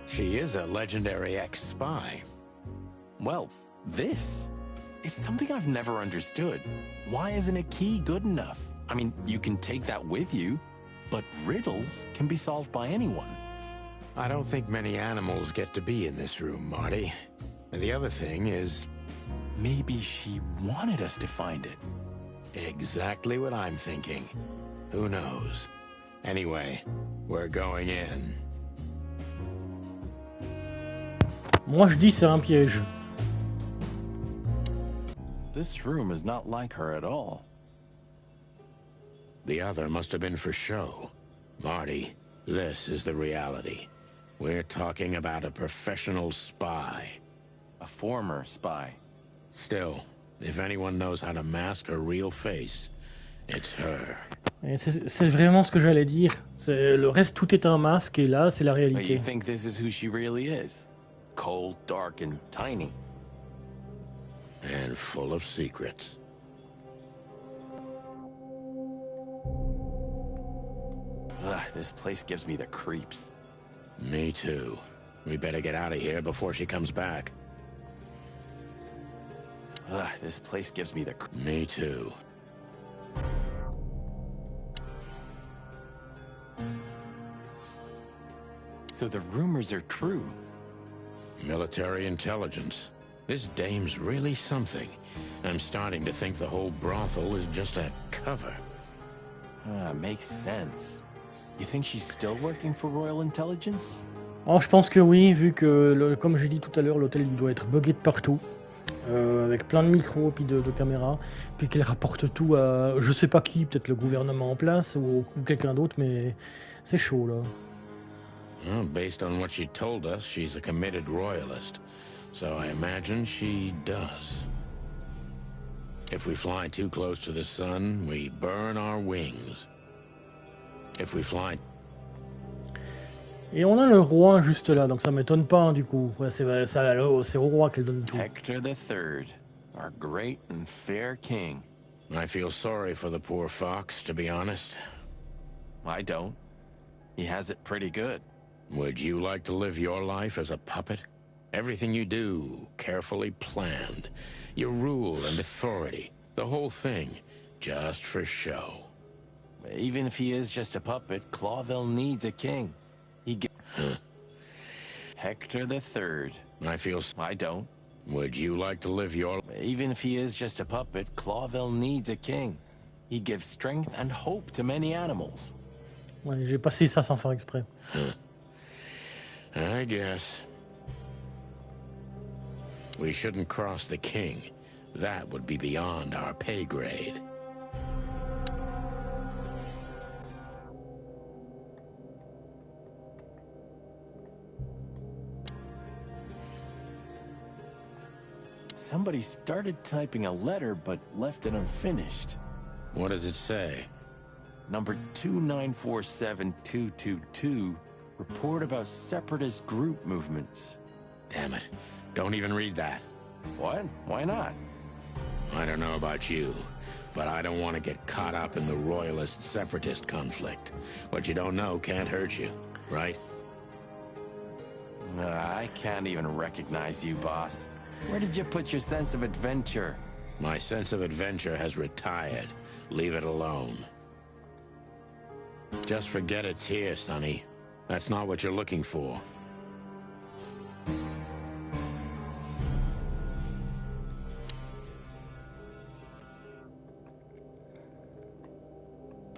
She is a legendary ex-spy. Well, this is something I've never understood. Why isn't a key good enough? I mean, you can take that with you, but riddles can be solved by anyone. I don't think many animals get to be in this room, Marty. And the other thing is... maybe she wanted us to find it. Exactly what I'm thinking. Who knows? Anyway, we're going in. Moi je dis c'est un piège. This room is not like her at all. The other must have been for show. Marty, this is the reality. We're talking about a professional spy. A former spy. Still, if anyone knows how to mask her real face, it's her. C'est vraiment ce que j'allais dire. Le reste, tout est un masque, et là, c'est la réalité. But you think this is who she really is? Cold, dark, and tiny. And full of secrets. Ugh, this place gives me the creeps. Me too. We better get out of here before she comes back. Ugh, this place gives me the... Me too. So the rumors are true. Military intelligence. This dame's really something. I'm starting to think the whole brothel is just a cover. Makes sense. You think she's still working for Royal Intelligence? Oh, je pense que oui, vu que, comme j'ai dit tout à l'heure, l'hôtel il doit être buggé de partout. Avec plein de micros puis de caméras, puis qu'elle rapporte tout à je sais pas qui, peut-être le gouvernement en place ou quelqu'un d'autre, mais c'est chaud là. Well, based on what she told us, she's a committed royalist, so I imagine she does. If we fly too close to the sun, we burn our wings. If we fly... Et on a le roi juste là, donc ça m'étonne pas, hein, du coup. Ouais, c'est au roi qu'elle donne tout. Hector III, our great and fair king. I feel sorry for the poor fox, to be honest. I don't. He has it pretty good. Would you like to live your life as a puppet? Everything you do, carefully planned. Your rule and authority, the whole thing, just for show. Even if he is just a puppet, Clawville needs a king. Hector III. I don't. Would you like to live your... Even if he is just a puppet, Clawville needs a king. He gives strength and hope to many animals. Ouais, j'ai passé ça sans faire exprès. I guess. We shouldn't cross the king. That would be beyond our pay grade. Somebody started typing a letter but left it unfinished. What does it say? Number 2947222, report about separatist group movements. Damn it. Don't even read that. What? Why not? I don't know about you, but I don't want to get caught up in the royalist-separatist conflict. What you don't know can't hurt you, right? I can't even recognize you, boss. Where did you put your sense of adventure? My sense of adventure has retired. Leave it alone. Just forget it's here, Sonny. That's not what you're looking for.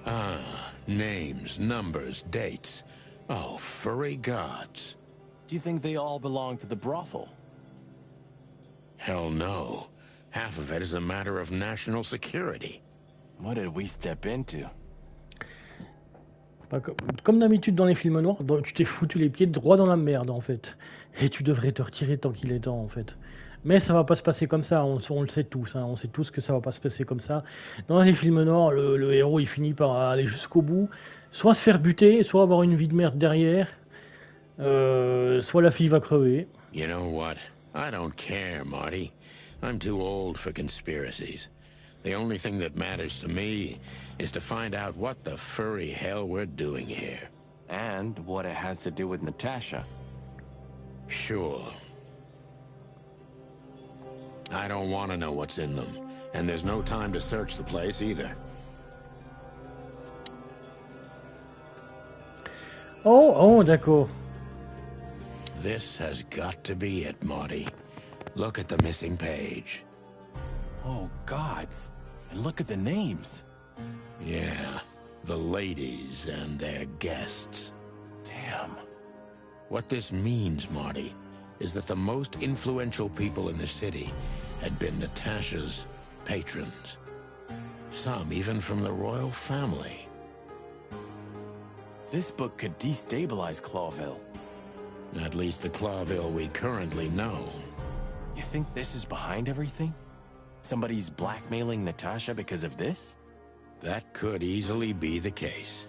Ah, names, numbers, dates. Oh, furry gods. Do you think they all belong to the brothel? Hell no. Half of it is a matter of national security. What did we step into? Comme d'habitude dans les films noirs, tu t'es foutu les pieds droit dans la merde en fait. Et tu devrais te retirer tant qu'il est temps en fait. Mais ça va pas se passer comme ça, on le sait tous, hein, on sait tous que ça va pas se passer comme ça. Dans les films noirs, le héros il finit par aller jusqu'au bout, soit se faire buter, soit avoir une vie de merde derrière, soit la fille va crever. You know what? I don't care, Marty. I'm too old for conspiracies. The only thing that matters to me is to find out what the furry hell we're doing here. And what it has to do with Natasha. Sure. I don't want to know what's in them, and there's no time to search the place either. Oh, d'accord. This has got to be it, Marty. Look at the missing page. Oh, gods. And look at the names. Yeah, the ladies and their guests. Damn. What this means, Marty, is that the most influential people in the city had been Natasha's patrons. Some even from the royal family. This book could destabilize Clawville. At least the Clawville we currently know. You think this is behind everything? Somebody's blackmailing Natasha because of this? That could easily be the case.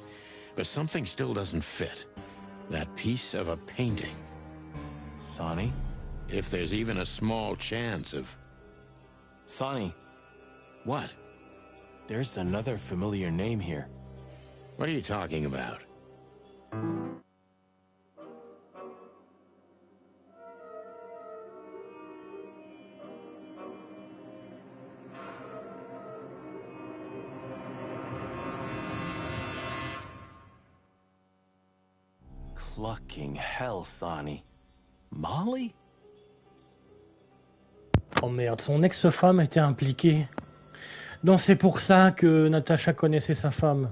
But something still doesn't fit. That piece of a painting. Sonny? If there's even a small chance of... Sonny. What? There's another familiar name here. What are you talking about? Clucking hell, Sonny. Molly? Oh merde, son ex-femme était impliquée. Donc c'est pour ça que Natasha connaissait sa femme.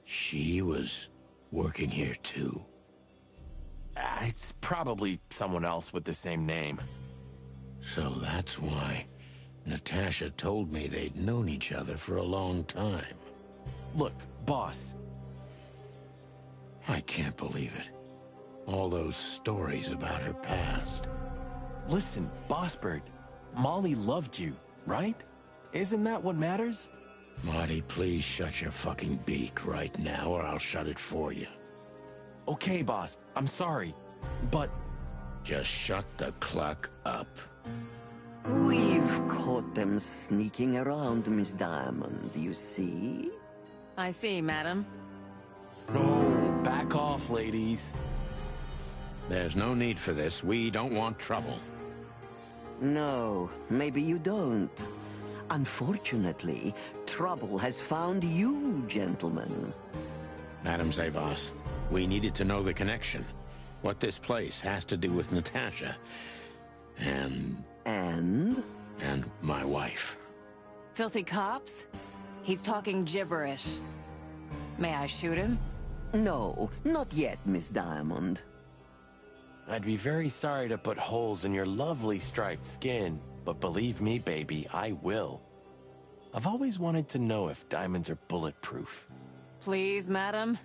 She was working here too. It's probably someone else with the same name. So that's why Natasha told me they'd known each other for a long time. Look, boss. I can't believe it. All those stories about her past. Listen, Bossbird. Molly loved you. right? Isn't that what matters? Marty, please shut your fucking beak right now, or I'll shut it for you. Okay, boss. I'm sorry, but... Just shut the cluck up. We've caught them sneaking around, Miss Diamond, you see? I see, madam. No, back off, ladies. There's no need for this. We don't want trouble. No, maybe you don't. Unfortunately, trouble has found you, gentlemen. Madam Zavas, we needed to know the connection. What this place has to do with Natasha. And my wife. Filthy cops? He's talking gibberish. May I shoot him? No, not yet, Miss Diamond. I'd be very sorry to put holes in your lovely striped skin, but believe me, baby, I will. I've always wanted to know if diamonds are bulletproof. Please, madam.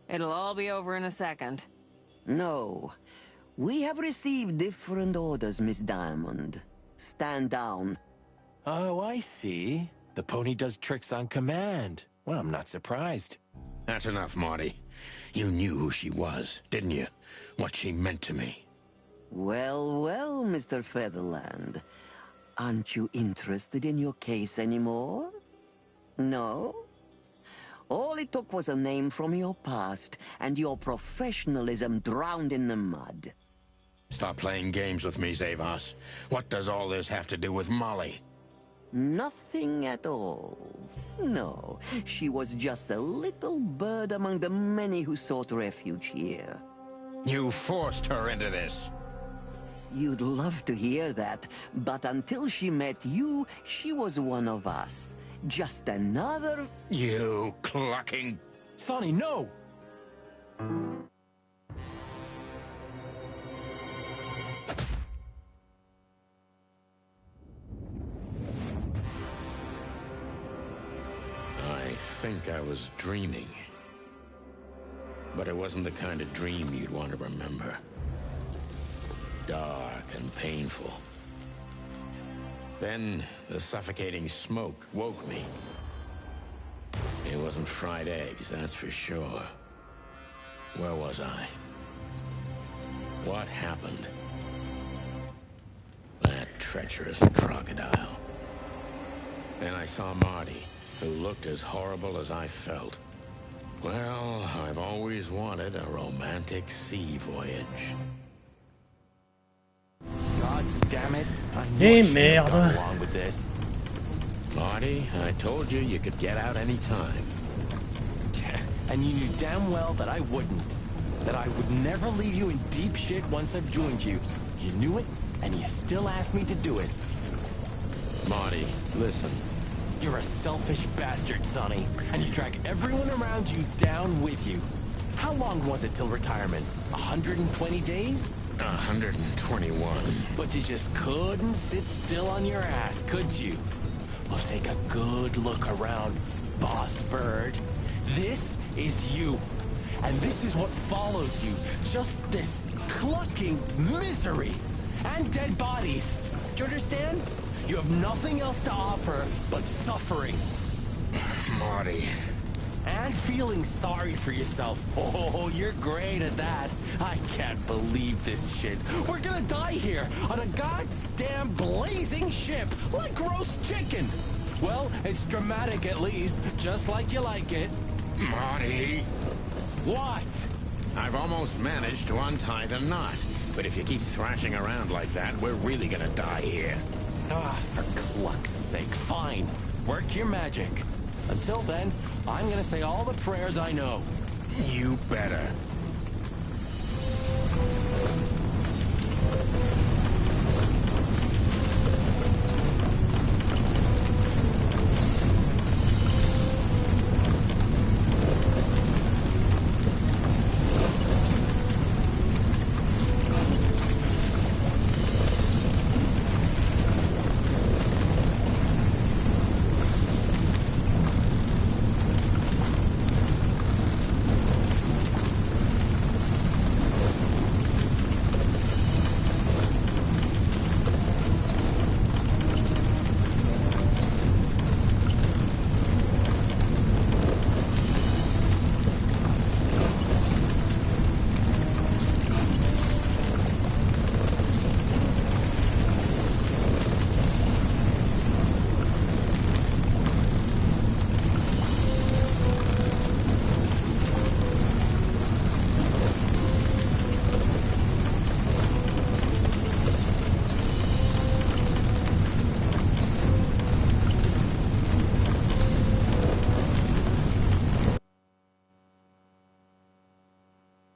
It'll all be over in a second. No. We have received different orders, Miss Diamond. Stand down. Oh, I see. The pony does tricks on command. Well, I'm not surprised. That's enough, Marty. You knew who she was, didn't you? What she meant to me. Well, well, Mr. Featherland. Aren't you interested in your case anymore? No? All it took was a name from your past, and your professionalism drowned in the mud. Stop playing games with me, Zavas. What does all this have to do with Molly? Nothing at all. No, she was just a little bird among the many who sought refuge here. You forced her into this. You'd love to hear that, but until she met you, she was one of us. Just another... You clucking... Sonny, no! I think I was dreaming. But it wasn't the kind of dream you'd want to remember. Dark and painful. Then the suffocating smoke woke me. It wasn't fried eggs, that's for sure. Where was I? What happened? That treacherous crocodile. Then I saw Marty, who looked as horrible as I felt. Well, I've always wanted a romantic sea voyage. God damn it. Eh merde. Along with this. Marty, I told you you could get out any time. And you knew damn well that I wouldn't. That I would never leave you in deep shit once I've joined you. You knew it, and you still asked me to do it. Marty, listen. You're a selfish bastard, Sonny, and you drag everyone around you down with you. How long was it till retirement? 120 days? 121. But you just couldn't sit still on your ass, could you? Well, take a good look around, boss bird. This is you. And this is what follows you. Just this clucking misery. And dead bodies. Do you understand? You have nothing else to offer but suffering. Marty. And feeling sorry for yourself. Oh, you're great at that. I can't believe this shit. We're gonna die here on a goddamn blazing ship like roast chicken. Well, it's dramatic at least, just like you like it. Marty. What? I've almost managed to untie the knot. But if you keep thrashing around like that, we're really gonna die here. Ah, for cluck's sake, fine. Work your magic. Until then, I'm gonna say all the prayers I know. You better.